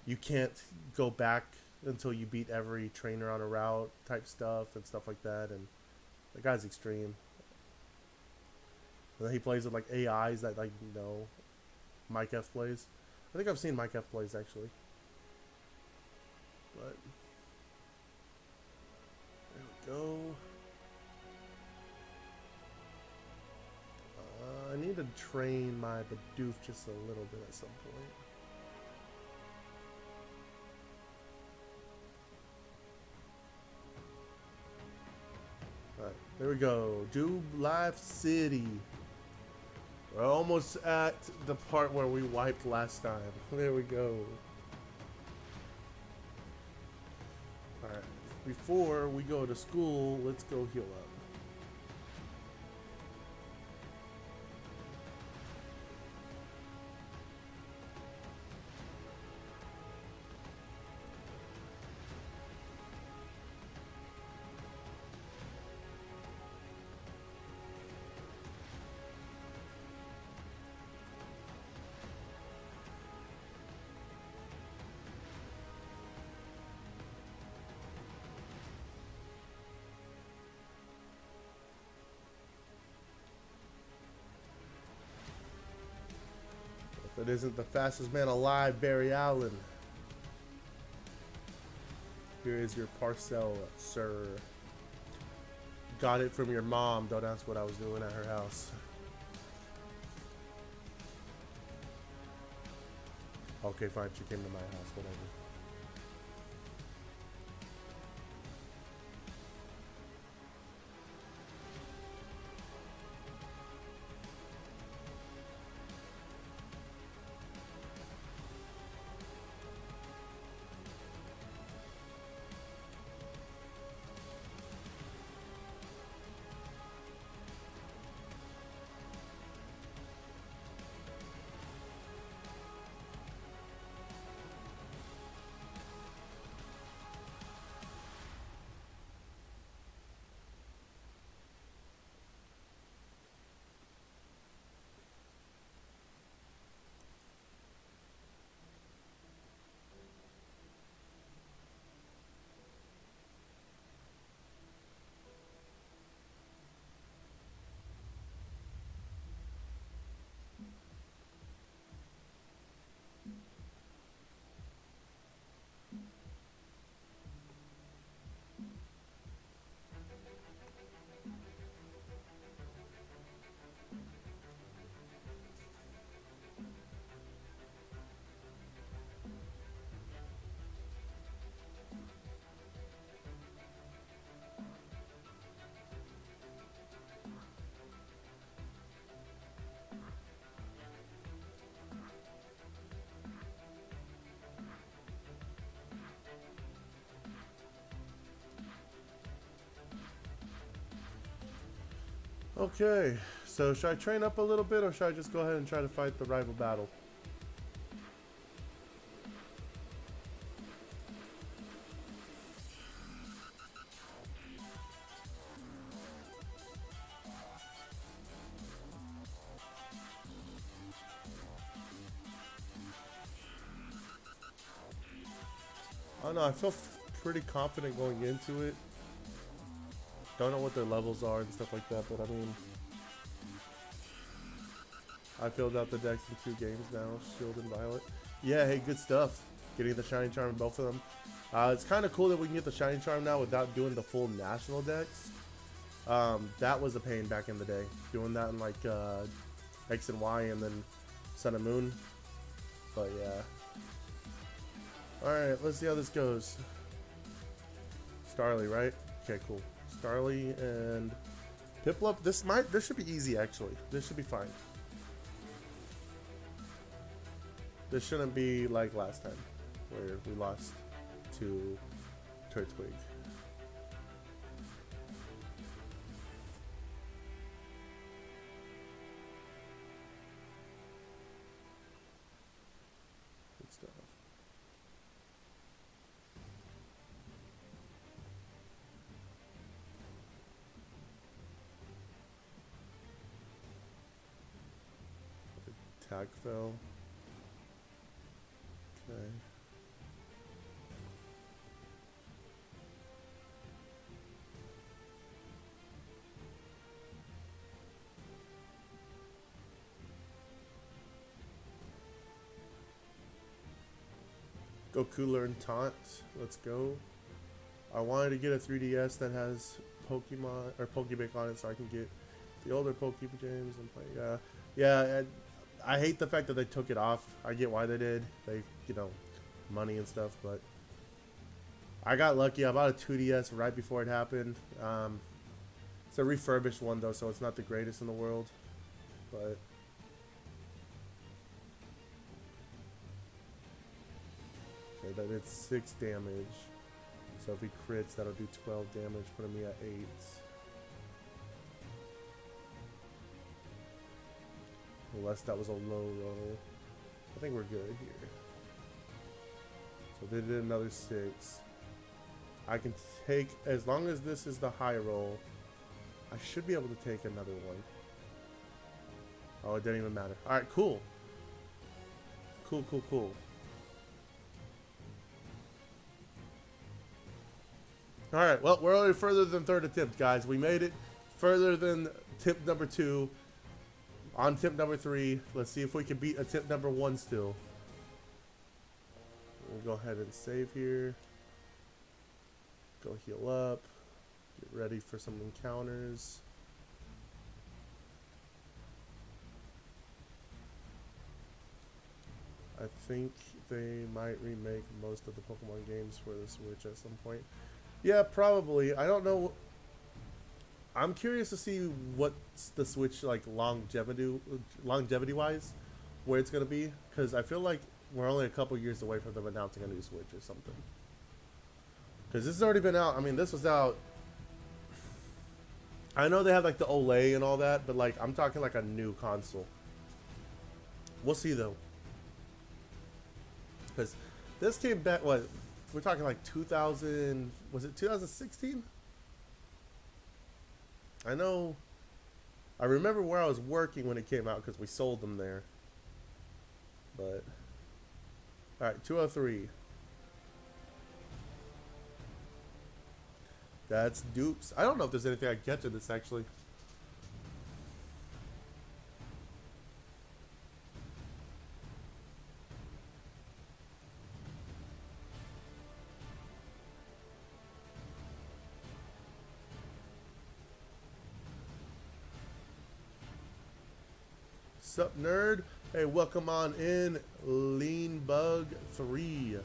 you can't go back until you beat every trainer on a route type stuff and stuff like that. And the guy's extreme. And then he plays with like AIs that like Mike F plays. I think I've seen Mike F plays actually. But there we go. I need to train my Bidoof just a little bit at some point. Alright, there we go. Jube Life City. We're almost at the part where we wiped last time. There we go. Alright, before we go to school, let's go heal up. If it isn't the fastest man alive, Barry Allen. Here is your parcel, sir. Got it from your mom. Don't ask what I was doing at her house. Okay, fine. She came to my house. Whatever. Okay, so should I train up a little bit or should I just go ahead and try to fight the rival battle? I don't know, I feel pretty confident going into it. Don't know what their levels are and stuff like that, but I mean, I filled out the decks in 2 games now, Shield and Violet. Yeah, hey, good stuff. Getting the Shining Charm in both of them. It's kind of cool that we can get the Shining Charm now without doing the full national decks. That was a pain back in the day. Doing that in like X and Y and then Sun and Moon. But yeah. Alright, let's see how this goes. Starly, right? Okay, cool. Starly and Piplup. This should be easy actually. This should be fine. This shouldn't be like last time where we lost to Turtwig. Good stuff. Tag fell. Okay. Goku learned Taunt. Let's go. I wanted to get a 3DS that has Pokemon or Pokebank on it so I can get the older Pokemon games and play. Yeah, I hate the fact that they took it off. I get why they did. They, you know, money and stuff, but I got lucky. I bought a 2DS right before it happened. It's a refurbished one though, so it's not the greatest in the world, but okay, that did 6 damage. So if he crits, that'll do 12 damage, putting me at 8. Unless that was a low roll. I think we're good here. So they did another 6. I can take, as long as this is the high roll, I should be able to take another one. Oh, it didn't even matter. Alright, cool. Cool, cool, cool. Alright, well, we're already further than 3rd attempt, guys. We made it further than attempt number 2. On attempt number 3. Let's see if we can beat attempt number 1 still. We'll go ahead and save here. Go heal up. Get ready for some encounters. I think they might remake most of the Pokemon games for the Switch at some point. Yeah, probably. I don't know. I'm curious to see what's the Switch like longevity wise, where it's gonna be, because I feel like we're only a couple years away from them announcing a new Switch or something. Because this has already been out. I mean, this was out. I know they have like the Olay and all that, but like I'm talking like a new console. We'll see though. Because this came back. What we're talking like 2000? Was it 2016? I know. I remember where I was working when it came out because we sold them there. But all right, 203. That's dupes. I don't know if there's anything I can get to this actually. Sup, nerd? Hey, welcome on in, Lean Bug 3.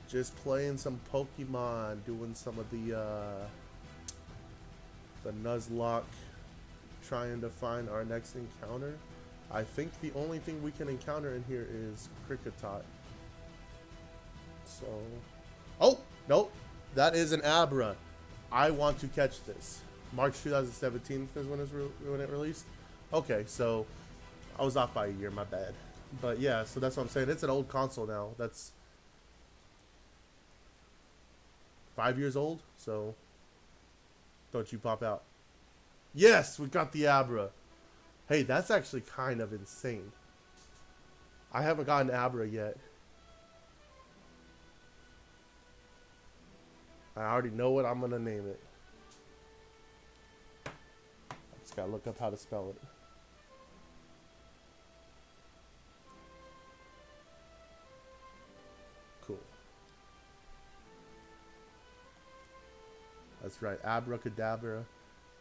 Just playing some Pokemon, doing some of the Nuzlocke, trying to find our next encounter. I think the only thing we can encounter in here is Kricketot. So, oh nope, that is an Abra. I want to catch this. March 2017 is when it released. Okay, so I was off by a year, my bad. But yeah, so that's what I'm saying. It's an old console now. That's 5 years old, so don't you pop out. Yes, we got the Abra. Hey, that's actually kind of insane. I haven't gotten Abra yet. I already know what I'm gonna name it. I just gotta look up how to spell it. Cool. That's right. Abracadabra,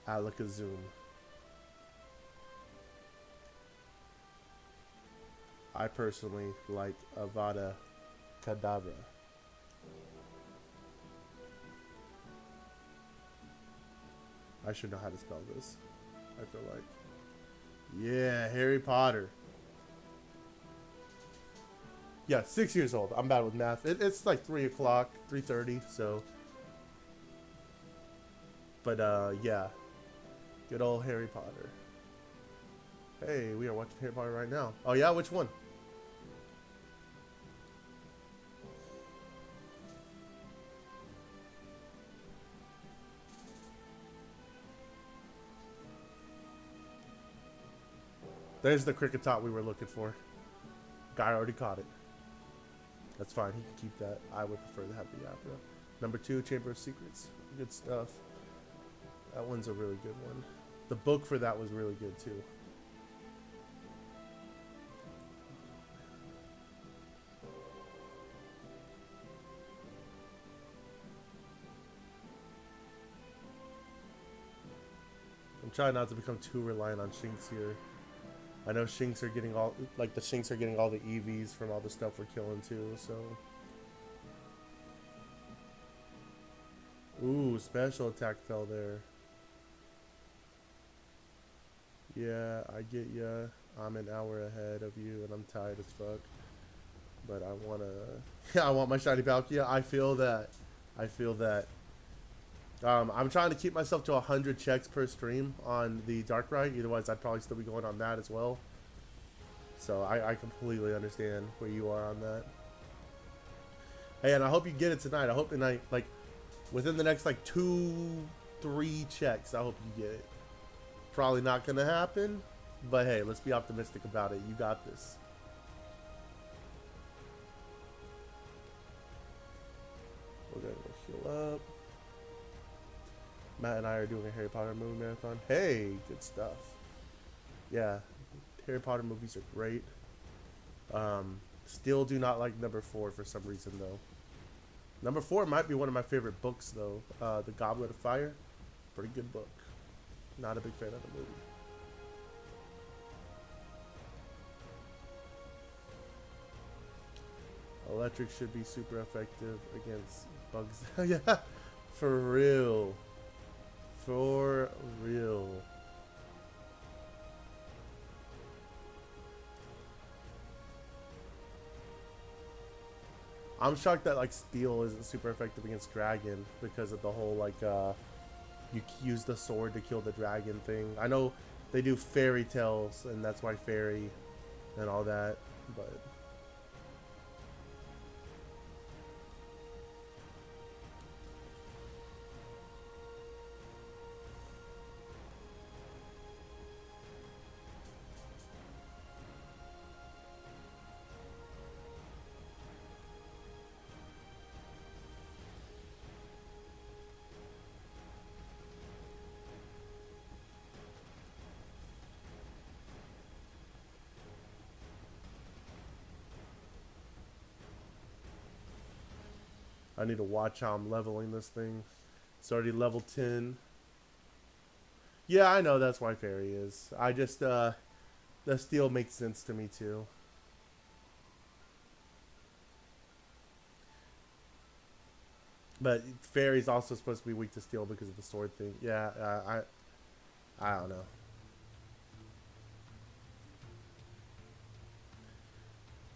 Alakazam. I personally like Avada Kedavra. I should know how to spell this. I feel like. Yeah, Harry Potter. Yeah, 6 years old. I'm bad with math. It's like 3 o'clock, 3:30. So, but yeah, good old Harry Potter. Hey, we are watching Harry Potter right now. Oh yeah, which one? There's the Kricketot we were looking for. Guy already caught it. That's fine. He can keep that. I would prefer to have the Abra. Number 2, Chamber of Secrets. Good stuff. That one's a really good one. The book for that was really good too. I'm trying not to become too reliant on Shinx here. I know Shinx are getting all, like the Shinx are getting all the EVs from all the stuff we're killing too, so. Ooh, special attack fell there. Yeah, I get ya. I'm an hour ahead of you and I'm tired as fuck. But I wanna, yeah, I want my shiny Palkia. I feel that. I feel that. I'm trying to keep myself to 100 checks per stream on the Darkrai. Otherwise, I'd probably still be going on that as well. So I completely understand where you are on that. Hey, and I hope you get it tonight. I hope tonight, like, within the next, like, 2-3 checks, I hope you get it. Probably not going to happen. But, hey, let's be optimistic about it. You got this. We're going to heal up. Matt and I are doing a Harry Potter movie marathon. Hey, good stuff. Yeah, Harry Potter movies are great. Still do not like number 4 for some reason, though. Number 4 might be one of my favorite books, though. The Goblet of Fire. Pretty good book. Not a big fan of the movie. Electric should be super effective against bugs. Yeah, for real. For real. I'm shocked that like steel isn't super effective against dragon because of the whole like you use the sword to kill the dragon thing. I know they do fairy tales and that's why fairy and all that, but I need to watch how I'm leveling this thing. It's already level 10. Yeah, I know that's why fairy is. I just the steel makes sense to me too. But fairy's also supposed to be weak to steel because of the sword thing. Yeah, I don't know.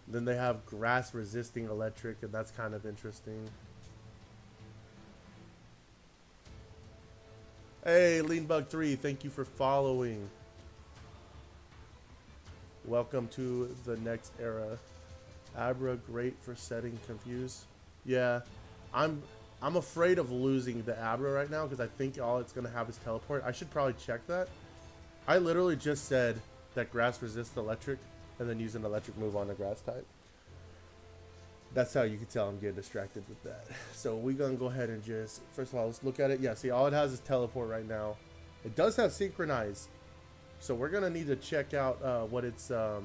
Then they have grass resisting electric, and that's kind of interesting. Hey, Leanbug3, thank you for following. Welcome to the next era. Abra, great for setting confuse. Yeah, I'm afraid of losing the Abra right now because I think all it's gonna have is teleport. I should probably check that. I literally just said that grass resists electric and then use an electric move on the grass type. That's how you can tell I'm getting distracted with that. So we're gonna go ahead and just, first of all, let's look at it. Yeah, see, all it has is teleport right now. It does have synchronize. So we're gonna need to check out what it's that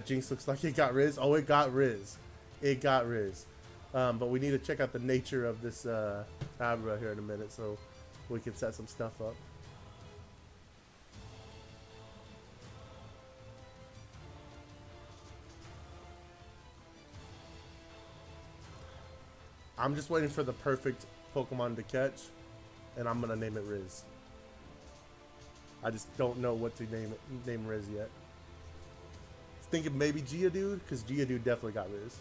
Jinx looks like it got Riz. Oh, it got Riz. It got Riz. But we need to check out the nature of this Abra here in a minute so we can set some stuff up. I'm just waiting for the perfect Pokemon to catch, and I'm gonna name it Riz. I just don't know what to name Riz yet. Thinking maybe Geodude, because Geodude definitely got Riz.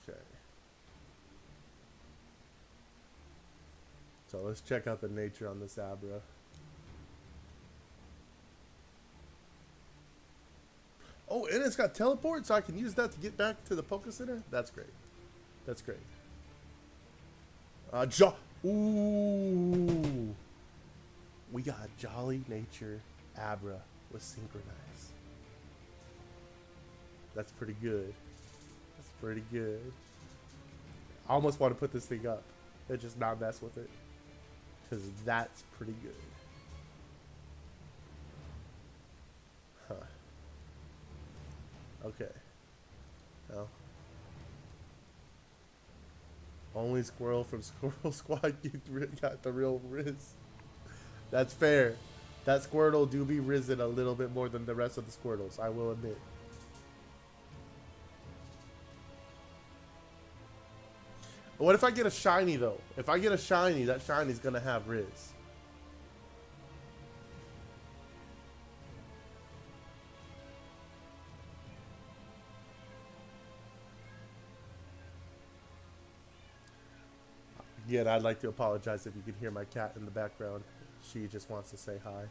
Okay. So let's check out the nature on this Abra. Oh, and it's got teleport, so I can use that to get back to the Poké Center? That's great. That's great. Ooh. We got Jolly Nature Abra with Synchronize. That's pretty good. That's pretty good. I almost want to put this thing up and just not mess with it. Because that's pretty good. Huh. Okay. Well. Only Squirrel from Squirrel Squad got the real Riz. That's fair. That Squirtle do be risen a little bit more than the rest of the Squirtles, I will admit. What if I get a shiny though? If I get a shiny, that shiny's gonna have Riz. Again, I'd like to apologize if you can hear my cat in the background. She just wants to say hi.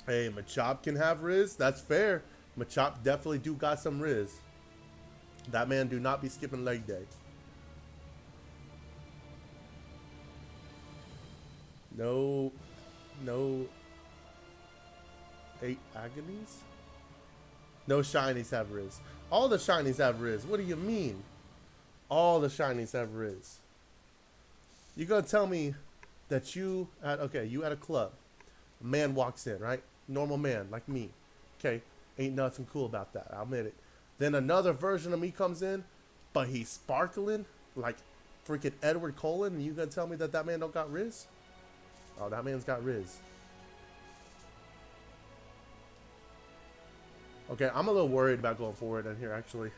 Hey, Machop can have Riz. That's fair. Machop definitely do got some Riz. That man do not be skipping leg day. No 8 agonies? No shinies have Riz. All the shinies have Riz. What do you mean? All the shinies have Riz. You gonna tell me that you at a club. A man walks in, right? Normal man like me. Okay. Ain't nothing cool about that. I'll admit it. Then another version of me comes in, but he's sparkling like freaking Edward Cullen, and you gonna tell me that that man don't got Riz? Oh, that man's got Riz. Okay, I'm a little worried about going forward in here, actually.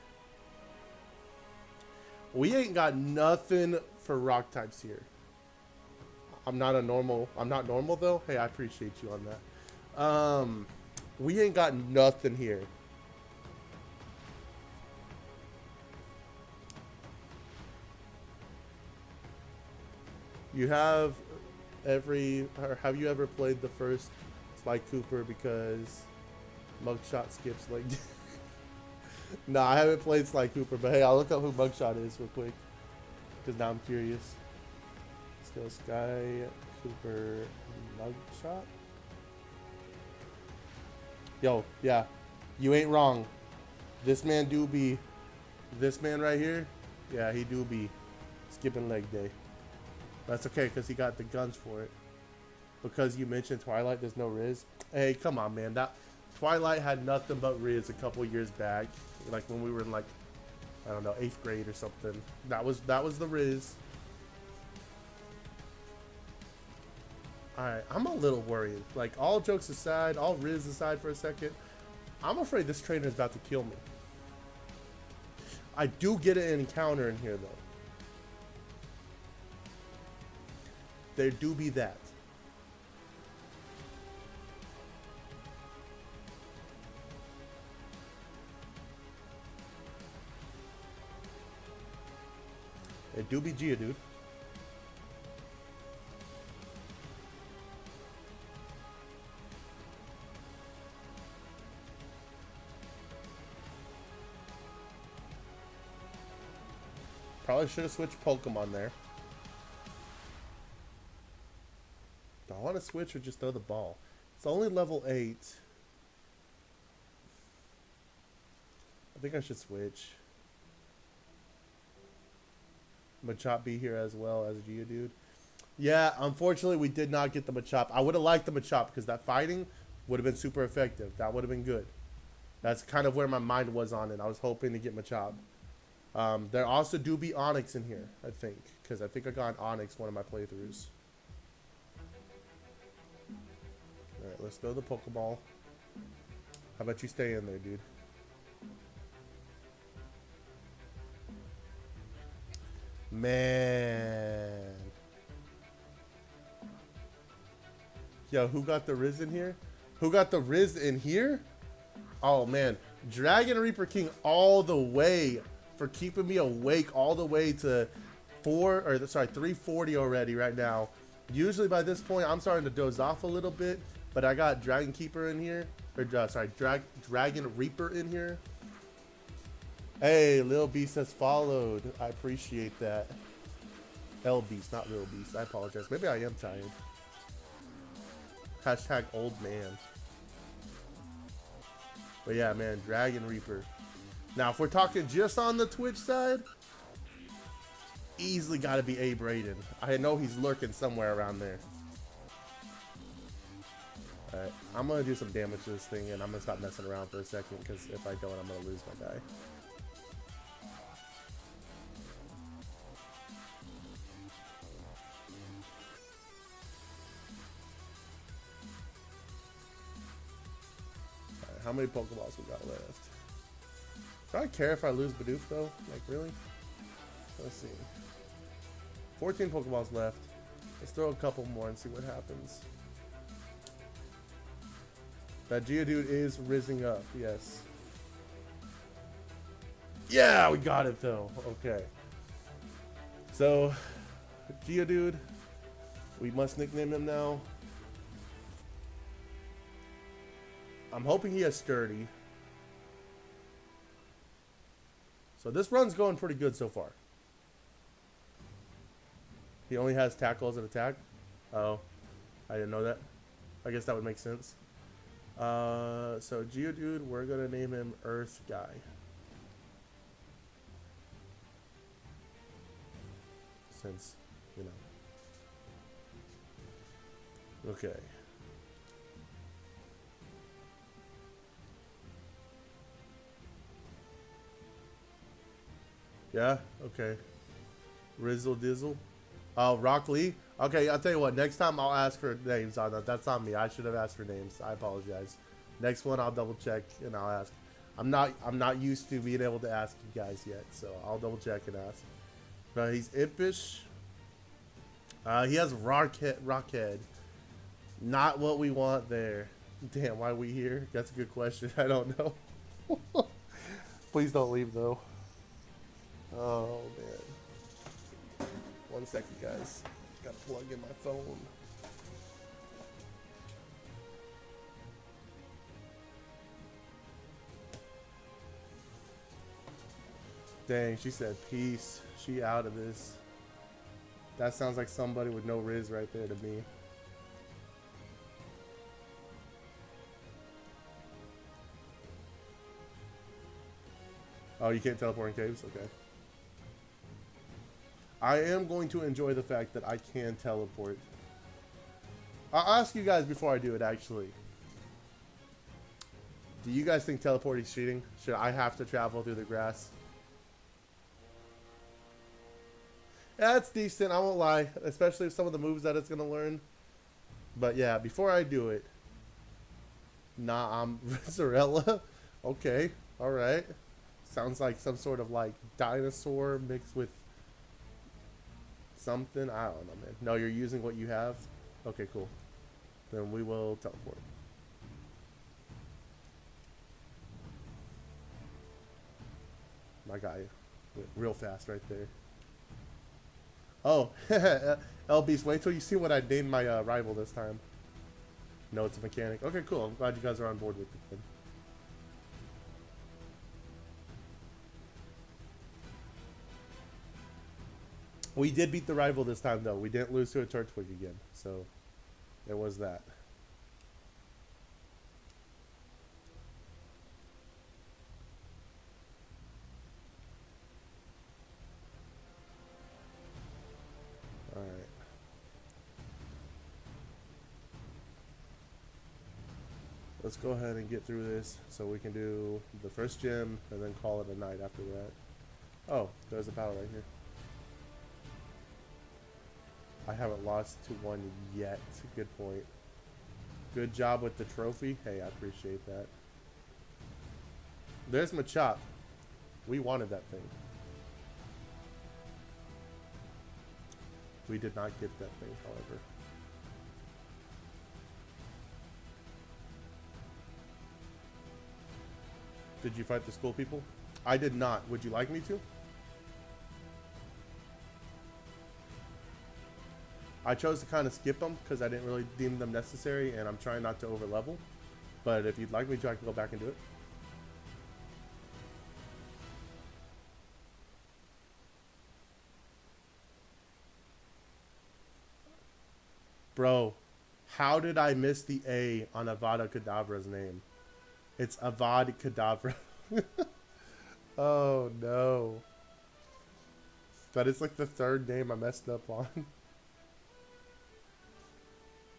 We ain't got nothing for rock types here. I'm not normal, though. Hey, I appreciate you on that. We ain't got nothing here. You have have you ever played the first Sly Cooper because Mugshot skips like No, I haven't played Sly Cooper, but hey, I'll look up who Mugshot is real quick. Because now I'm curious. Let's go Sky Cooper Mugshot. Yo, yeah. You ain't wrong. This man do be... This man right here, yeah, he do be skipping leg day. That's okay, because he got the guns for it. Because you mentioned Twilight, there's no Riz. Hey, come on, man. That Twilight had nothing but Riz a couple years back. Like when we were in like, I don't know, 8th grade or something. That was the Riz. Alright, I'm a little worried. Like, all jokes aside, all Riz aside for a second, I'm afraid this trainer is about to kill me. I do get an encounter in here, though. There do be that. It do be Geodude. Probably should have switched Pokemon there. Do I want to switch or just throw the ball? It's only level 8. I think I should switch. Machop be here as well as Geodude. Yeah, unfortunately we did not get the Machop. I would have liked the Machop because that fighting would have been super effective. That would have been good. That's kind of where my mind was on it. I was hoping to get Machop. There also do be Onyx in here, I think. Because I think I got an Onyx one of my playthroughs. Alright, let's throw the Pokeball. How about you stay in there, dude? Man. Yo, who got the Riz in here? Who got the Riz in here? Oh, man. Dragon Reaper King all the way for keeping me awake all the way to 340 already right now. Usually by this point, I'm starting to doze off a little bit, but I got Dragon Keeper in here. Or, Dragon Reaper in here. Hey, Lil Beast has followed. I appreciate that. L Beast, not Lil Beast. I apologize. Maybe I am tired. Hashtag old man. But yeah, man, Dragon Reaper. Now, if we're talking just on the Twitch side, easily got to be Abe Raiden. I know he's lurking somewhere around there. Alright, I'm going to do some damage to this thing, and I'm going to stop messing around for a second, because if I don't, I'm going to lose my guy. Alright, how many Pokeballs we got left? Do I care if I lose Bidoof, though? Like, really? Let's see. 14 Pokeballs left. Let's throw a couple more and see what happens. That Geodude is rizzing up, yes. Yeah, we got it, though. Okay. So, Geodude, we must nickname him now. I'm hoping he has Sturdy. So this run's going pretty good so far. He only has Tackle as an attack. Oh, I didn't know that. I guess that would make sense. So Geodude, we're gonna name him Earth Guy. Since, you know. Okay. Yeah. Okay. Rizzle Dizzle. Oh, Rock Lee. Okay, I'll tell you what. Next time I'll ask for names on that. That's on me. I should have asked for names. I apologize. Next one I'll double check and I'll ask. I'm not used to being able to ask you guys yet, so I'll double check and ask. But he's impish. He has Rockhead. Not what we want there. Damn, why are we here? That's a good question. I don't know. Please don't leave though. Oh man. 1 second, guys. Gotta plug in my phone. Dang, she said peace. She out of this. That sounds like somebody with no riz right there to me. Oh, you can't teleport in caves? Okay. I am going to enjoy the fact that I can teleport. I'll ask you guys before I do it, actually. Do you guys think teleporting is cheating? Should I have to travel through the grass? Yeah, it's decent, I won't lie. Especially with some of the moves that it's going to learn. But yeah, before I do it. Nah, I'm Rizarella. Okay, alright. Sounds like some sort of like dinosaur mixed with something. I don't know, man. No, you're using what you have? Okay, cool. Then we will teleport. My guy went real fast right there. Oh, LB's, wait till you see what I named my rival this time. No, it's a mechanic. Okay, cool. I'm glad you guys are on board with it then. We did beat the rival this time, though. We didn't lose to a Turtwig again, so there was that. Alright. Let's go ahead and get through this so we can do the first gym and then call it a night after that. Oh, there's a battle right here. I haven't lost to one yet. Good point. Good job with the trophy. Hey, I appreciate that. There's Machop. We wanted that thing. We did not get that thing, however. Did you fight the school people? I did not. Would you like me to? I chose to kind of skip them because I didn't really deem them necessary, and I'm trying not to over level. But if you'd like me to, I can go back and do it. Bro, how did I miss the A on Avada Kedavra's name? It's Avad Kedavra. Oh no. That is like the third name I messed up on.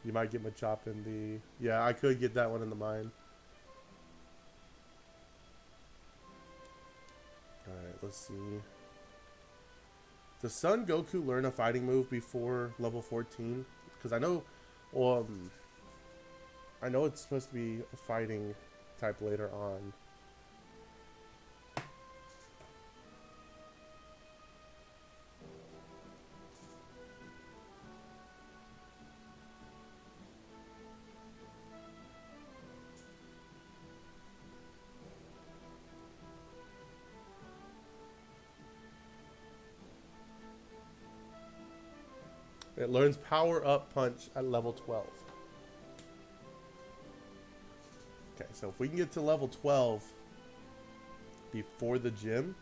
You might get Machop in the... Yeah, I could get that one in the mine. Alright, let's see. Does Son Goku learn a fighting move before level 14? Because I know... I know it's supposed to be a fighting type later on. It learns Power Up Punch at level 12. Okay, so if we can get to level 12 before the gym,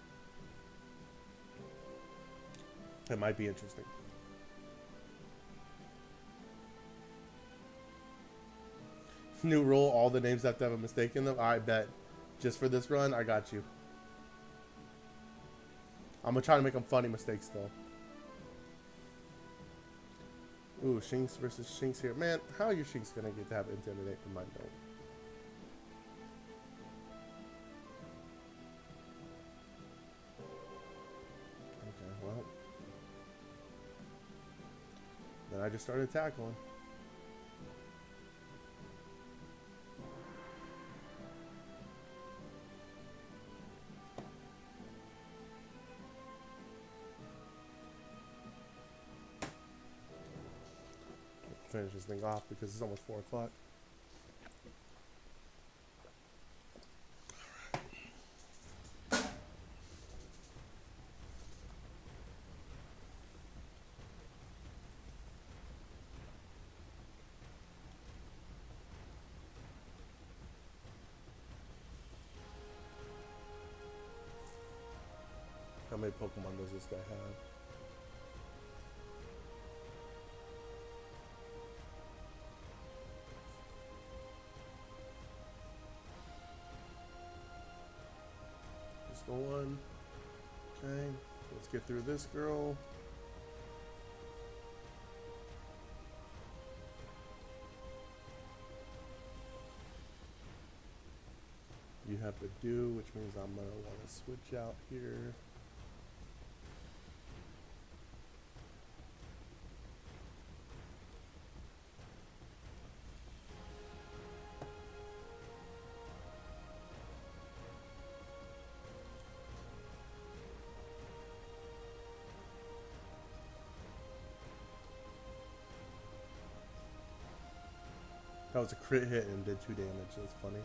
it might be interesting. New rule, all the names have to have a mistake in them. I bet. Just for this run, I got you. I'm going to try to make them funny mistakes, though. Ooh, Shinx versus Shinx here. Man, how are your Shinx going to get to have Intimidate and mine don't? I just started tackling. Finish this thing off because it's almost 4 o'clock. How many Pokemon does this guy have? Just the one. Okay, let's get through this girl. You have to do, which means I'm gonna want to switch out here. That was a crit hit and did 2 damage. That's funny.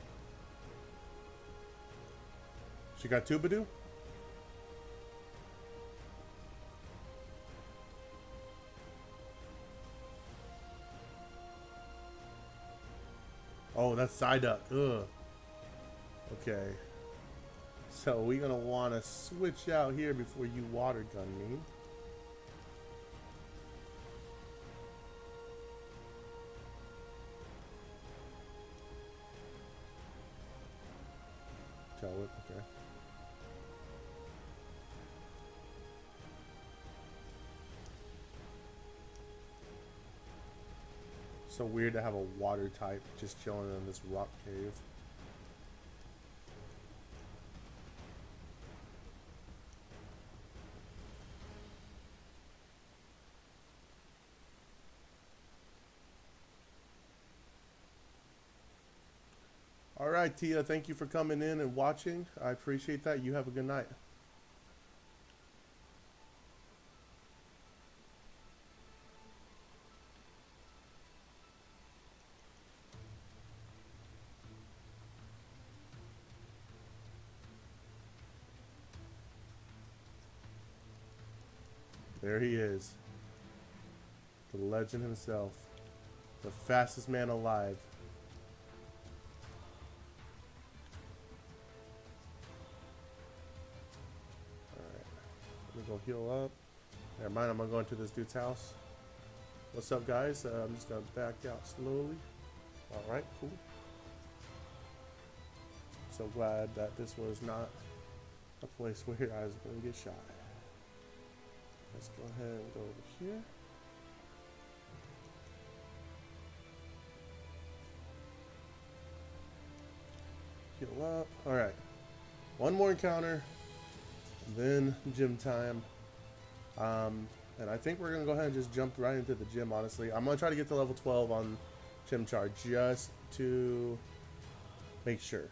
She got 2 Badoo? Oh, that's Psyduck. Ugh. Okay. So we're gonna want to switch out here before you water gun me. Tell it, okay. So weird to have a water type just chilling in this rock cave. All right, Tia, thank you for coming in and watching. I appreciate that. You have a good night. There he is. The legend himself. The fastest man alive. Go heal up. Never mind, I'm gonna go into this dude's house. What's up, guys? I'm just gonna back out slowly. Alright, cool. So glad that this was not a place where I was gonna get shot. Let's go ahead and go over here. Heal up. Alright. One more encounter. Then gym time. And I think we're gonna go ahead and just jump right into the gym, honestly. I'm gonna try to get to level 12 on Chimchar just to make sure.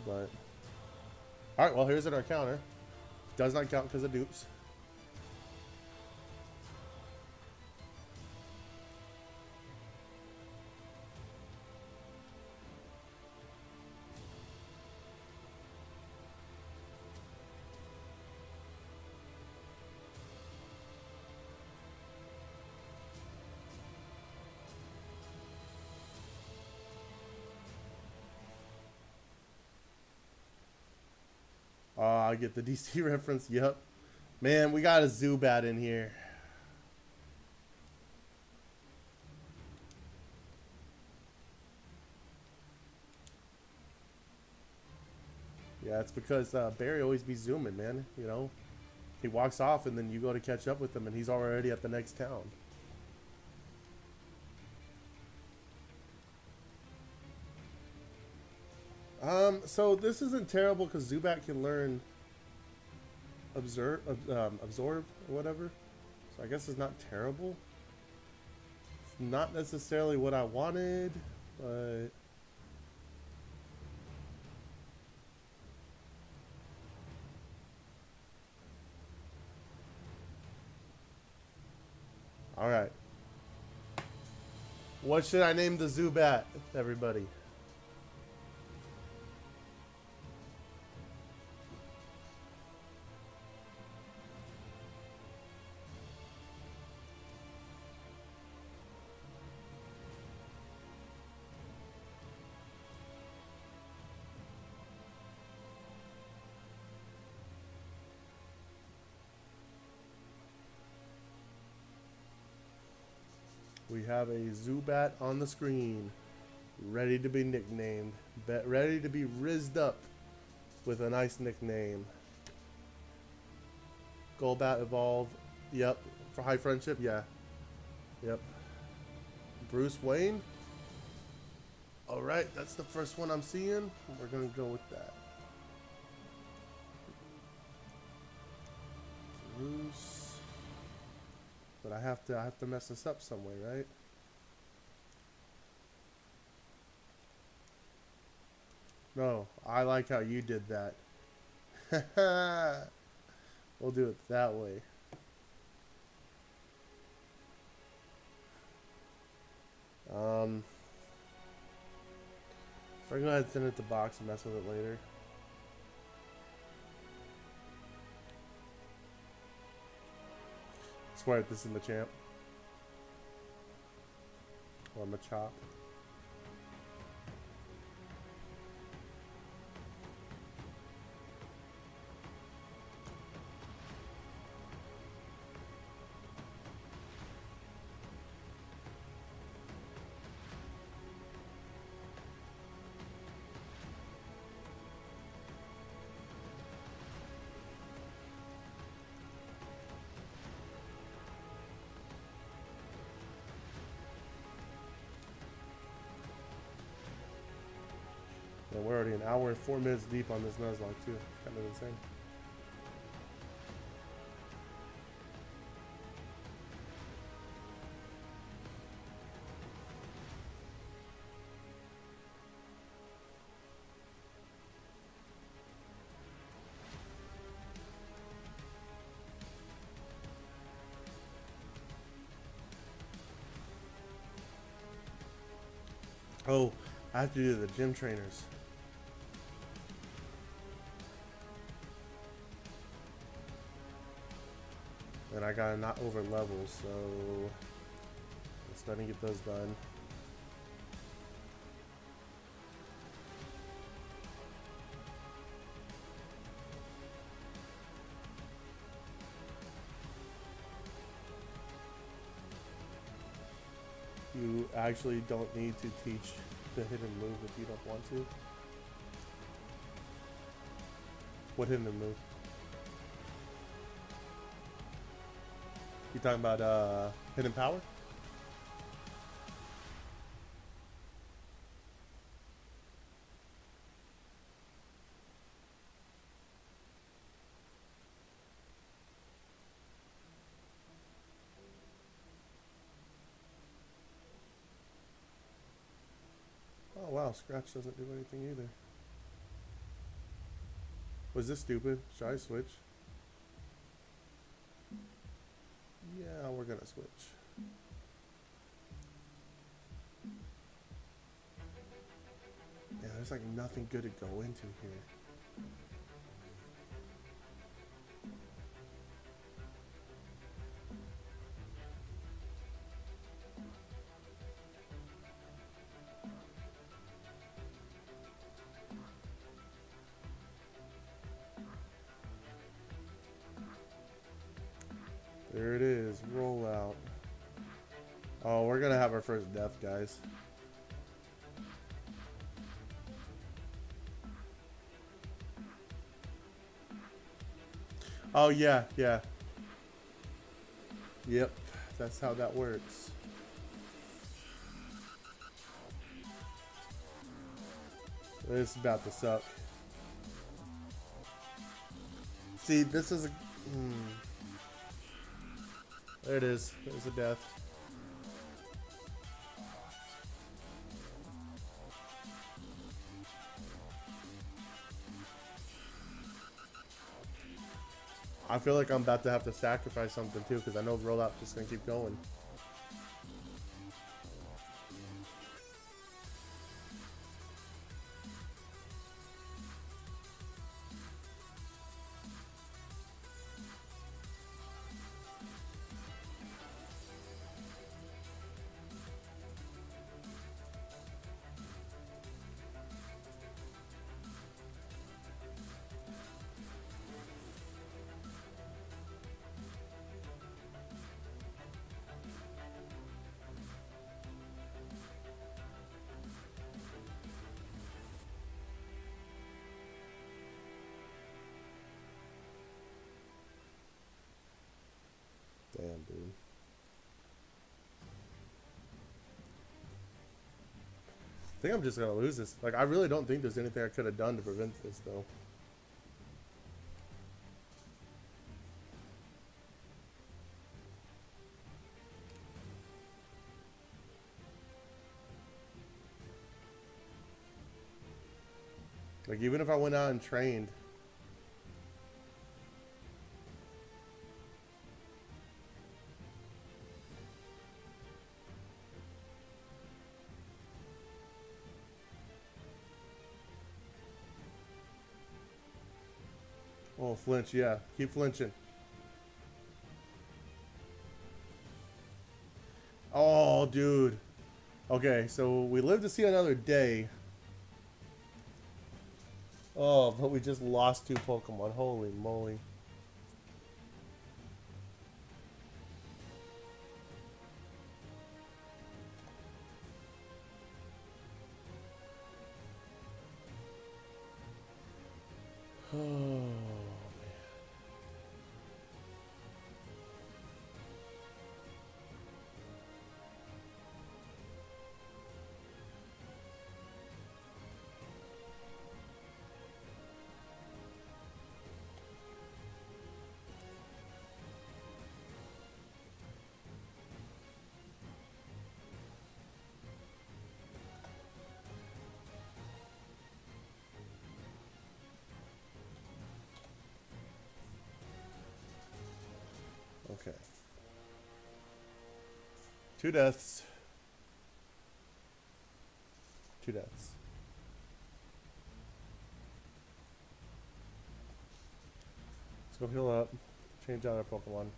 But alright, well, here's our counter. Does not count because of dupes. I get the DC reference. Yep. Man, we got a Zubat in here. Yeah, it's because Barry always be zooming, man. You know, he walks off and then you go to catch up with him and he's already at the next town. So this isn't terrible because Zubat can learn absorb or whatever. So I guess it's not terrible. not necessarily what I wanted, but all right. What should I name the Zubat, everybody? We have a Zubat on the screen, ready to be nicknamed, ready to be rizzed up with a nice nickname. Golbat evolve. Yep. For high friendship, yeah. Yep. Bruce Wayne. All right, that's the first one I'm seeing. We're gonna go with that. Bruce. But I have to mess this up some way, right? No, I like how you did that. We'll do it that way. We're gonna go ahead and send it to box and mess with it later. Swear this is Machamp. Or Machop. And we're already an hour and 4 minutes deep on this Nuzlocke too. Kind of insane. Oh, I have to do the gym trainers. And I gotta not over level, so let's try to get those done. You actually don't need to teach the hidden move if you don't want to. What hidden move? You talking about hidden power? Oh wow, Scratch doesn't do anything either. Was this stupid? Should I switch? Yeah, we're gonna switch. Yeah, there's like nothing good to go into here. There it is, roll out. Oh, we're gonna have our first death, guys. Oh yeah, yeah. Yep, that's how that works. This is about to suck. See, this is a... There it is. There's a death. I feel like I'm about to have to sacrifice something too, because I know rollout just gonna keep going. Damn, dude. I think I'm just gonna lose this. Like, I really don't think there's anything I could have done to prevent this, though. Like, even if I went out and trained. Oh, flinch, yeah. Keep flinching. Oh, dude. Okay, so we live to see another day. Oh, but we just lost 2 Pokemon. Holy moly. Oh. Okay. 2 deaths. 2 deaths. Let's go heal up. Change out our Pokemon.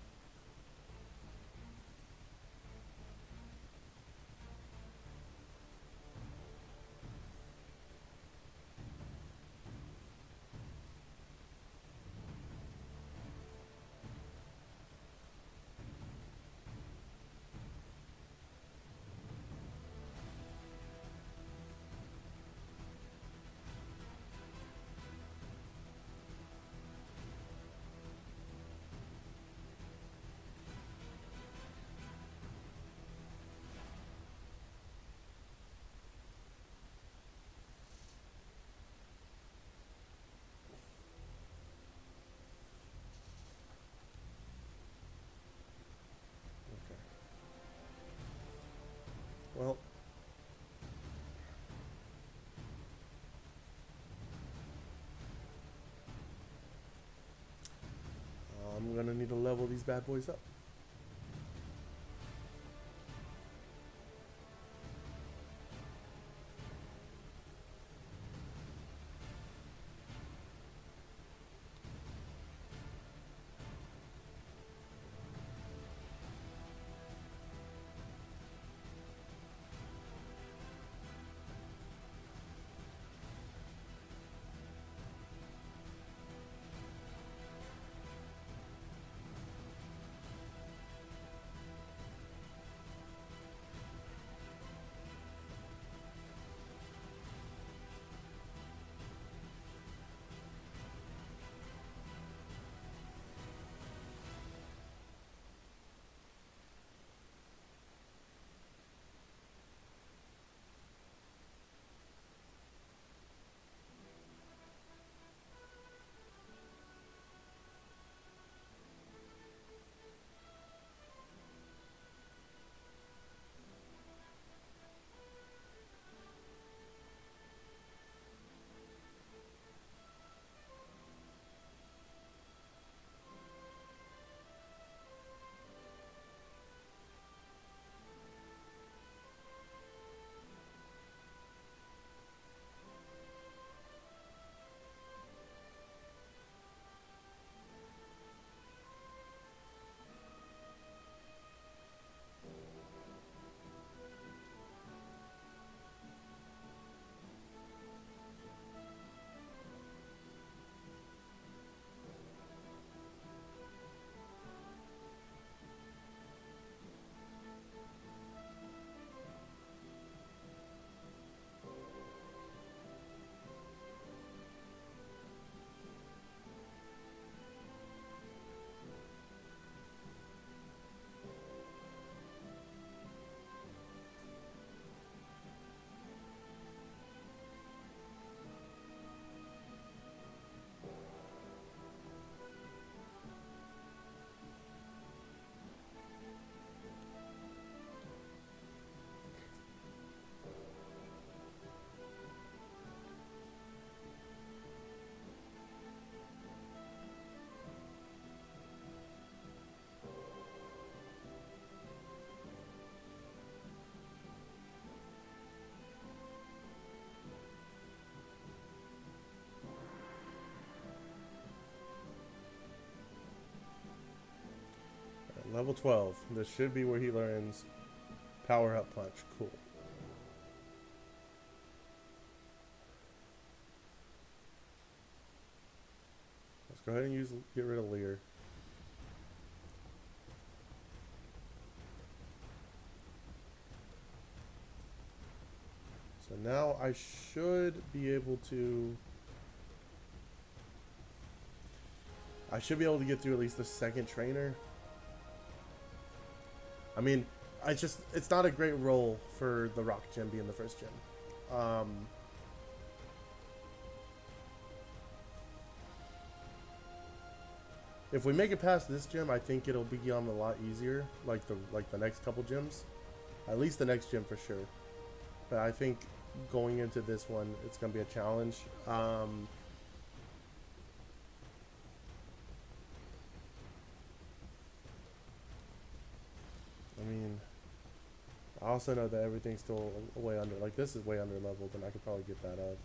Okay. Well. I'm gonna need to level these bad boys up. Level 12. This should be where he learns power up punch. Cool. Let's go ahead and get rid of Lear. So now I should be able to... I should be able to get through at least the second trainer. I mean, it's not a great role for the rock gym being the first gym. If we make it past this gym, I think it'll become a lot easier, like the next couple gyms. At least the next gym for sure. But I think going into this one, it's gonna be a challenge. I mean, I also know that everything's still way under. Like this is way under leveled, and I could probably get that up.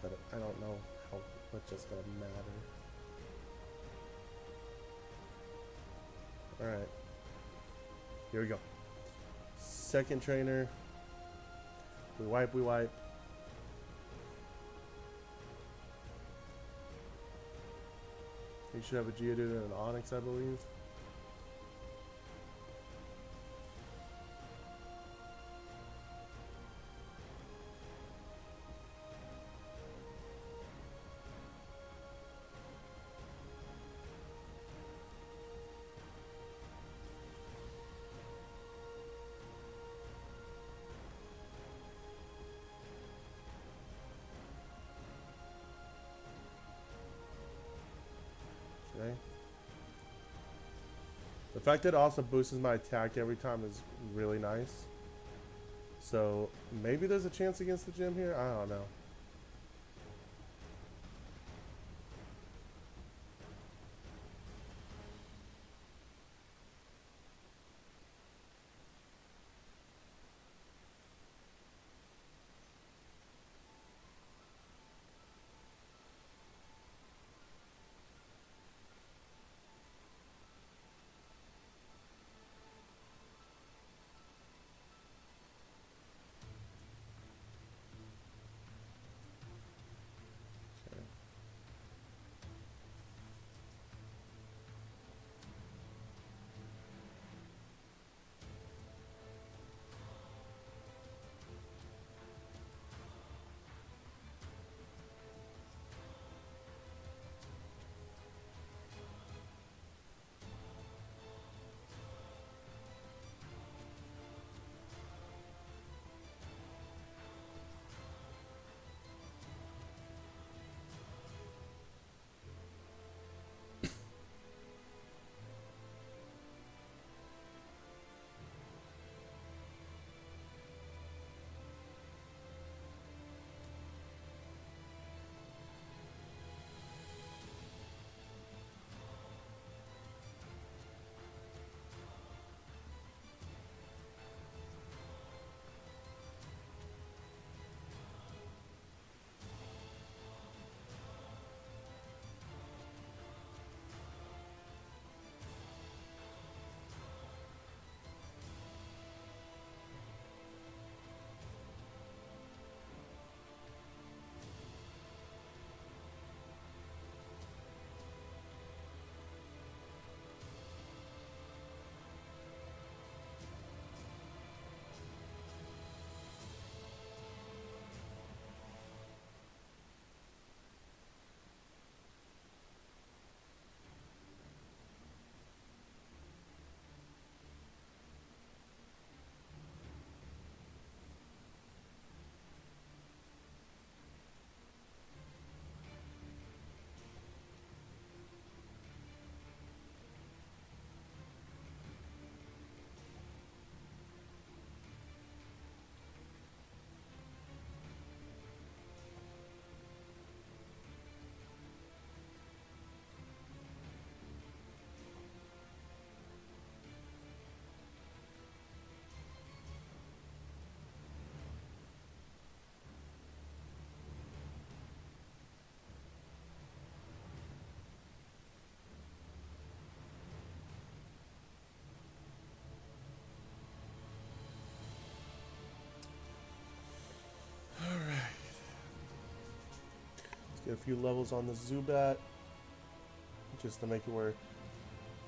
But I don't know how much it's gonna matter. All right, here we go. Second trainer. We wipe. We wipe. You should have a Geodude and an Onix, I believe. Okay. The fact that it also boosts my attack every time is really nice. So maybe there's a chance against the gym here. I don't know. Get a few levels on the Zubat, just to make it where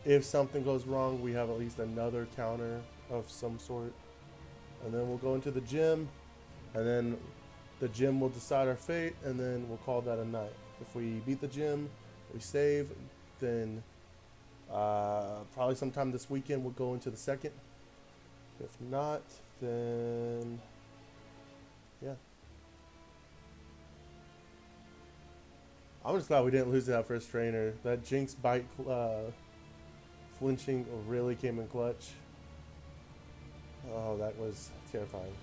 if something goes wrong, we have at least another counter of some sort. And then we'll go into the gym, and then the gym will decide our fate, and then we'll call that a night. If we beat the gym, we save, then probably sometime this weekend we'll go into the second. If not, then yeah. I'm just glad we didn't lose that first trainer. That Jinx bite flinching really came in clutch. Oh, that was terrifying.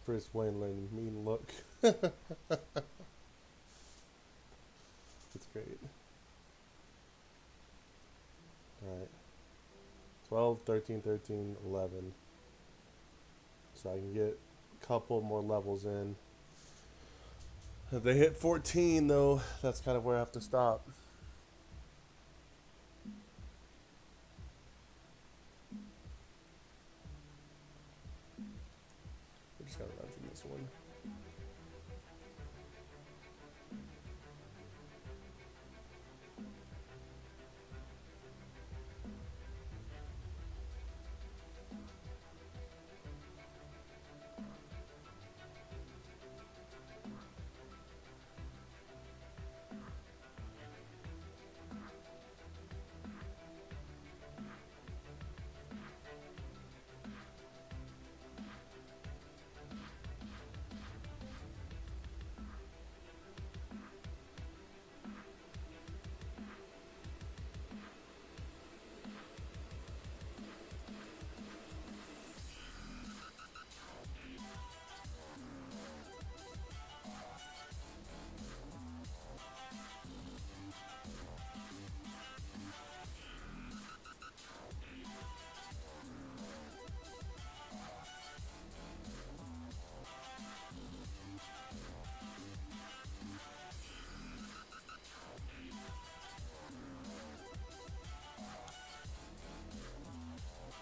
Bruce Wayne learning mean look. It's great. Alright. 12, 13, 13, 11. So I can get a couple more levels in. If they hit 14, though, that's kind of where I have to stop. We just gotta run from this one.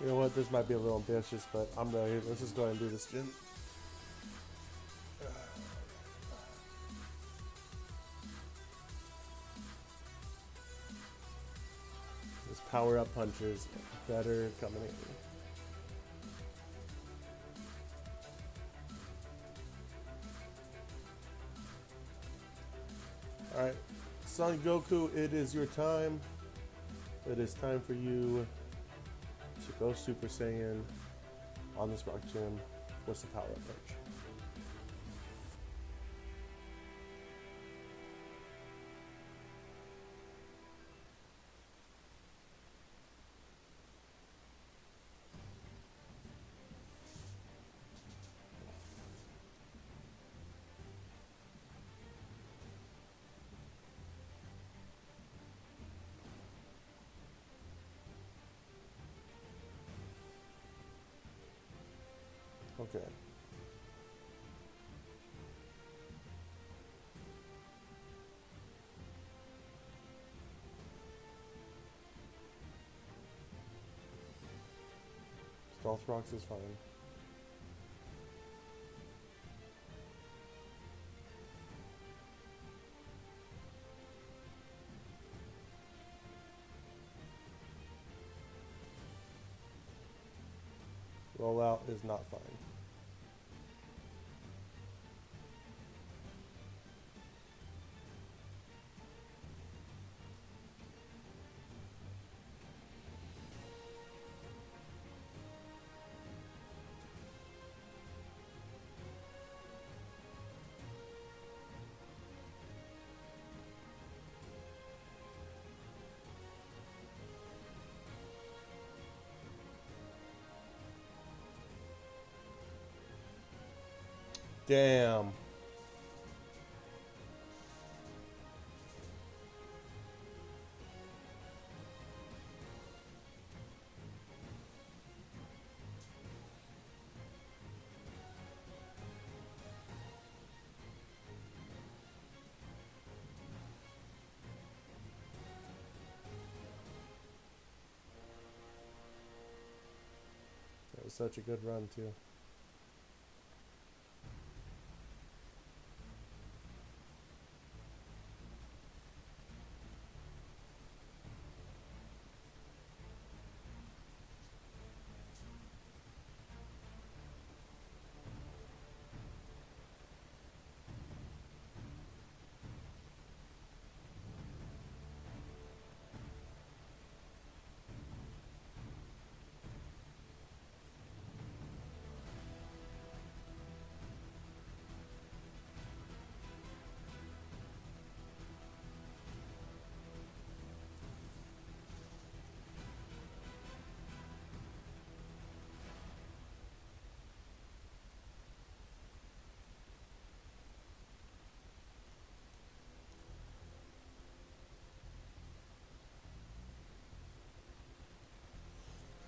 You know what? This might be a little ambitious, but I'm ready. Let's just go ahead and do this, Jim. Power up punches. Better coming in. Alright. Son Goku, it is your time. It is time for you to go Super Saiyan on this rock gym. What's the power up punch? Okay. Stealth rocks is fine. Rollout is not fine. Damn. That was such a good run, too.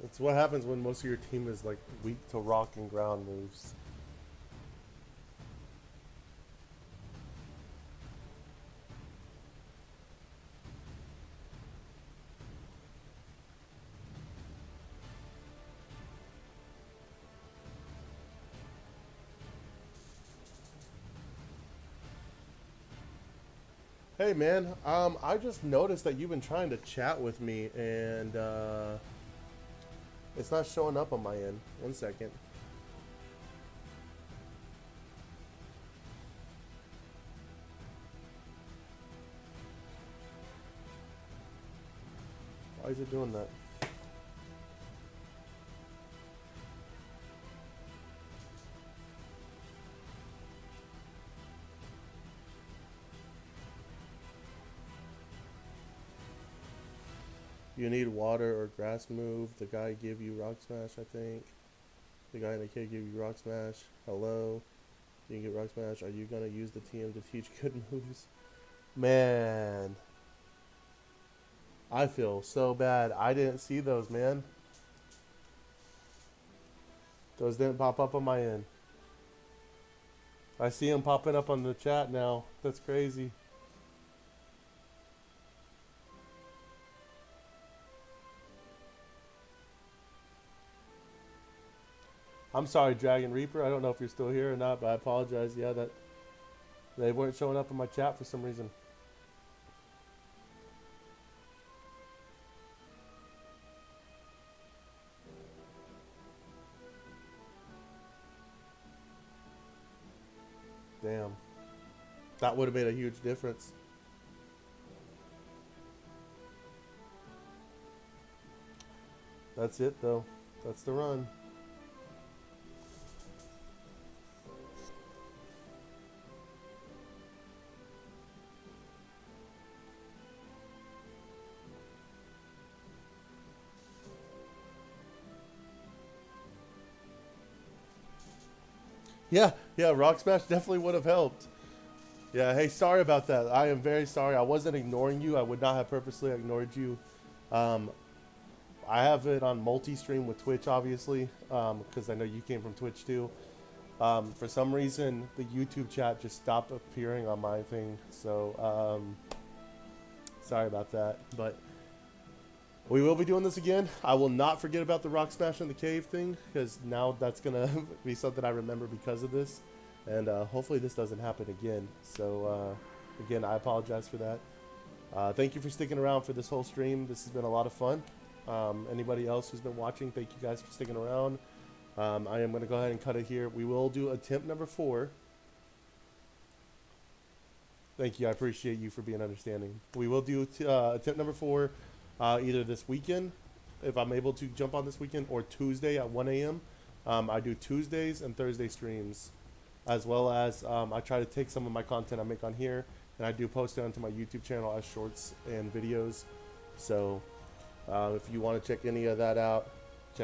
It's what happens when most of your team is like weak to rock and ground moves. Hey man, I just noticed that you've been trying to chat with me and it's not showing up on my end. 1 second. Why is it doing that? You need water or grass move. The guy give you rock smash, I think. The guy in the kid give you rock smash. Hello. You can get rock smash. Are you gonna use the TM to teach good moves? Man. I feel so bad. I didn't see those, man. Those didn't pop up on my end. I see them popping up on the chat now. That's crazy. I'm sorry, Dragon Reaper. I don't know if you're still here or not, but I apologize. Yeah, that they weren't showing up in my chat for some reason. Damn. That would have made a huge difference. That's it, though. That's the run. Yeah, yeah, Rock Smash definitely would have helped. Yeah, hey, sorry about that. I am very sorry. I wasn't ignoring you. I would not have purposely ignored you. Um, I have it on multi-stream with Twitch, obviously, because I know you came from Twitch too. For some reason, the YouTube chat just stopped appearing on my thing, so sorry about that. But we will be doing this again. I will not forget about the Rock Smash in the cave thing, because now that's gonna be something I remember because of this, and hopefully this doesn't happen again. So again, I apologize for that. Thank you for sticking around for this whole stream. This has been a lot of fun. Anybody else who's been watching, thank you guys for sticking around. I am going to go ahead and cut it here. We will do attempt number 4. Thank you. I appreciate you for being understanding. We will do attempt number 4 either this weekend, if I'm able to jump on this weekend, or Tuesday at 1 a.m. I do Tuesdays and Thursday streams, as well as I try to take some of my content I make on here, and I do post it onto my YouTube channel as shorts and videos. So if you want to check any of that out,